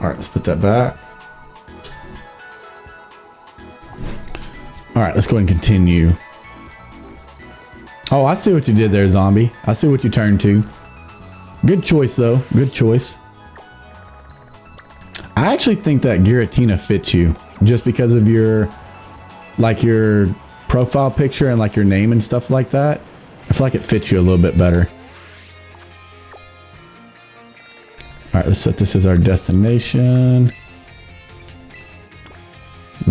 All right, let's put that back. All right, let's go ahead and continue. Oh, I see what you did there, zombie. I see what you turned to. Good choice, though. Good choice. I actually think that Giratina fits you just because of your, like, your profile picture and like your name and stuff like that. I feel like it fits you a little bit better. All right, let's set this as our destination.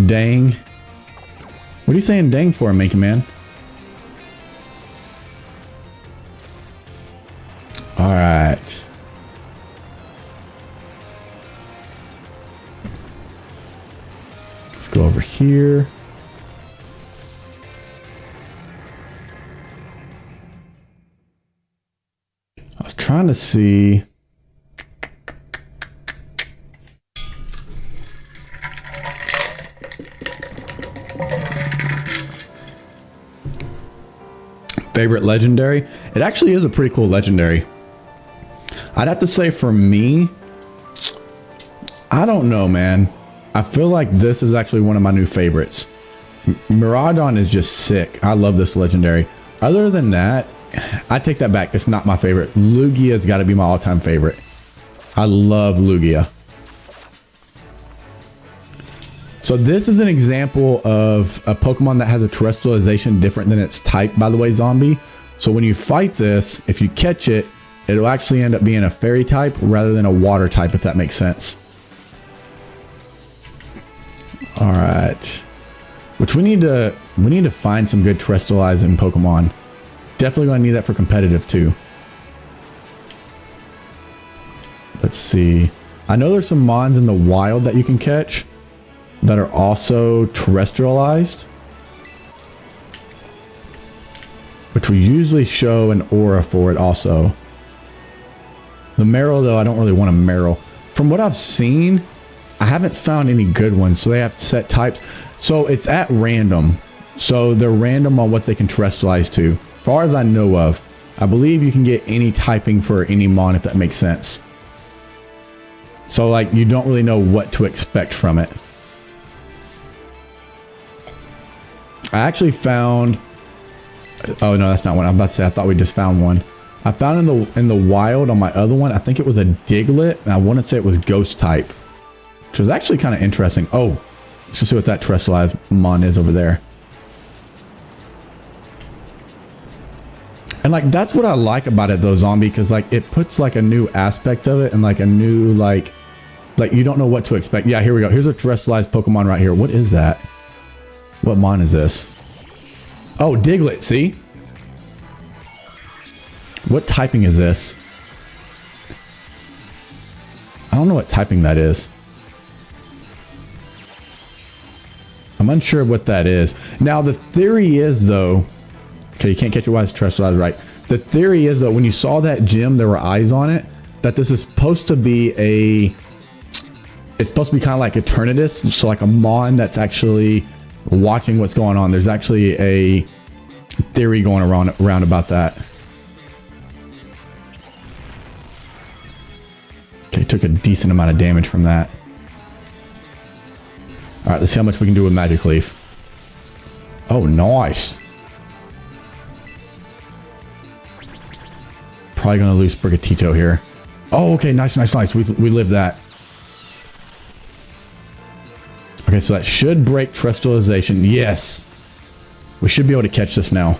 Dang. What are you saying dang for, Makey Man? All right. Let's go over here. I was trying to see. Favorite legendary? It actually is a pretty cool legendary. I'd have to say for me, I don't know, man. I feel like this is actually one of my new favorites. Miraidon is just sick. I love this legendary. Other than that, I take that back. It's not my favorite. Lugia's got to be my all-time favorite. I love Lugia. So this is an example of a Pokemon that has a terrestrialization different than its type, by the way, zombie. So when you fight this, if you catch it, it'll actually end up being a fairy type rather than a water type, if that makes sense. All right. Which we need to find some good terrestrializing Pokemon. Definitely going to need that for competitive too. Let's see. I know there's some Mons in the wild that you can catch that are also terrestrialized, which we usually show an aura for it also. The Meryl, though, I don't really want a Meryl. From what I've seen, I haven't found any good ones, so they have set types. So it's at random. So they're random on what they can terrestrialize to. As far as I know of, I believe you can get any typing for any mon, if that makes sense. So like you don't really know what to expect from it. I actually found, oh no, that's not one. I'm about to say, I thought we just found one. I found in the wild on my other one, I think it was a Diglett, and I want to say it was ghost type, which was actually kind of interesting. Oh, let's just see what that terrestrialized mon is over there. And like, that's what I like about it though, Zombie, because like it puts like a new aspect of it and like a new like you don't know what to expect. Yeah, here we go. Here's a terrestrialized Pokemon right here. What is that? What mon is this? Oh, Diglett, see? What typing is this? I don't know what typing that is. I'm unsure what that is. Now, the theory is, though... Okay, you can't catch it while it's terrestrialized, right? The theory is, though, when you saw that gem, there were eyes on it, that this is supposed to be a... It's supposed to be kind of like Eternatus, so like a mon that's actually watching what's going on. There's actually a theory going around about that. Okay, took a decent amount of damage from that. All right, let's see how much we can do with Magic Leaf. Oh, nice. Probably gonna lose Sprigatito here. Oh, okay, nice, nice, nice. We lived that. Okay, so that should break terrestrialization. Yes. We should be able to catch this now.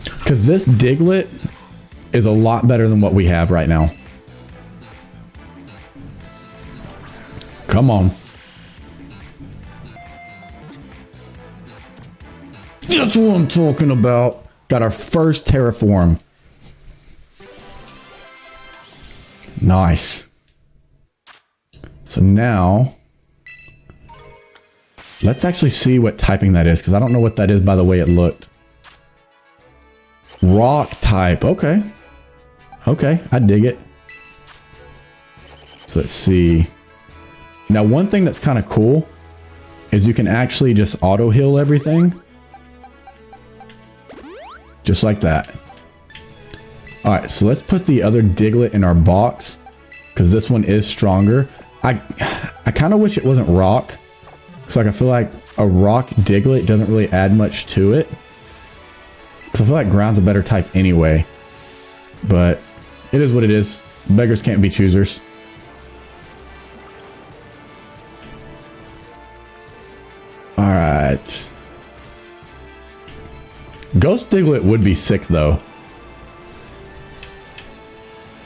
Because this Diglett is a lot better than what we have right now. Come on. That's what I'm talking about. Got our first terraform. Nice. So now... let's actually see what typing that is, because I don't know what that is by the way it looked. Rock type. Okay. Okay, I dig it. So let's see. Now, one thing that's kind of cool is you can actually just auto heal everything. Just like that. All right, so let's put the other Diglett in our box, because this one is stronger. I kind of wish it wasn't rock. Because like, I feel like a rock Diglett doesn't really add much to it. Because I feel like ground's a better type anyway. But it is what it is. Beggars can't be choosers. Alright. Ghost Diglett would be sick though.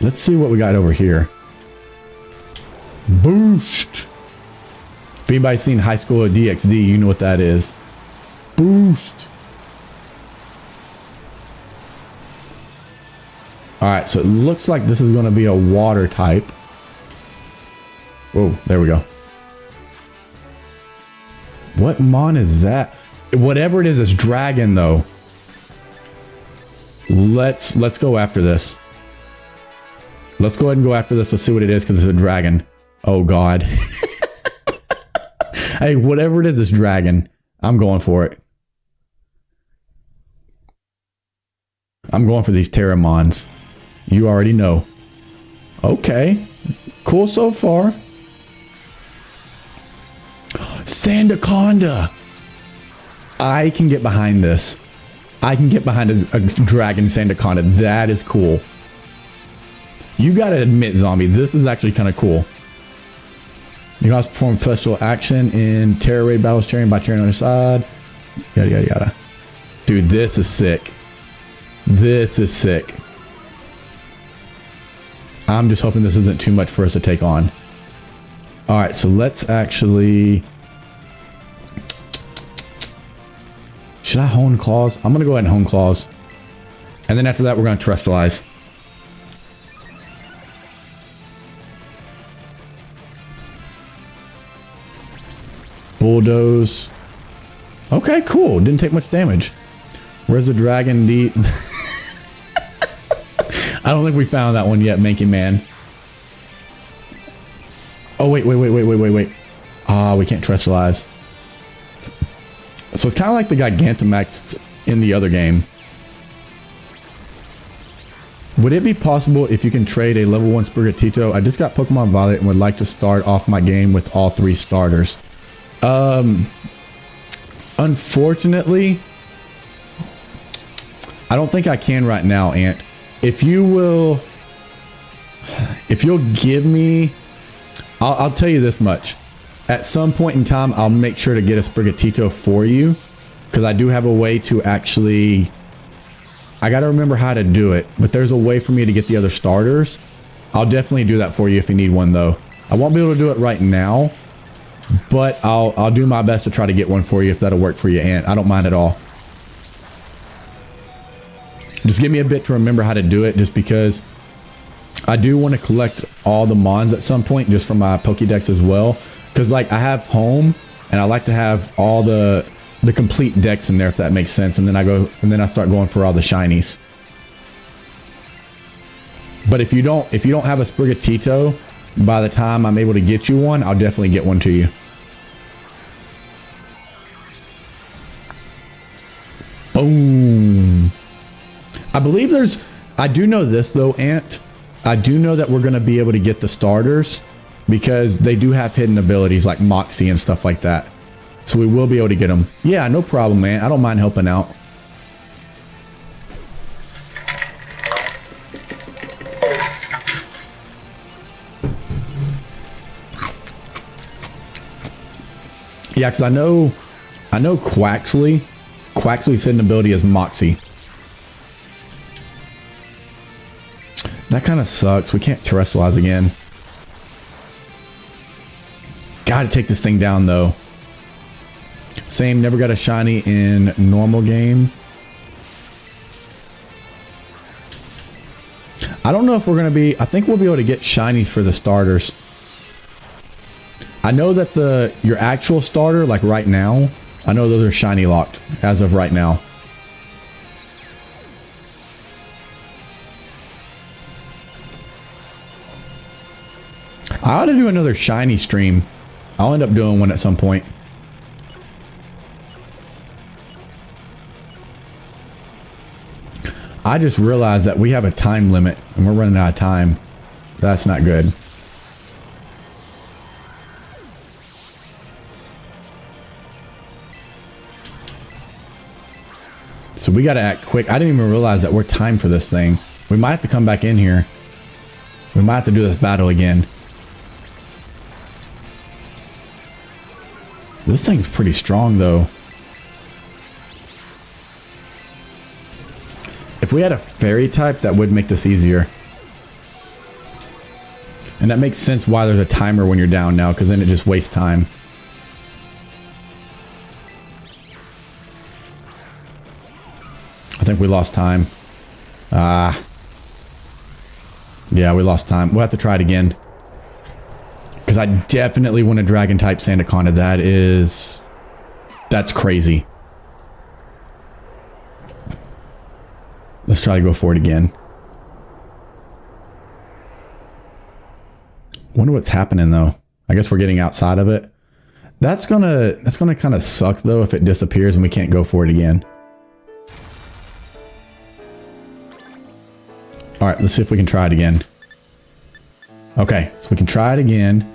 Let's see what we got over here. Boost! If anybody's seen High School DxD, you know what that is. Boost! Alright, so it looks like this is going to be a water type. Whoa, there we go. What mon is that? Whatever it is, it's dragon though. Let's go after this. Let's go ahead and go after this. Let's see what it is, because it's a dragon. Oh god. Hey, whatever it is, it's dragon. I'm going for it. I'm going for these Terramons. You already know. Okay. Cool so far. Sandaconda. I can get behind this. I can get behind a dragon Sandaconda. That is cool. You gotta admit, Zombie, this is actually kind of cool. You guys perform special action in Terra Raid battles, cheering by cheering on your side. Yada, yada, yada. Dude, this is sick. This is sick. I'm just hoping this isn't too much for us to take on. Alright, so let's actually... Should I Hone Claws? I'm going to go ahead and Hone Claws. And then after that, we're going to Terrestrialize. Bulldoze. Okay, cool. Didn't take much damage. Where's the dragon? I don't think we found that one yet, Manky Man. Oh, wait. Ah, we can't Terrestrialize. So it's kind of like the Gigantamax in the other game. Would it be possible if you can trade a level 1 Sprigatito? I just got Pokemon Violet and would like to start off my game with all 3 starters. Unfortunately, I don't think I can right now, Ant. If you'll give me, I'll tell you this much. At some point in time, I'll make sure to get a Sprigatito for you, because I do have a way to actually, I got to remember how to do it, but there's a way for me to get the other starters. I'll definitely do that for you if you need one, though. I won't be able to do it right now, but I'll do my best to try to get one for you if that'll work for you, Ant. I don't mind at all. Just give me a bit to remember how to do it, just because I do want to collect all the Mons at some point, just for my Pokédex as well. Because, like, I have home, and I like to have all the complete decks in there, if that makes sense. And then I start going for all the shinies. But if you don't have a Sprigatito, by the time I'm able to get you one, I'll definitely get one to you. Boom. I believe I do know this though, Ant. I do know that we're going to be able to get the starters because they do have hidden abilities like Moxie and stuff like that. So we will be able to get them. Yeah, no problem, man. I don't mind helping out. Yeah, because I know Quaxley. Quaxley's hidden ability is Moxie. That kind of sucks. We can't terrestrialize again. Gotta take this thing down though. Same, never got a shiny in normal game. I don't know if we're gonna be, I think we'll be able to get shinies for the starters. I know that your actual starter, like right now, I know those are shiny locked as of right now. I ought to do another shiny stream. I'll end up doing one at some point. I just realized that we have a time limit and we're running out of time. That's not good. So we got to act quick. I didn't even realize that we're timed for this thing. We might have to come back in here. We might have to do this battle again. This thing's pretty strong though. If we had a fairy type, that would make this easier. And that makes sense why there's a timer when you're down now, because then it just wastes time. I think we lost time. Yeah, we lost time. We'll have to try it again. Because I definitely want a dragon type Sandaconda. That's crazy. Let's try to go for it again. Wonder what's happening though. I guess we're getting outside of it. That's gonna kind of suck though if it disappears and we can't go for it again. All right, let's see if we can try it again. Okay, so we can try it again.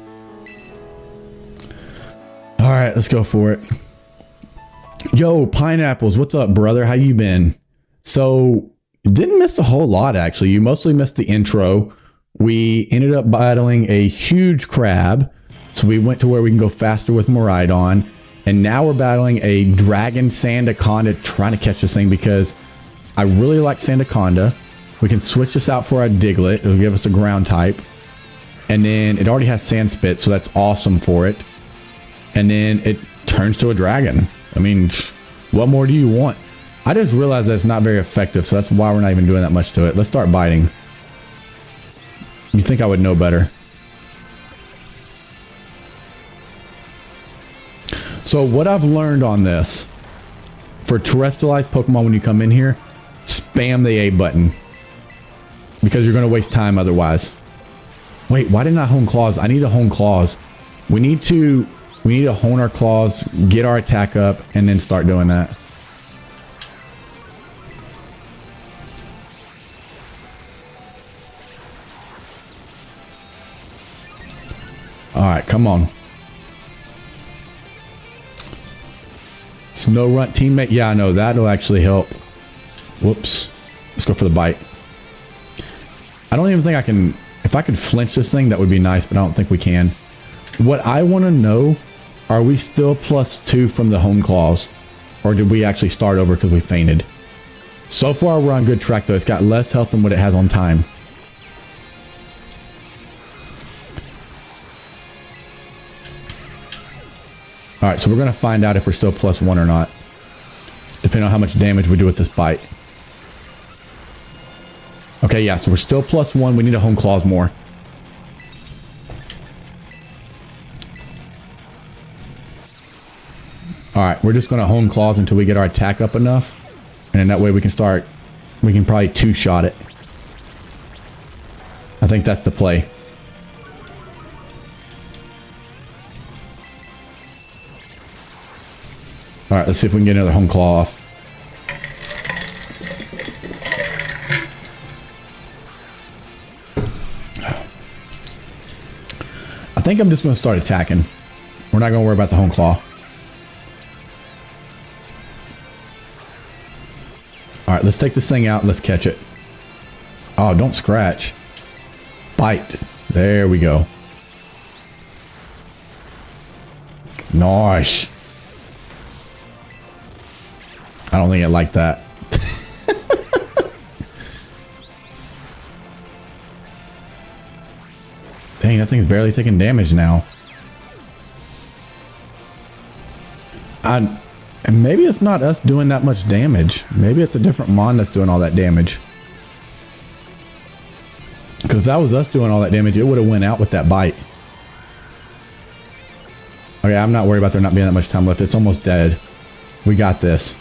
All right, let's go for it. Yo, Pineapples, what's up, brother? How you been? So, didn't miss a whole lot, actually. You mostly missed the intro. We ended up battling a huge crab. So we went to where we can go faster with Miraidon. And now we're battling a dragon Sandaconda, trying to catch this thing because I really like Sandaconda. We can switch this out for our Diglett. It'll give us a ground type. And then it already has Sand Spit, so that's awesome for it. And then it turns to a dragon. I mean, what more do you want? I just realized that it's not very effective, so that's why we're not even doing that much to it. Let's start biting. You think I would know better. So what I've learned on this, for terrestrialized Pokemon when you come in here, spam the A button. Because you're going to waste time otherwise. Wait, why didn't I hone claws? I need to hone claws. We need to hone our claws, get our attack up, and then start doing that. All right, come on. Snow Runt teammate. Yeah, I know. That'll actually help. Whoops. Let's go for the bite. I don't even think I can... If I could flinch this thing, that would be nice, but I don't think we can. What I want to know, are we still +2 from the home claws? Or did we actually start over because we fainted? So far, we're on good track, though. It's got less health than what it has on time. Alright, so we're going to find out if we're still +1 or not. Depending on how much damage we do with this bite. Okay, yeah, so we're still +1. We need to home claws more. Alright, we're just going to home claws until we get our attack up enough. And then that way we can start... We can probably two-shot it. I think that's the play. Alright, let's see if we can get another home claw off. I think I'm just going to start attacking. We're not going to worry about the home claw. Alright, let's take this thing out and let's catch it. Oh, don't scratch. Bite. There we go. Nice. I don't think it liked that. Dang, that thing's barely taking damage now. And maybe it's not us doing that much damage. Maybe it's a different mon that's doing all that damage. Because if that was us doing all that damage, it would have went out with that bite. Okay, I'm not worried about there not being that much time left. It's almost dead. We got this.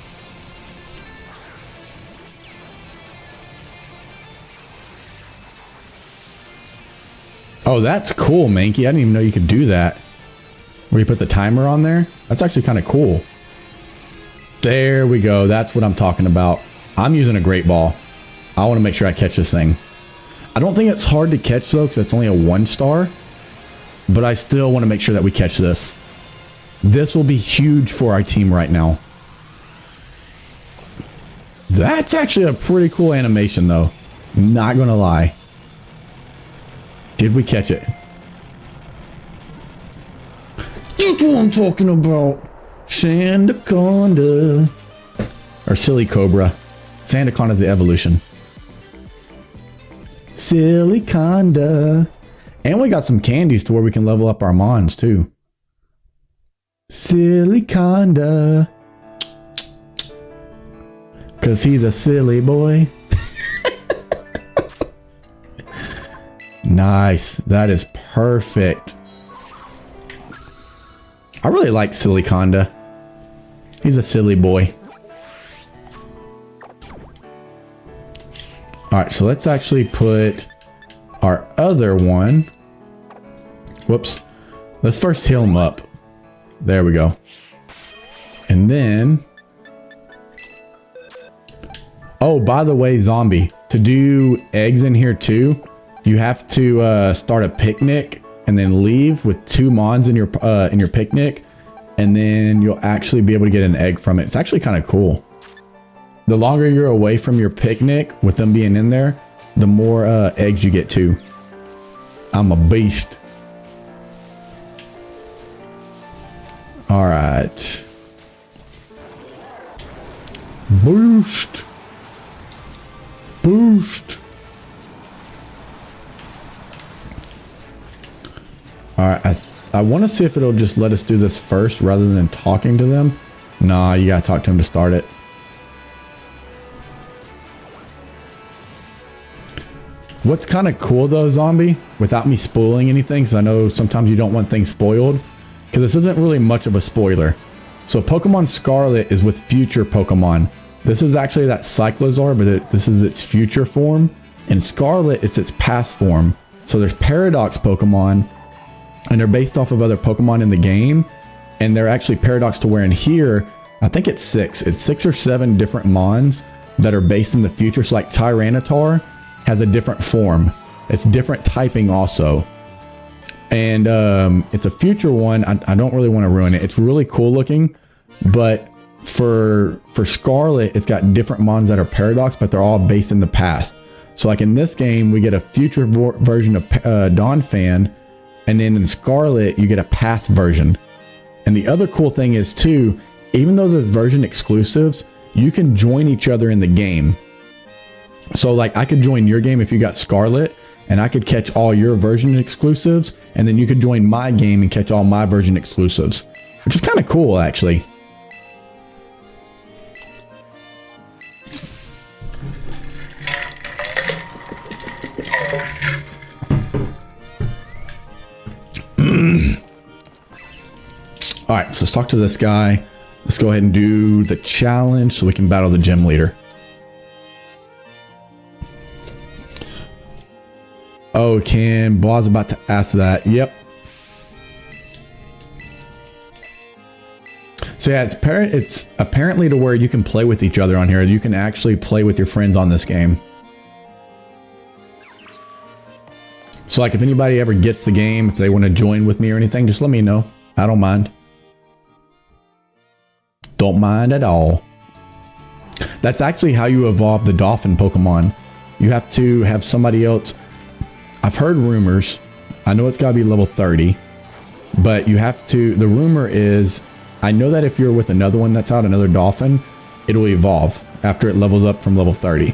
Oh, that's cool, Mankey. I didn't even know you could do that. Where you put the timer on there. That's actually kind of cool. There we go. That's what I'm talking about. I'm using a great ball. I want to make sure I catch this thing. I don't think it's hard to catch, though, because it's only a 1-star. But I still want to make sure that we catch this. This will be huge for our team right now. That's actually a pretty cool animation, though. Not going to lie. Did we catch it? That's what I'm talking about. Sandaconda. Or Silly Cobra. Sandaconda's the evolution. Silly Conda. And we got some candies to where we can level up our mons too. Silly Conda. Cause he's a silly boy. Nice. That is perfect. I really like Silly Conda. He's a silly boy. Alright, so let's actually put our other one. Whoops. Let's first heal him up. There we go. And then... Oh, by the way, zombie. To do eggs in here too, you have to start a picnic and then leave with 2 mons in your picnic, and then you'll actually be able to get an egg from it. It's actually kind of cool. The longer you're away from your picnic with them being in there, the more eggs you get too. I'm a beast. All right. Boost. Boost. Alright, I want to see if it'll just let us do this first rather than talking to them. Nah, you gotta talk to them to start it. What's kind of cool though, zombie, without me spoiling anything, because I know sometimes you don't want things spoiled, because this isn't really much of a spoiler. So Pokemon Scarlet is with future Pokemon. This is actually that Cyclozar, but this is its future form. In Scarlet, it's its past form. So there's Paradox Pokemon, and they're based off of other Pokemon in the game, and they're actually Paradox to where in here, I think it's 6. It's 6 or 7 different Mons that are based in the future. So like Tyranitar has a different form. It's different typing also. And it's a future one. I don't really want to ruin it. It's really cool looking, but for Scarlet, it's got different mons that are paradox, but they're all based in the past. So like in this game, we get a future version of Donphan, and then in Scarlet, you get a past version. And the other cool thing is too, even though there's version exclusives, you can join each other in the game. So like I could join your game if you got Scarlet, and I could catch all your version exclusives, and then you could join my game and catch all my version exclusives, which is kind of cool actually. All right, so let's talk to this guy. Let's go ahead and do the challenge so we can battle the gym leader. Oh, Ken, Boaz about to ask that. Yep. So yeah, it's apparently to where you can play with each other on here. You can actually play with your friends on this game. So like if anybody ever gets the game, if they want to join with me or anything, just let me know. I don't mind. Don't mind at all. That's actually how you evolve the dolphin Pokemon. You have to have somebody else. I've heard rumors. I know it's got to be level 30, but you have to, the rumor is, I know that if you're with another one that's out, another dolphin, it'll evolve after it levels up from level 30.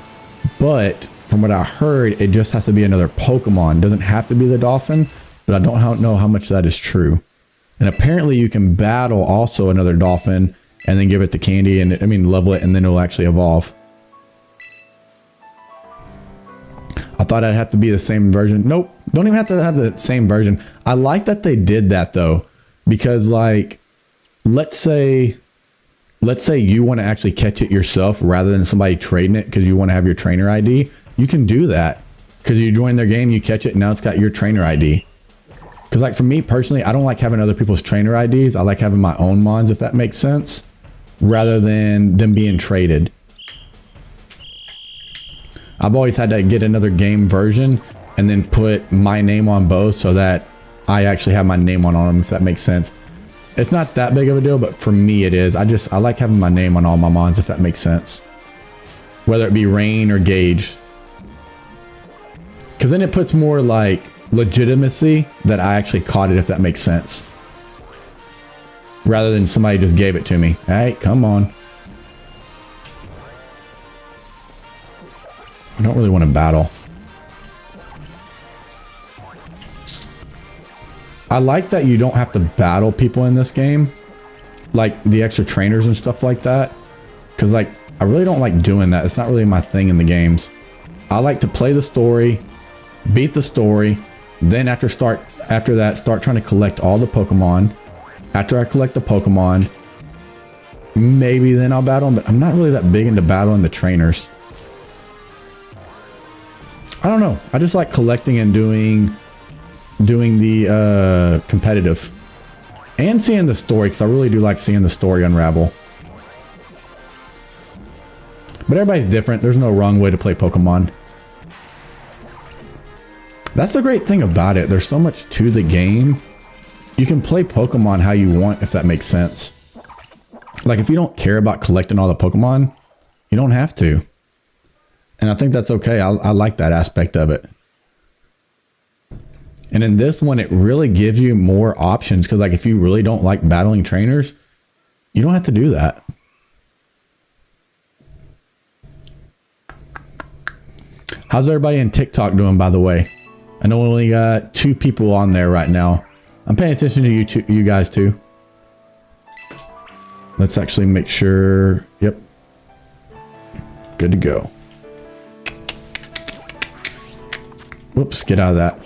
But from what I heard, it just has to be another Pokemon. It doesn't have to be the dolphin, but I don't know how much that is true. And apparently you can battle also another dolphin and then give it the candy and level it, and then it'll actually evolve. I thought I'd have to be the same version. Nope, don't even have to have the same version. I like that they did that though, because like, let's say you want to actually catch it yourself rather than somebody trading it because you want to have your trainer ID. You can do that because you join their game, you catch it, and now it's got your trainer ID. Because like for me personally, I don't like having other people's trainer IDs. I like having my own mons, if that makes sense, rather than them being traded. I've always had to get another game version and then put my name on both so that I actually have my name on them, if that makes sense. It's not that big of a deal, but for me it is. I like having my name on all my mons, if that makes sense. Whether it be Rain or Gauge. Because then it puts more like legitimacy that I actually caught it, if that makes sense. Rather than somebody just gave it to me. Hey, come on. I don't really want to battle. I like that you don't have to battle people in this game. Like the extra trainers and stuff like that. Because like, I really don't like doing that. It's not really my thing in the games. I like to play the story, beat the story, then after that, start trying to collect all the Pokemon. After I collect the Pokemon, maybe then I'll battle them, but I'm not really that big into battling the trainers. I don't know. I just like collecting and doing the competitive and seeing the story, because I really do like seeing the story unravel. But everybody's different. There's no wrong way to play Pokemon. That's the great thing about it. There's so much to the game. You can play Pokemon how you want, if that makes sense. Like if you don't care about collecting all the Pokemon, you don't have to. And I think that's okay. I like that aspect of it. And in this one, it really gives you more options, because like if you really don't like battling trainers, you don't have to do that. How's everybody in TikTok doing, by the way? I know we only got 2 people on there right now. I'm paying attention to you guys too. Let's actually make sure. Yep. Good to go. Whoops, get out of that.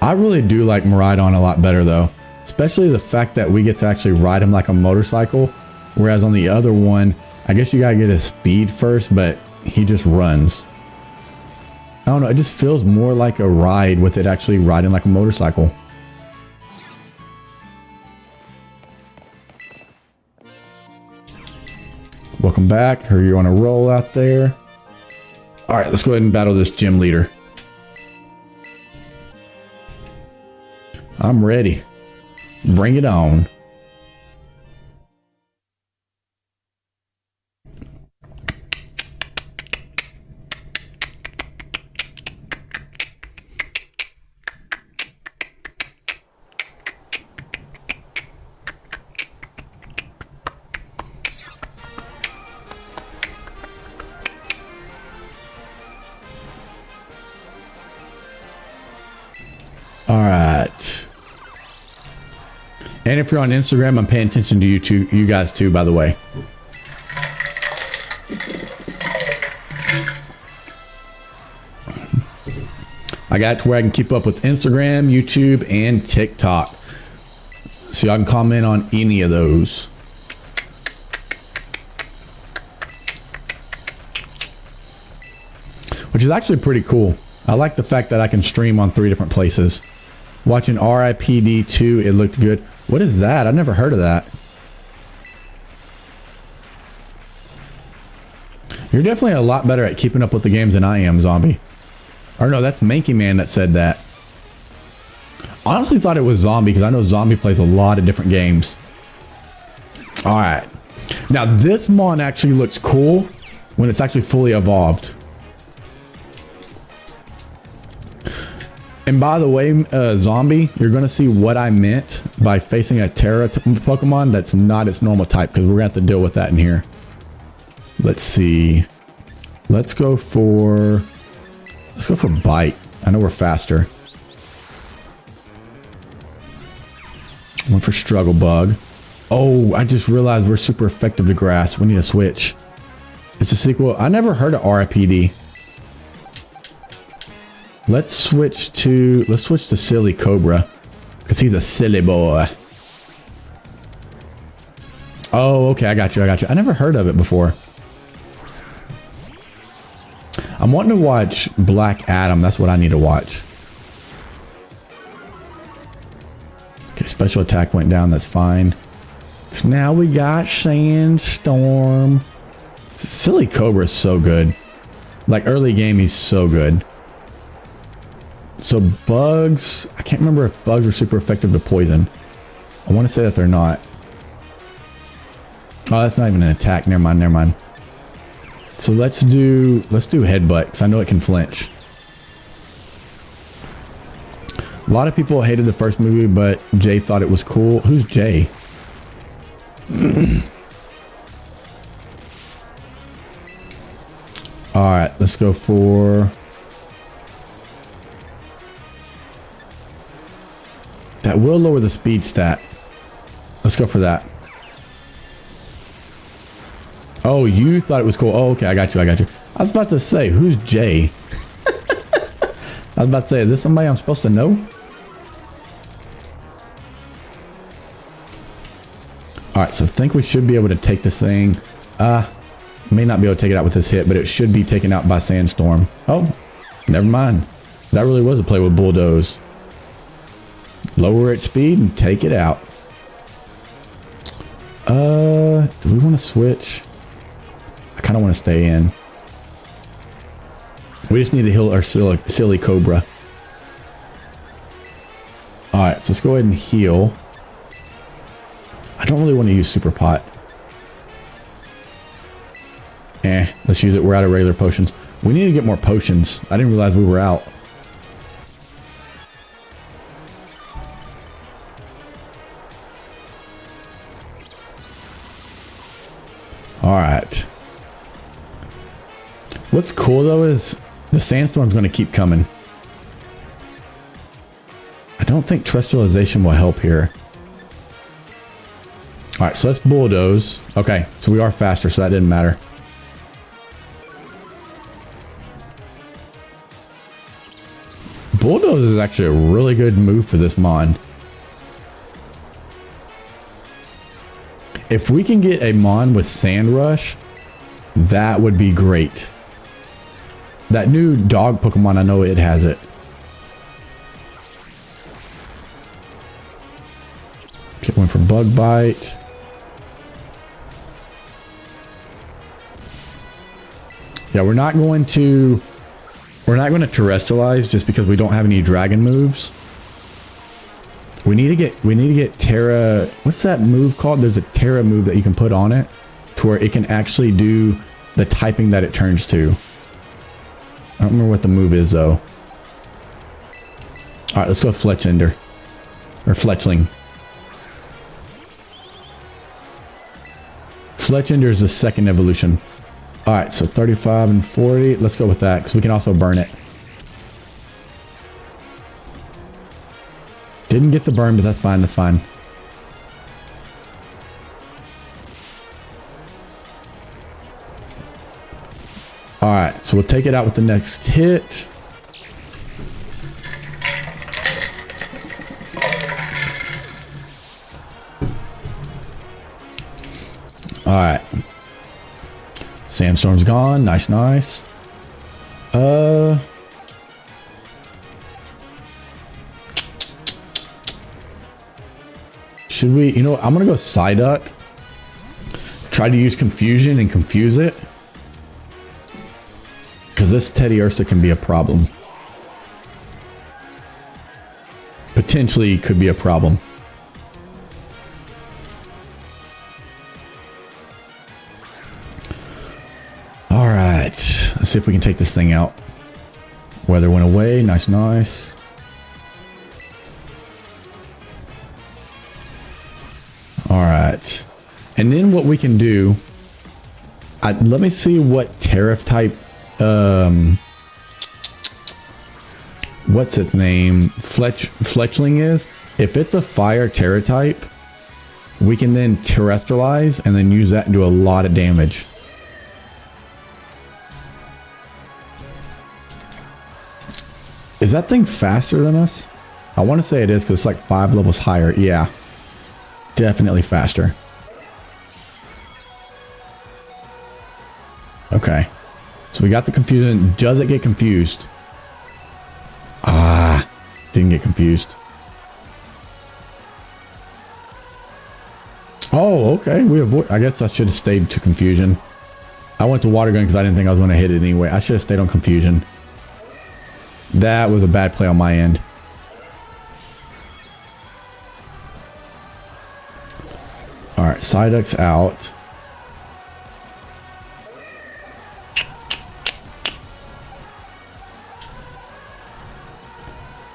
I really do like Miraidon a lot better though. Especially the fact that we get to actually ride him like a motorcycle. Whereas on the other one, I guess you gotta get his speed first, but he just runs. I don't know, it just feels more like a ride with it actually riding like a motorcycle. Welcome back. Are you on a roll out there? All right, let's go ahead and battle this gym leader. I'm ready. Bring it on. All right. And if you're on Instagram, I'm paying attention to you guys too, by the way. I got to where I can keep up with Instagram, YouTube, and TikTok. So y'all can comment on any of those. Which is actually pretty cool. I like the fact that I can stream on 3 different places. Watching RIPD 2, it looked good. What is that? I've never heard of that. You're definitely a lot better at keeping up with the games than I am, Zombie. Or no, that's Manky Man that said that. Honestly thought it was Zombie because I know Zombie plays a lot of different games. Alright. Now this Mon actually looks cool when it's actually fully evolved. And by the way, Zombie, you're going to see what I meant by facing a Terra Pokemon that's not its normal type, because we're going to have to deal with that in here. Let's see. Let's go for Bite. I know we're faster. Went for Struggle Bug. Oh, I just realized we're super effective to Grass. We need to switch. It's a sequel. I never heard of RIPD. Let's switch to Silly Cobra, because he's a silly boy. Oh, okay, I got you. I never heard of it before. I'm wanting to watch Black Adam. That's what I need to watch. Okay, special attack went down. That's fine. So now we got Sandstorm. Silly Cobra is so good. Like early game, he's so good. So bugs, I can't remember if bugs are super effective to poison. I want to say that they're not. Oh, that's not even an attack. Never mind. So let's do headbutt, because I know it can flinch. A lot of people hated the first movie, but Jay thought it was cool. Who's Jay? All right, let's go for... That will lower the speed stat. Let's go for that. Oh, you thought it was cool. Oh, okay, I got you. I was about to say, who's Jay? I was about to say, is this somebody I'm supposed to know? Alright, so I think we should be able to take this thing. May not be able to take it out with this hit, but it should be taken out by Sandstorm. Oh, never mind. That really was a play with Bulldoze. Lower its speed and take it out. Do we want to switch? I kind of want to stay in. We just need to heal our silly Cobra. Alright, so let's go ahead and heal. I don't really want to use Super Pot. Let's use it. We're out of regular potions. We need to get more potions. I didn't realize we were out. Alright. What's cool though is the Sandstorm's going to keep coming. I don't think Terrestrialization will help here. Alright, so let's Bulldoze. Okay, so we are faster, so that didn't matter. Bulldoze is actually a really good move for this Mon. If we can get a Mon with Sand Rush, that would be great. That new dog Pokemon, I know it has it. Get one for Bug Bite. Yeah, we're not going to terrestrialize just because we don't have any dragon moves. We need to get Terra. What's that move called? There's a Terra move that you can put on it to where it can actually do the typing that it turns to. I don't remember what the move is though. All right, let's go Fletchender or Fletchling. Fletchender is the second evolution. All right, so 35 and 40. Let's go with that because we can also burn it. Didn't get the burn, but that's fine. That's fine. All right, so we'll take it out with the next hit. All right. Sandstorm's gone. Nice, nice. Should we, you know, I'm gonna go Psyduck. Try to use confusion and confuse it. Because this Teddy Ursa can be a problem. Potentially could be a problem. All right, let's see if we can take this thing out. Weather went away. Nice, nice. All right, and then what we can do, let me see what tariff type, what's its name, Fletchling is. If it's a fire terra type, we can then terrestrialize and then use that and do a lot of damage. Is that thing faster than us? I want to say it is because it's like 5 levels higher. Yeah. Definitely faster. Okay. So we got the confusion. Does it get confused? Ah, didn't get confused. Oh, okay. We avoid. I guess I should have stayed to confusion. I went to water gun because I didn't think I was going to hit it anyway. I should have stayed on confusion. That was a bad play on my end. All right, Psyduck's out.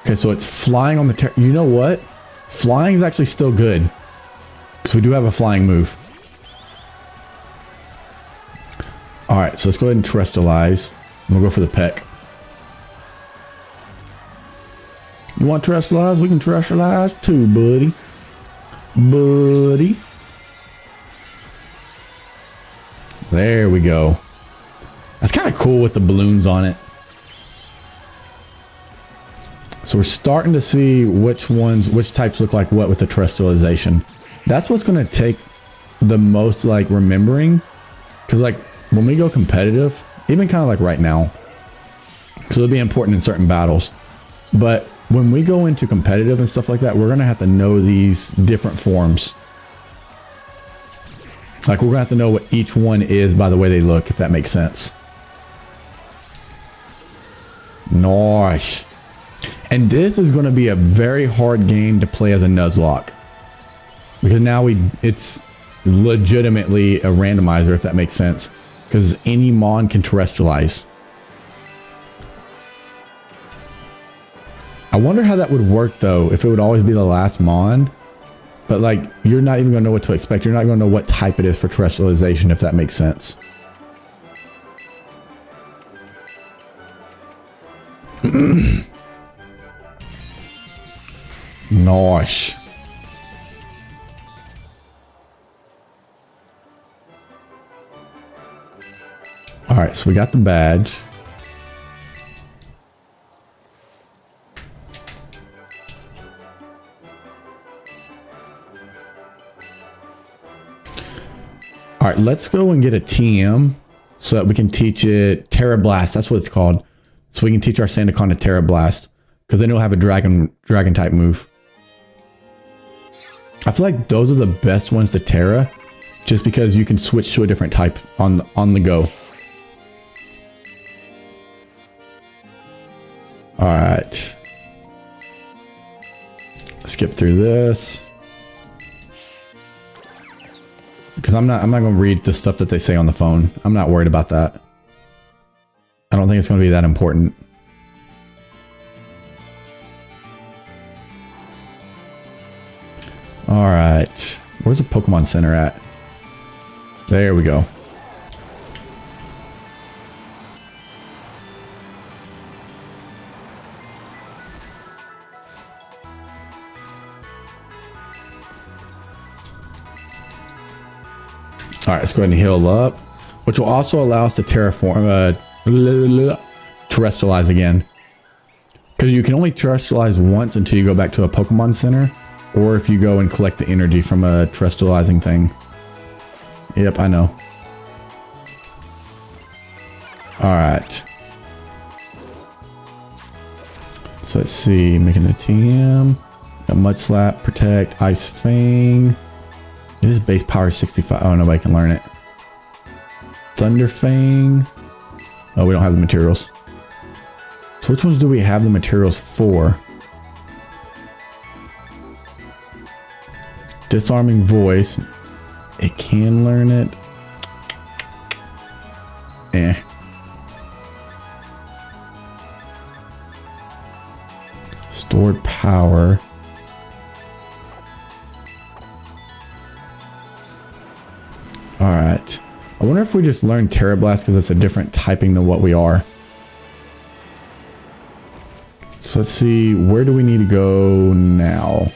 Okay, so it's flying on the you know what? Flying is actually still good. Because we do have a flying move. All right, so let's go ahead and terrestrialize. We'll go for the peck. You want to terrestrialize? We can terrestrialize too, buddy. Buddy. There we go. That's kind of cool with the balloons on it. So we're starting to see which types look like what with the terrestrialization. That's what's going to take the most like remembering. Because like when we go competitive, even kind of like right now, because it'll be important in certain battles. But when we go into competitive and stuff like that, we're going to have to know these different forms. Like we're going to have to know what each one is by the way they look, if that makes sense. Nice. And this is going to be a very hard game to play as a Nuzlocke. Because now it's legitimately a randomizer, if that makes sense. Because any Mon can terrestrialize. I wonder how that would work though, if it would always be the last Mon. But like, you're not even going to know what to expect. You're not going to know what type it is for terrestrialization, if that makes sense. Nice. All right, so we got the badge. All right, let's go and get a TM so that we can teach it Terra Blast. That's what it's called. So we can teach our Sandaconda Terra Blast because then it'll have a dragon type move. I feel like those are the best ones to Terra just because you can switch to a different type on the go. All right. Skip through this. Because I'm not going to read the stuff that they say on the phone. I'm not worried about that. I don't think it's going to be that important. All right. Where's the Pokemon Center at? There we go. All right, let's go ahead and heal up, which will also allow us to terraform, terrestrialize again. Because you can only terrestrialize once until you go back to a Pokemon Center, or if you go and collect the energy from a terrestrializing thing. Yep, I know. All right. So let's see, making the TM. Got Mud Slap, Protect, Ice Fang. It is base power 65. Oh, nobody can learn it. Thunder Fang. Oh, we don't have the materials. So which ones do we have the materials for? Disarming Voice. It can learn it. Eh. Stored Power. Alright. I wonder if we just learned Terra Blast because it's a different typing than what we are. So let's see, where do we need to go now?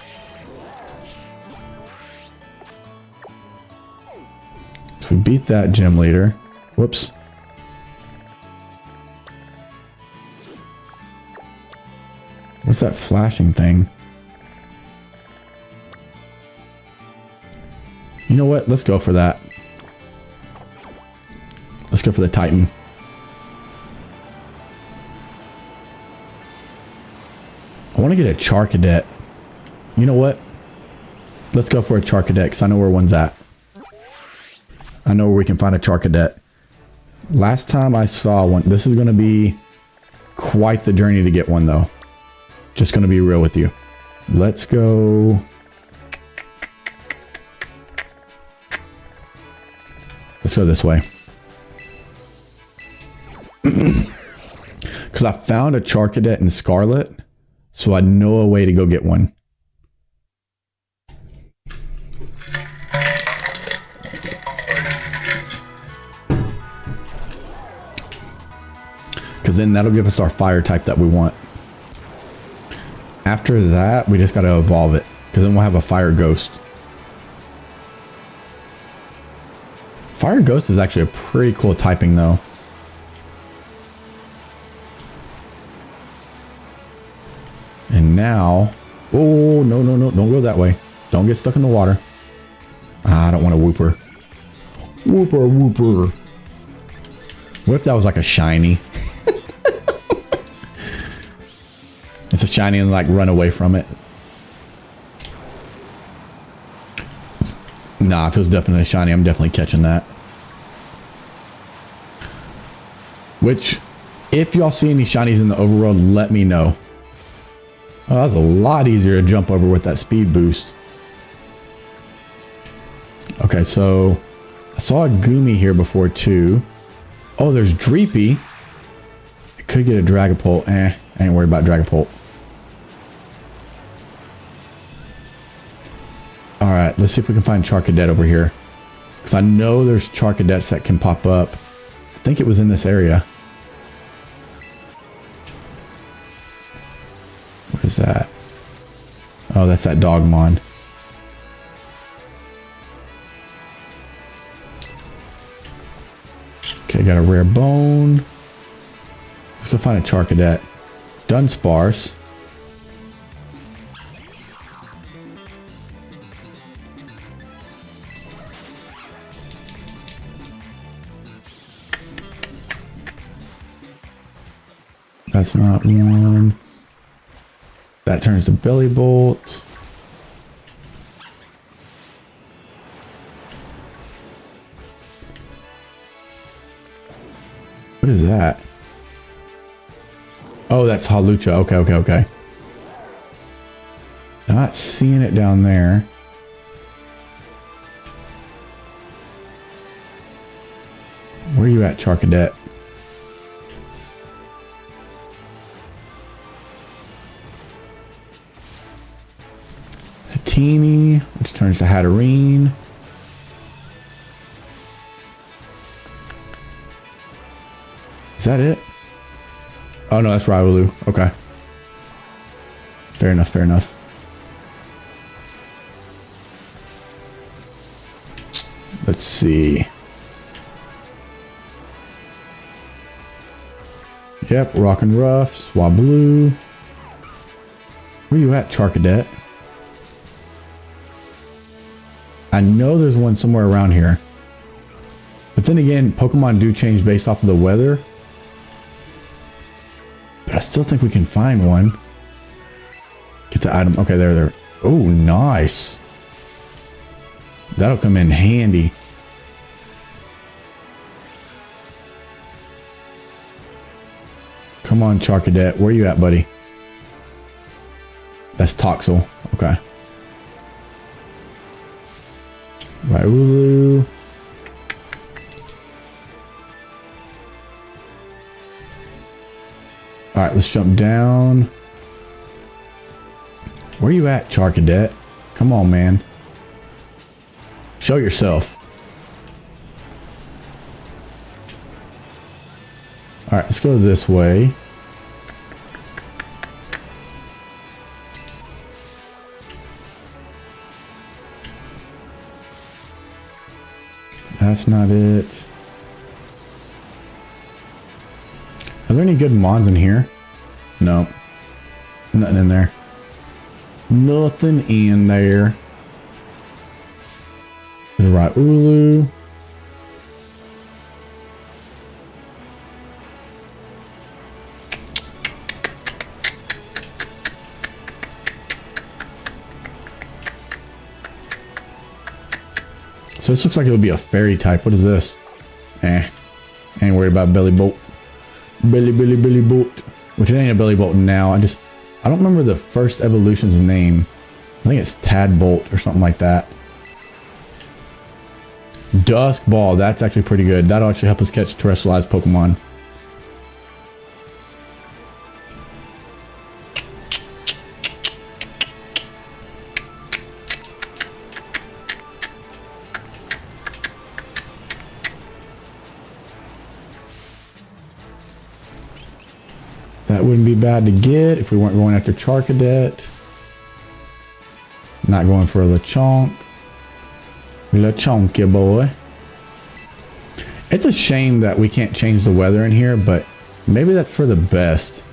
So we beat that gym leader. Whoops. What's that flashing thing? You know what? Let's go for that. Let's go for the Titan. I want to get a Charcadet. You know what? Let's go for a Charcadet because I know where one's at. I know where we can find a Charcadet. Last time I saw one, this is going to be quite the journey to get one though. Just going to be real with you. Let's go. Let's go this way. Because I found a Charcadet in Scarlet, so I know a way to go get one. Because then that'll give us our fire type that we want. After that, we just got to evolve it, because then we'll have a fire ghost. Fire ghost is actually a pretty cool typing though. And now, oh, no, no, no, don't go that way. Don't get stuck in the water. Ah, I don't want a Wooper. Wooper, Wooper. What if that was like a shiny? It's a shiny and like run away from it. Nah, if it was definitely a shiny, I'm definitely catching that. Which, if y'all see any shinies in the overworld, let me know. Oh, that was a lot easier to jump over with that speed boost. Okay, so I saw a Goomy here before too. Oh, there's Dreepy. I could get a Dragapult. I ain't worried about Dragapult. Alright, let's see if we can find Charcadet over here. Because I know there's Charcadets that can pop up. I think it was in this area. What is that? Oh, that's that Dogmon. Okay, got a rare bone. Let's go find a Charcadet. Dunsparce. That's not one. That turns to Belly Bolt. What is that? Oh, that's Halucha. Okay, okay, okay. Not seeing it down there. Where are you at, Charcadet? Hatini, which turns to Hatterene. Is that it? Oh no, that's Riolu. Okay. Fair enough, fair enough. Let's see. Yep, Rock and Rough, Swablu. Where you at, Charcadet? I know there's one somewhere around here. But then again, Pokemon do change based off of the weather. But I still think we can find one. Get the item. Okay, there. Oh, nice. That'll come in handy. Come on, Charcadet. Where you at, buddy? That's Toxel. Okay. Riolu. Alright, let's jump down. Where you at, Charcadet? Come on, man. Show yourself. Alright, let's go this way. That's not it. Are there any good mons in here? No. Nothing in there. Nothing in there. The right Ulu. So this looks like it'll be a fairy type. What is this? Ain't worried about Belly Bolt. Belly Bolt. Which it ain't a Belly Bolt now. I don't remember the first evolution's name. I think it's Tadbolt or something like that. Dusk Ball. That's actually pretty good. That'll actually help us catch terrestrialized Pokemon. That wouldn't be bad to get if we weren't going after Charcadet. Not going for a Lechonk. Lechonky boy. It's a shame that we can't change the weather in here, but maybe that's for the best.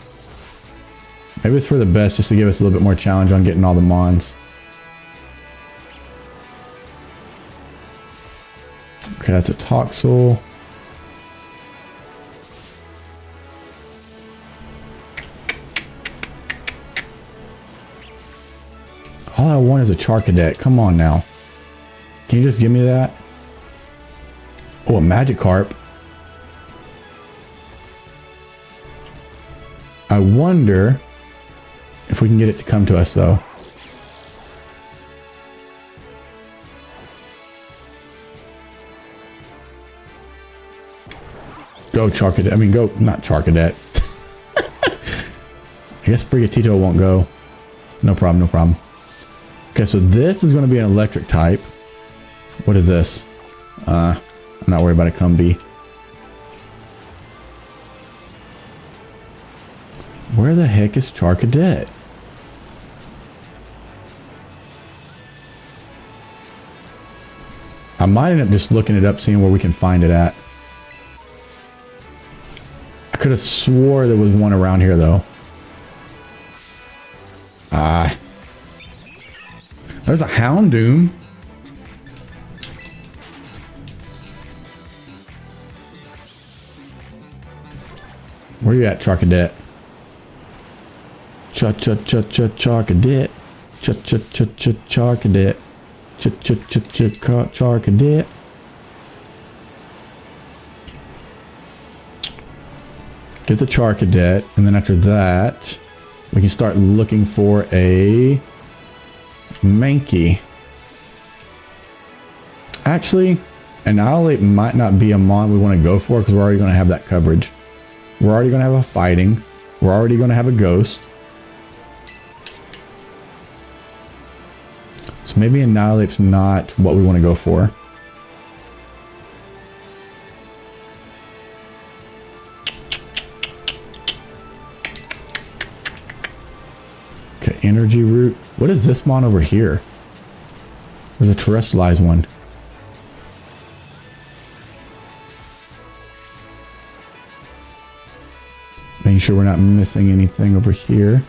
Maybe it's for the best just to give us a little bit more challenge on getting all the mons. Okay, that's a Toxel. All I want is a Charcadet. Come on now. Can you just give me that? Oh, a Magikarp. I wonder if we can get it to come to us, though. Go Charcadet. I mean, go, not Charcadet. I guess Brigatito won't go. No problem, no problem. Okay, so this is going to be an electric type. What is this? I'm not worried about a Combee. Where the heck is Charcadet? I might end up just looking it up, seeing where we can find it at. I could have swore there was one around here, though. There's a Houndoom. Where you at, Charcadet? Charcadet. Charcadet. Charcadet. Get the Charcadet, and then after that, we can start looking for a Mankey. Actually, Annihilate might not be a mon we want to go for because we're already going to have that coverage. We're already going to have a Fighting. We're already going to have a Ghost. So maybe Annihilate's not what we want to go for. Okay, Energy Root. What is this mon over here? There's a Terrestrialized one. Making sure we're not missing anything over here.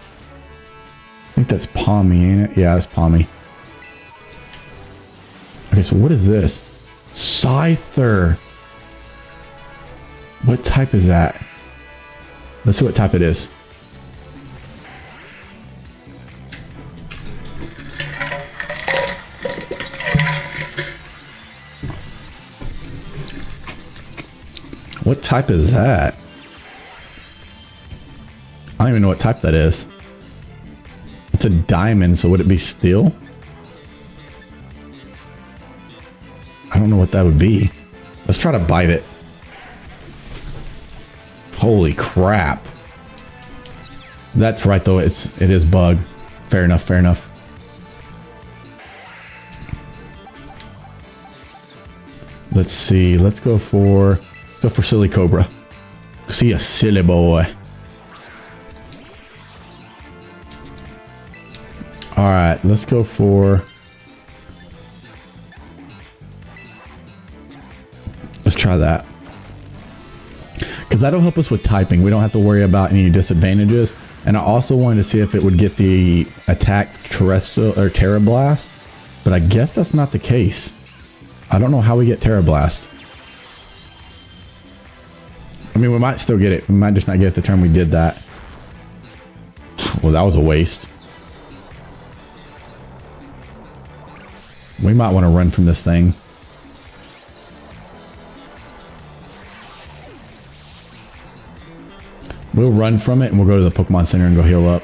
I think that's Palmy, ain't it? Yeah, that's Palmy. Okay, so what is this? Scyther. What type is that? Let's see what type it is. What type is that? I don't even know what type that is. It's a diamond, so would it be steel? I don't know what that would be. Let's try to bite it. Holy crap. That's right though, it is bug. Fair enough, fair enough. Let's see, let's go for Silly Cobra. See a silly boy. Alright, let's go for... Let's try that. Because that'll help us with typing. We don't have to worry about any disadvantages. And I also wanted to see if it would get the attack terrestrial or Terra Blast. But I guess that's not the case. I don't know how we get Terra Blast. I mean, we might still get it. We might just not get it the turn we did that. Well, that was a waste. We might want to run from this thing. We'll run from it and we'll go to the Pokemon Center and go heal up.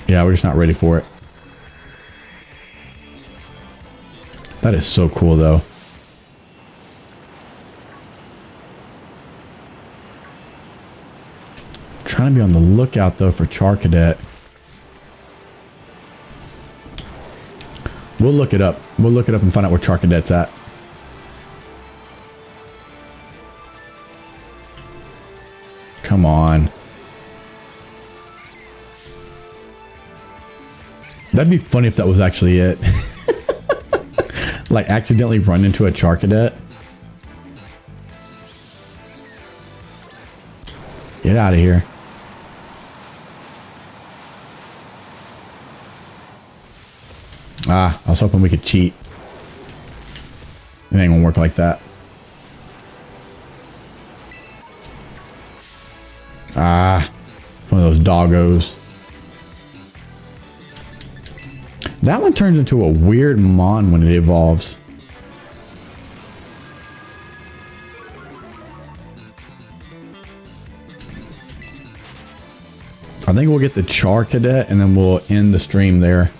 Yeah, we're just not ready for it. That is so cool though. Trying to be on the lookout though for Charcadet. We'll look it up. We'll look it up and find out where Charcadet's at. Come on. That'd be funny if that was actually it. Like accidentally run into a Charcadet. Get out of here. Ah, I was hoping we could cheat. It ain't gonna work like that. Ah, one of those doggos. That one turns into a weird mon when it evolves. I think we'll get the Charcadet and then we'll end the stream there.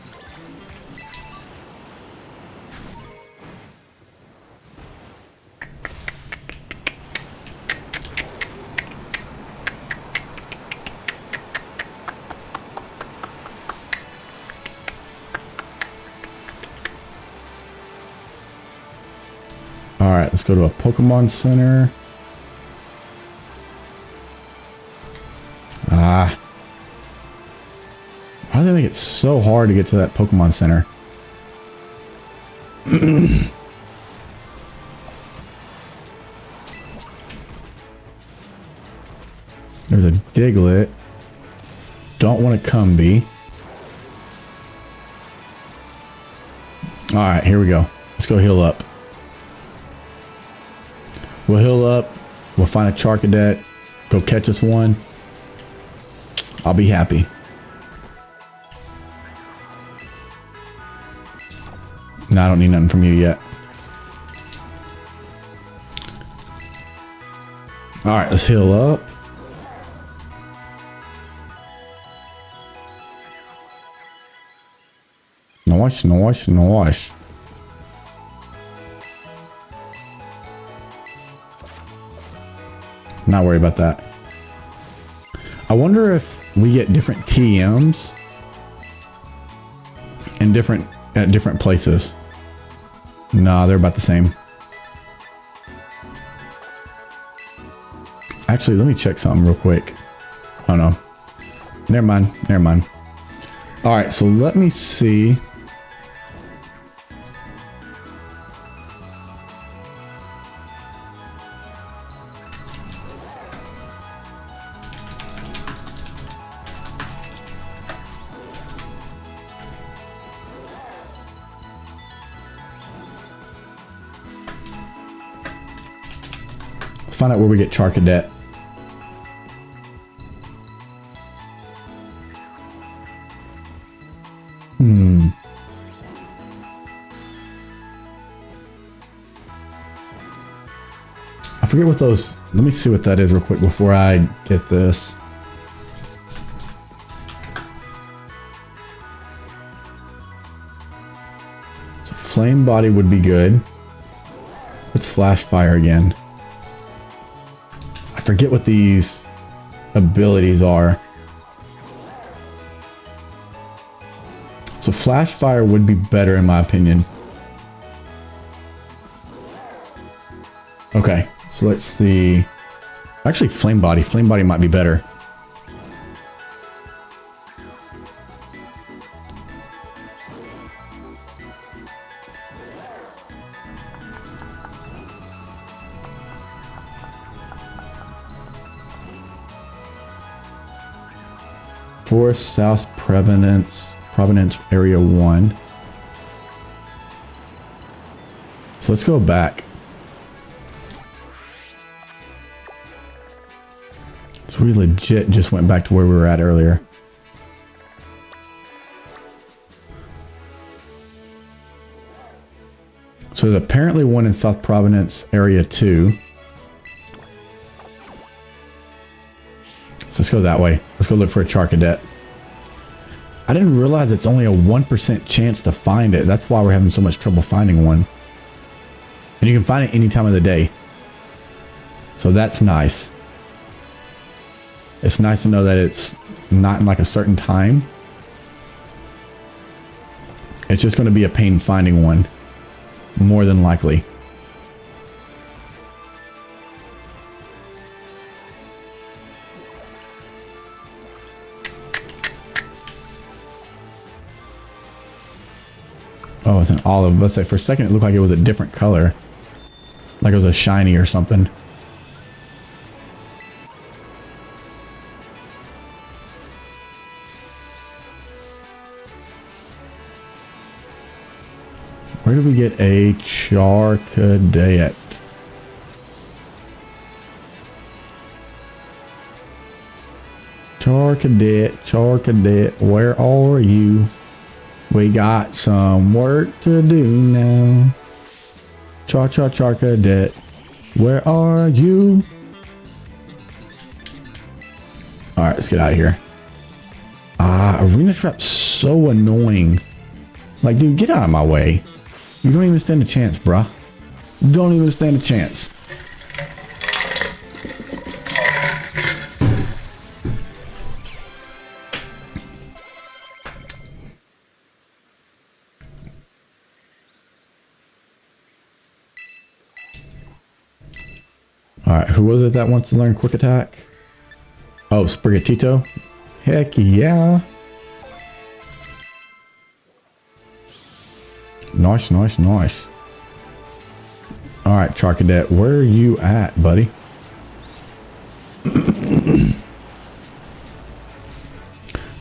Alright, let's go to a Pokemon Center. Ah. Why do they make it so hard to get to that Pokemon Center? There's a Diglett. Don't want a Combee. Alright, here we go. Let's go heal up. We'll heal up. We'll find a Charcadet. Go catch us one. I'll be happy. No, I don't need nothing from you yet. All right, let's heal up. Nice, nice, nice. Not worried about that. I wonder if we get different TMs in at different places. Nah, they're about the same. Actually, let me check something real quick. Oh no. Never mind. Never mind. All right, so let me see. Find out where we get Charcadet. I forget what those... Let me see what that is real quick before I get this. So Flame Body would be good. What's Flash Fire again? I forget what these abilities are. So Flash Fire would be better in my opinion. Okay, so let's see. Actually, Flame Body. Flame Body might be better. Forest South Providence Area 1. So let's go back. So we legit just went back to where we were at earlier. So there's apparently one in South Providence Area 2. So let's go that way. Let's go look for a Charcadet. I didn't realize it's only a 1% chance to find it. That's why we're having so much trouble finding one. And you can find it any time of the day. So that's nice. It's nice to know that it's not in like a certain time. It's just going to be a pain finding one. More than likely. Oh, it's an olive. Let's say for a second it looked like it was a different color. Like it was a shiny or something. Where did we get a Charcadet? Charcadet, where are you? We got some work to do now. Charcadet, where are you? Alright, let's get out of here. Arena Trap's so annoying. Like, dude, get out of my way. You don't even stand a chance, bruh. Don't even stand a chance. Alright, who was it that wants to learn Quick Attack? Oh, Sprigatito? Heck yeah. Nice, nice, nice. Alright, Charcadet, where are you at, buddy?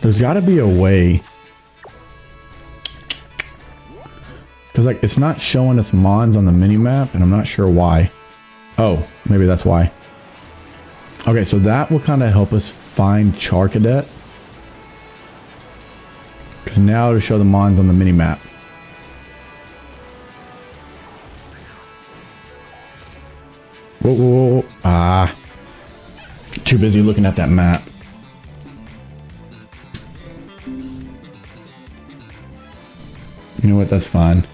There's got to be a way. Because, like, it's not showing us Mons on the mini-map, and I'm not sure why. Oh, maybe that's why. Okay, so that will kind of help us find Charcadet. Because now it'll show the Mons on the mini-map. Whoa, whoa, whoa. Too busy looking at that map. You know what? That's fine.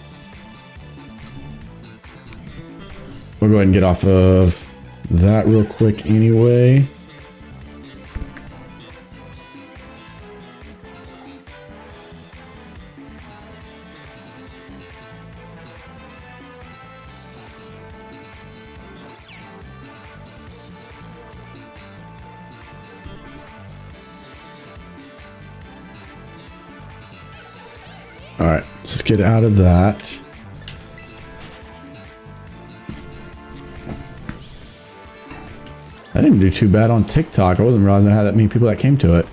We'll go ahead and get off of that real quick anyway. All right, let's get out of that. I didn't do too bad on TikTok. I wasn't realizing I had that many people that came to it.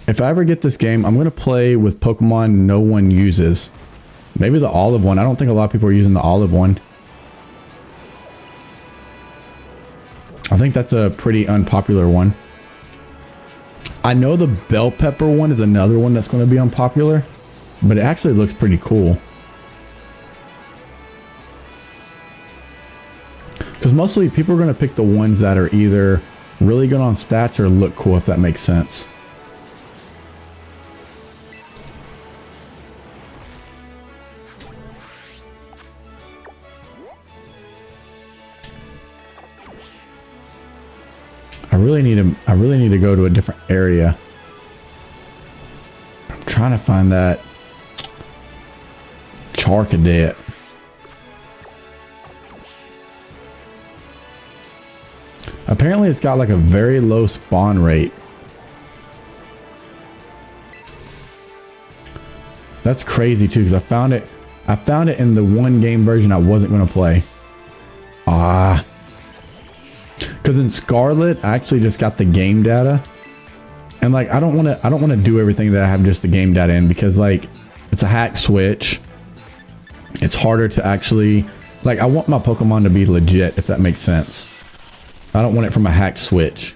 If I ever get this game, I'm going to play with Pokemon no one uses. Maybe the olive one. I don't think a lot of people are using the olive one. I think that's a pretty unpopular one. I know the bell pepper one is another one that's going to be unpopular, but it actually looks pretty cool. Because mostly people are going to pick the ones that are either really good on stats or look cool, if that makes sense. I really need to go to a different area. I'm trying to find that Charcadet. Apparently it's got like a very low spawn rate. That's crazy too, because I found it in the one game version I wasn't going to play. Because in Scarlet I actually just got the game data, and like I don't want to do everything that I have just the game data in, because like it's a hack switch. It's harder to actually, like, I want my Pokemon to be legit, if that makes sense. I don't want it from a hack switch.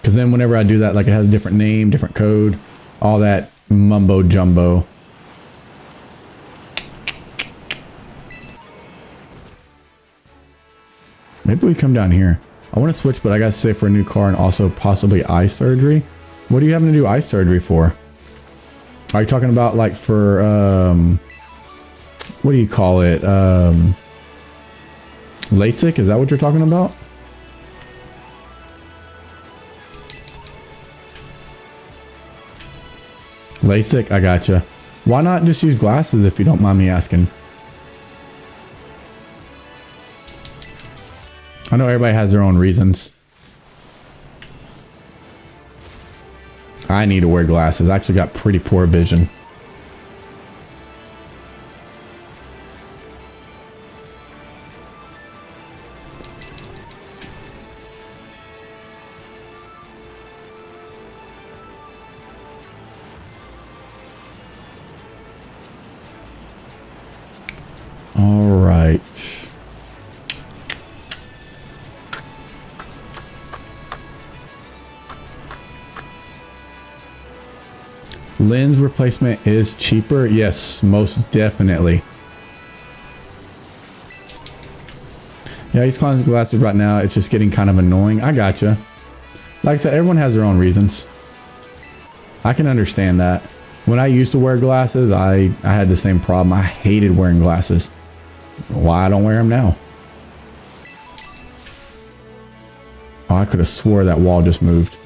Because then whenever I do that, like, it has a different name, different code, all that mumbo jumbo. Maybe we come down here. I want to switch, but I gotta save for a new car and also possibly eye surgery. What are you having to do eye surgery for? Are you talking about like for, what do you call it? LASIK? Is that what you're talking about? LASIK, I gotcha. Why not just use glasses if you don't mind me asking? I know everybody has their own reasons. I need to wear glasses. I actually got pretty poor vision. All right. Lens replacement is cheaper. Yes, most definitely. Yeah, he's calling his glasses right now. It's just getting kind of annoying. I gotcha. Like I said, everyone has their own reasons. I can understand that. When I used to wear glasses, I had the same problem. I hated wearing glasses. Why I don't wear them now? Oh, I could have swore that wall just moved.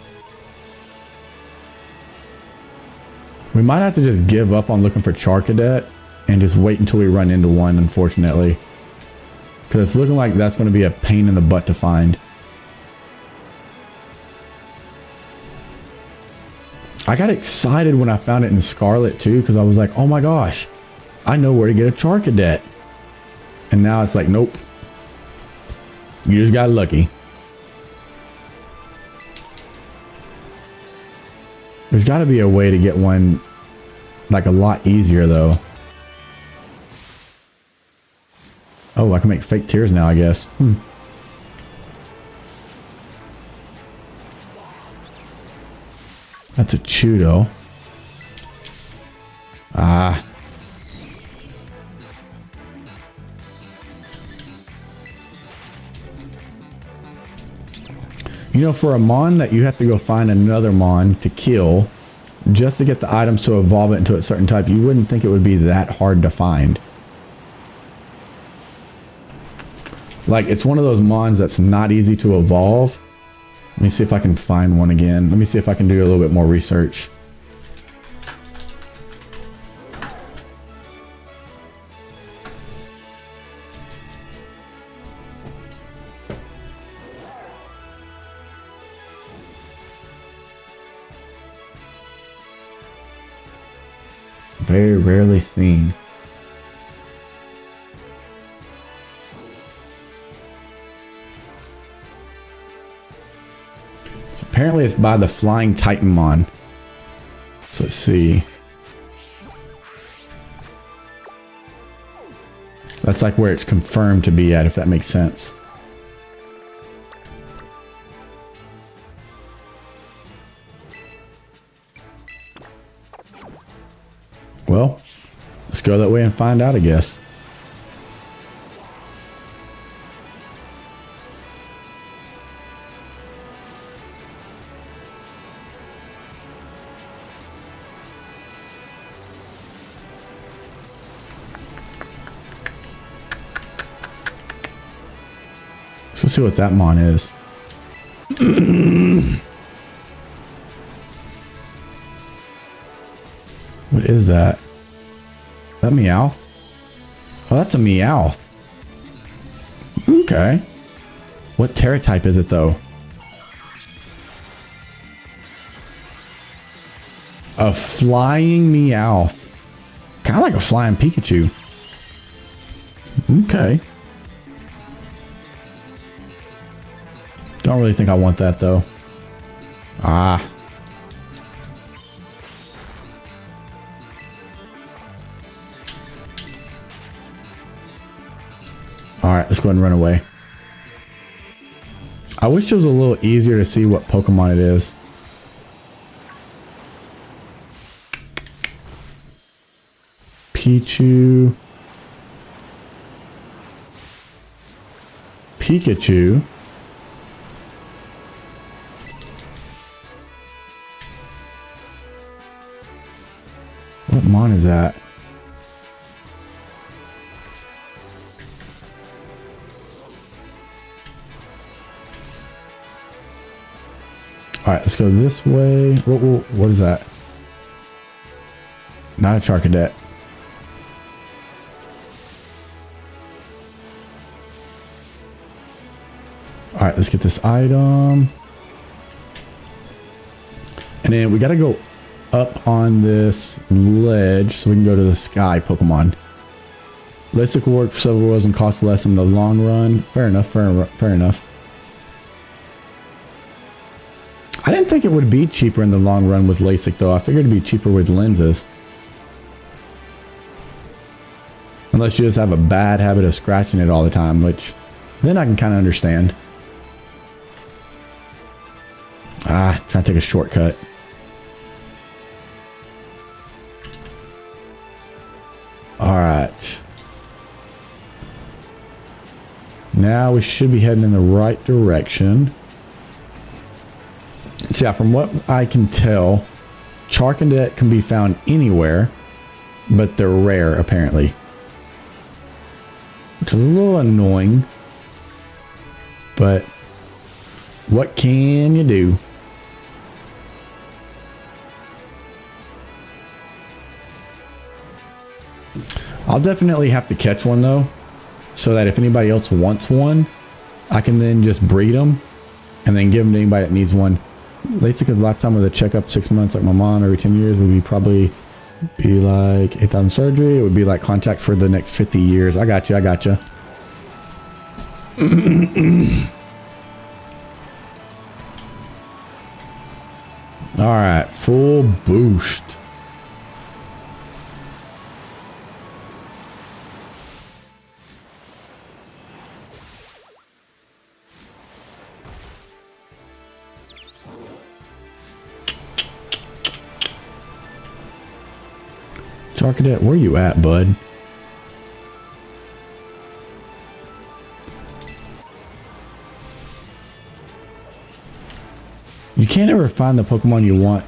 We might have to just give up on looking for Charcadet and just wait until we run into one, unfortunately. Because it's looking like that's going to be a pain in the butt to find. I got excited when I found it in Scarlet too, because I was like, oh my gosh, I know where to get a Charcadet. And now it's like, nope. You just got lucky. There's got to be a way to get one like a lot easier though. Oh, I can make fake tears now, I guess. That's a Chudo. Ah. You know, for a Mon that you have to go find another Mon to kill just to get the items to evolve it into a certain type, you wouldn't think it would be that hard to find. Like, it's one of those Mons that's not easy to evolve. Let me see if I can find one again. Let me see if I can do a little bit more research. Very rarely seen. So apparently it's by the Flying Titanmon. So let's see. That's like where it's confirmed to be at, if that makes sense. Well, let's go that way and find out, I guess. Let's go see what that Mon is. What is that? Is that Meowth? Oh, that's a Meowth. Okay. What Terra type is it, though? A flying Meowth. Kind of like a flying Pikachu. Okay. Don't really think I want that, though. Ah. Alright, let's go ahead and run away. I wish it was a little easier to see what Pokemon it is. Pichu. Pikachu. What Mon is that? Alright, let's go this way. What is that? Not a Charcadet. Alright, let's get this item. And then we gotta go up on this ledge so we can go to the sky Pokemon. LASIK will work for several worlds and cost less in the long run. Fair enough, fair enough. I didn't think it would be cheaper in the long run with LASIK, though. I figured it'd be cheaper with lenses. Unless you just have a bad habit of scratching it all the time, which then I can kind of understand. Ah, trying to take a shortcut. Alright. Now we should be heading in the right direction. So yeah, from what I can tell, Charcadet can be found anywhere, but they're rare apparently. Which is a little annoying. But what can you do? I'll definitely have to catch one though, so that if anybody else wants one, I can then just breed them and then give them to anybody that needs one. LASIK is lifetime with a checkup 6 months, like my mom every 10 years would be probably be like 8,000 surgery. It would be like contact for the next 50 years. I got you. I got you. All right, full boost. Charcadet, where you at, bud? You can't ever find the Pokemon you want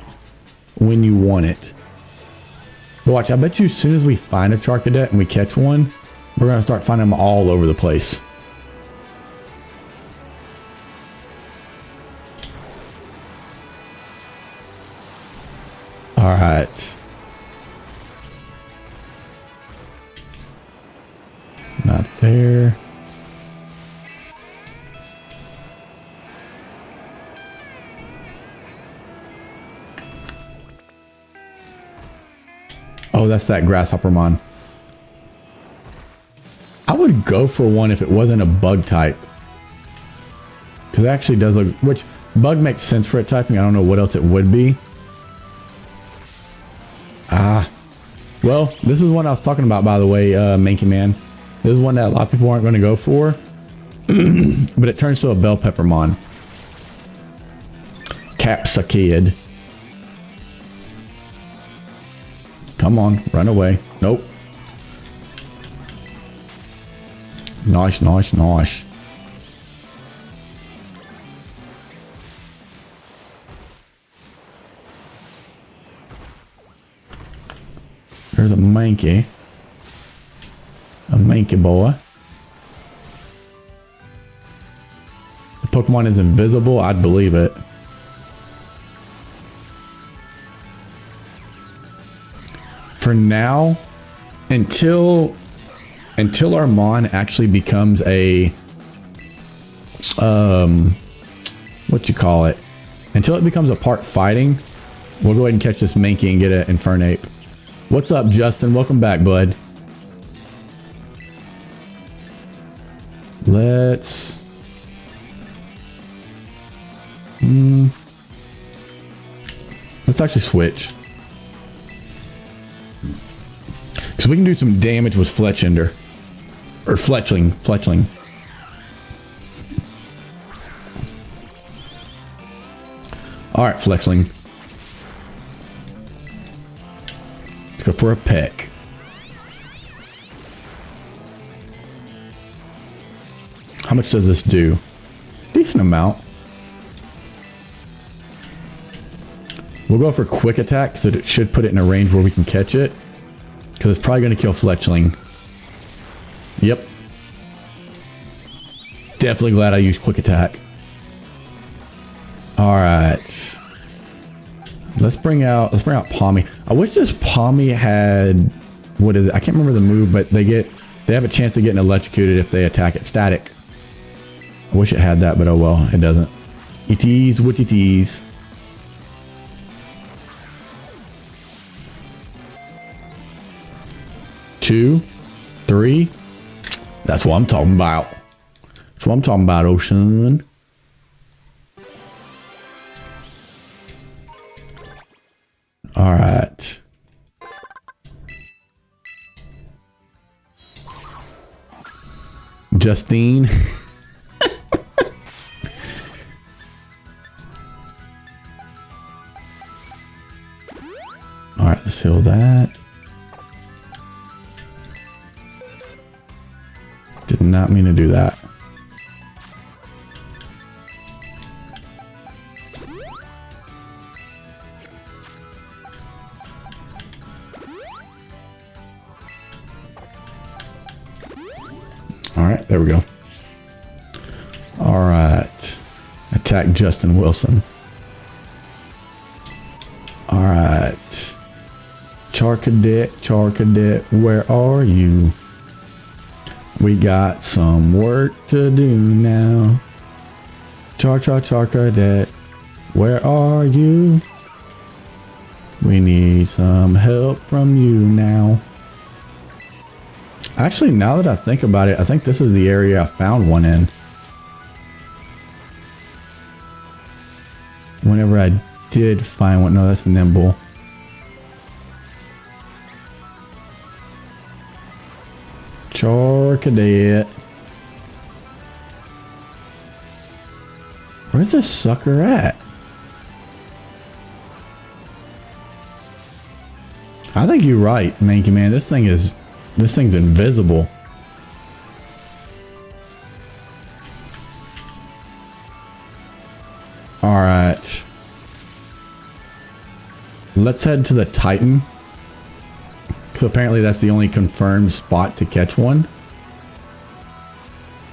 when you want it. But watch, I bet you as soon as we find a Charcadet and we catch one, we're going to start finding them all over the place. All right. Not there. Oh, that's that Grasshoppermon. I would go for one if it wasn't a bug type. Because it actually does look... Which, bug makes sense for it typing. I don't know what else it would be. Ah. Well, this is one I was talking about, by the way, Manky Man. This is one that a lot of people aren't going to go for. But it turns to a Bell Peppermon. Capsakid. Come on, run away. Nope. Nice, nice, nice. There's a Mankey. A Mankey boy. The Pokemon is invisible, I'd believe it. For now, until our Mon actually becomes a what you call it? Until it becomes a part fighting, we'll go ahead and catch this Mankey and get an Infernape. What's up, Justin? Welcome back, bud. Let's actually switch. Because we can do some damage with Fletchinder. Or Fletchling. Alright, Fletchling. Let's go for a peck. How much does this do? Decent amount. We'll go for quick attack because it should put it in a range where we can catch it. Because it's probably going to kill Fletchling. Yep. Definitely glad I used quick attack. Alright. Let's bring out Palmy. I wish this Palmy had, what is it? I can't remember the move, but they have a chance of getting electrocuted if they attack it static. I wish it had that, but oh well, it doesn't. It is what it is. Two, three. That's what I'm talking about. That's what I'm talking about, Ocean. All right. Justine. All right, let's heal that. Did not mean to do that. All right, there we go. All right. Attack Justin Wilson. All right. Charcadet, where are you? We got some work to do now. Charcadet, where are you? We need some help from you now. Actually, now that I think about it, I think this is the area I found one in. Whenever I did find one. No, that's Nimble. Charcadet. Where's this sucker at? I think you're right, Manky Man. This thing's invisible. All right. Let's head to the Titan. So apparently that's the only confirmed spot to catch one.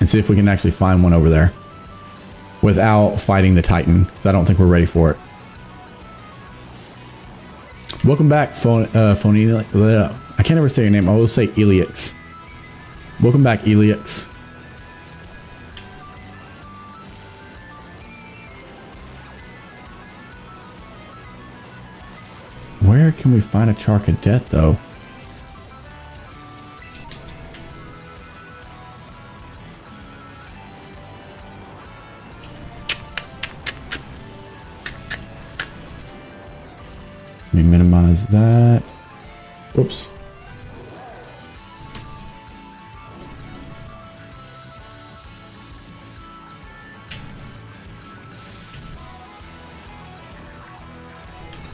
And see if we can actually find one over there. Without fighting the Titan. Because I don't think we're ready for it. Welcome back, Phony. I can't ever say your name. I will say Elix. Welcome back, Elix. Where can we find a Charcadet, though? Let me minimize that. Whoops.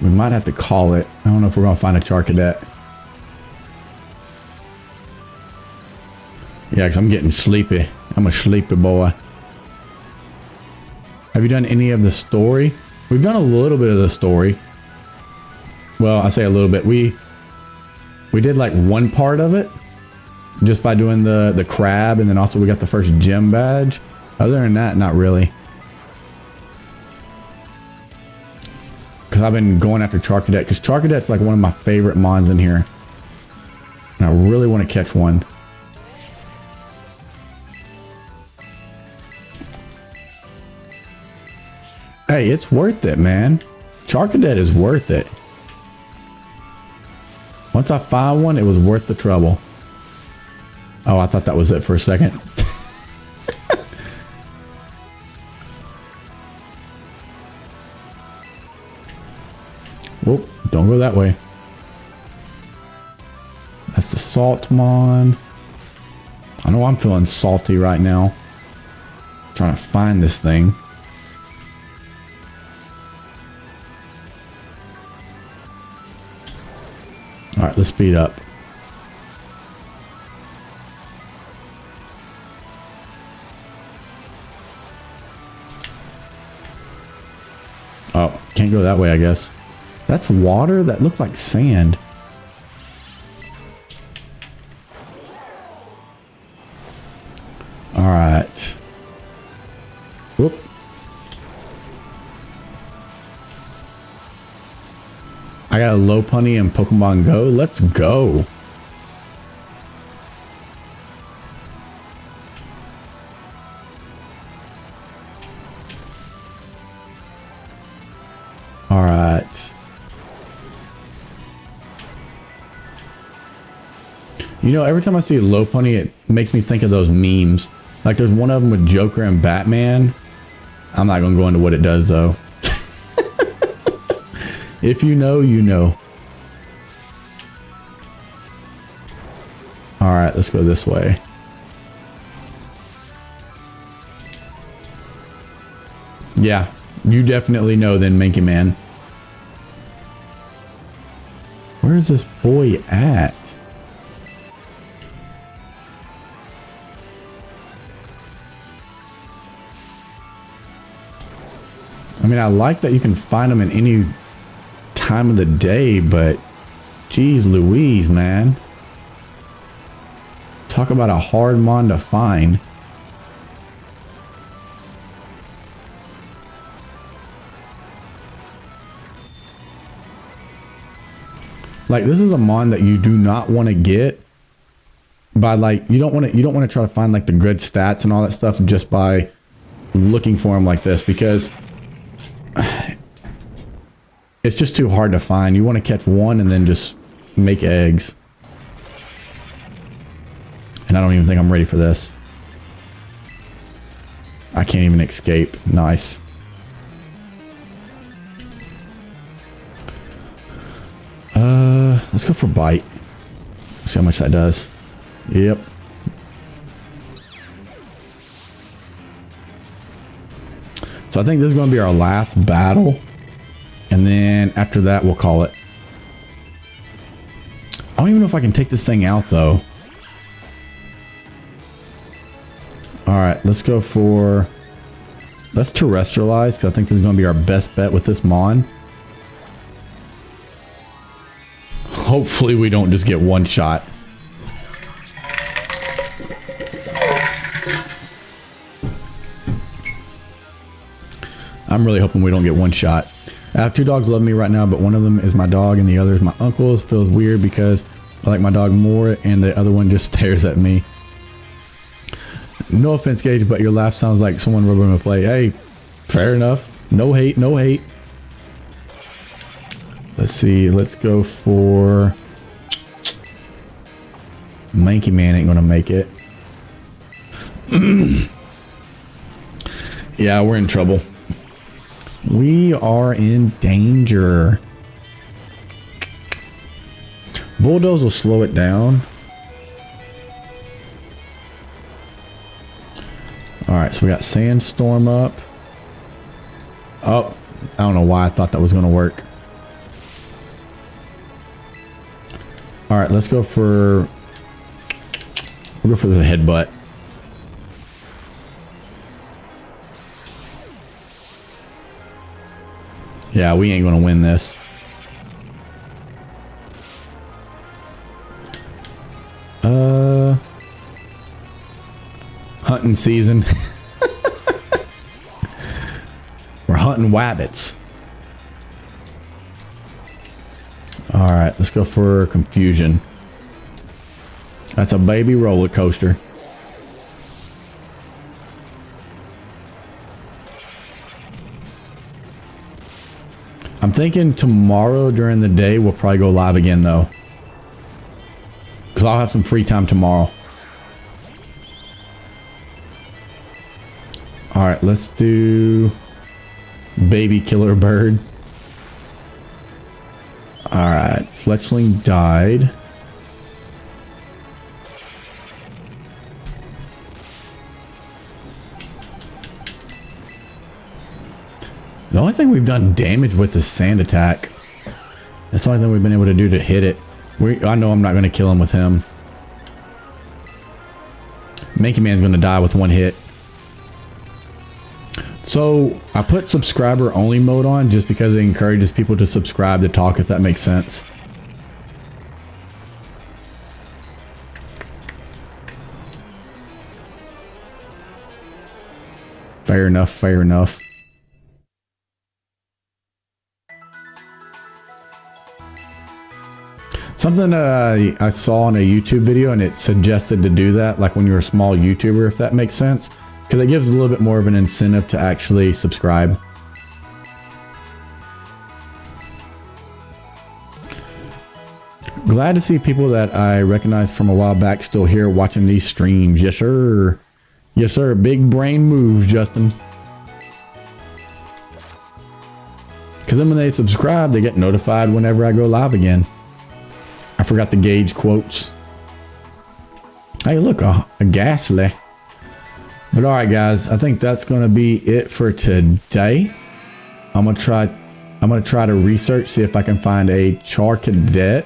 We might have to call it. I don't know if we're going to find a Charcadet. Yeah, because I'm getting sleepy. I'm a sleepy boy. Have you done any of the story? We've done a little bit of the story. Well, I say a little bit. We did like one part of it. Just by doing the crab. And then also we got the first gem badge. Other than that, not really. Because I've been going after Charcadet. Because Charcadet's like one of my favorite mons in here. And I really want to catch one. Hey, it's worth it, man. Charcadet is worth it. Once I find one, it was worth the trouble. Oh, I thought that was it for a second. Whoop, don't go that way. That's the Saltmon. I know I'm feeling salty right now. Trying to find this thing. Alright, let's speed up. Oh, can't go that way, I guess. That's water? That looked like sand. Alright. Whoop. I got a Lopunny in Pokemon Go. Let's go. Alright. You know, every time I see a Lopunny, it makes me think of those memes. Like there's one of them with Joker and Batman. I'm not going to go into what it does though. If you know, you know. Alright, let's go this way. Yeah, you definitely know then, Minky Man. Where's this boy at? I mean, I like that you can find them in any time of the day, but geez Louise, man. Talk about a hard mon to find. Like this is a mon that you do not want to get by like you don't want to try to find like the good stats and all that stuff just by looking for them like this, because it's just too hard to find. You want to catch one and then just make eggs. And I don't even think I'm ready for this. I can't even escape. Nice. Let's go for bite. See how much that does. Yep. So I think this is going to be our last battle. And then after that, we'll call it. I don't even know if I can take this thing out, though. Alright, let's go for... Let's terrestrialize, because I think this is going to be our best bet with this Mon. Hopefully we don't just get one shot. I'm really hoping we don't get one shot. I have 2 dogs loving me right now, but one of them is my dog and the other is my uncle's. Feels weird because I like my dog more and the other one just stares at me. No offense, Gage, but your laugh sounds like someone rubbing a play. Hey, fair enough. No hate, no hate. Let's see. Let's go for... Manky Man ain't gonna make it. Yeah, we're in trouble. We are in danger. Bulldoze will slow it down. Alright, so we got Sandstorm up. Oh, I don't know why I thought that was going to work. Alright, let's go for... We'll go for the headbutt. Yeah, we ain't gonna win this. Hunting season. We're hunting wabbits. Alright, let's go for confusion. That's a baby roller coaster. I'm thinking tomorrow during the day we'll probably go live again though. Because I'll have some free time tomorrow. Alright, let's do baby killer bird. Alright, Fletchling died. The only thing we've done damage with is sand attack. That's the only thing we've been able to do to hit it. I know I'm not going to kill him with him. Manky Man's going to die with 1 hit. So I put subscriber only mode on just because it encourages people to subscribe to talk, if that makes sense. Fair enough, fair enough. Something that I saw in a YouTube video and it suggested to do that, like when you're a small YouTuber, if that makes sense. Because it gives a little bit more of an incentive to actually subscribe. Glad to see people that I recognized from a while back still here watching these streams. Yes, sir. Yes, sir. Big brain moves, Justin. Because then when they subscribe, they get notified whenever I go live again. I forgot the Gauge quotes. Hey, look, a Ghastly. But alright guys, I think that's gonna be it for today. I'm gonna try to research, see if I can find a Char Cadet.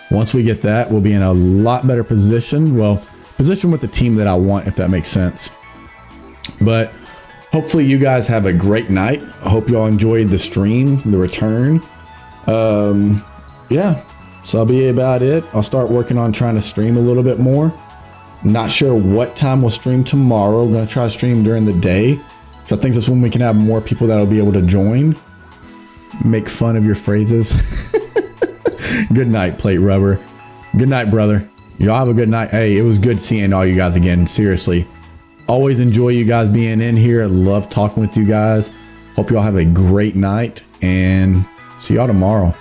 Once we get that, we'll be in a lot better position. Well, position with the team that I want, if that makes sense. But hopefully you guys have a great night. I hope y'all enjoyed the stream, the return. Yeah, so that'll be about it. I'll start working on trying to stream a little bit more. Not sure what time we'll stream tomorrow. We're going to try to stream during the day. So I think that's when we can have more people that'll be able to join. Make fun of your phrases. Good night, Plate Rubber. Good night, brother. Y'all have a good night. Hey, it was good seeing all you guys again. Seriously. Always enjoy you guys being in here. I love talking with you guys. Hope y'all have a great night and see y'all tomorrow.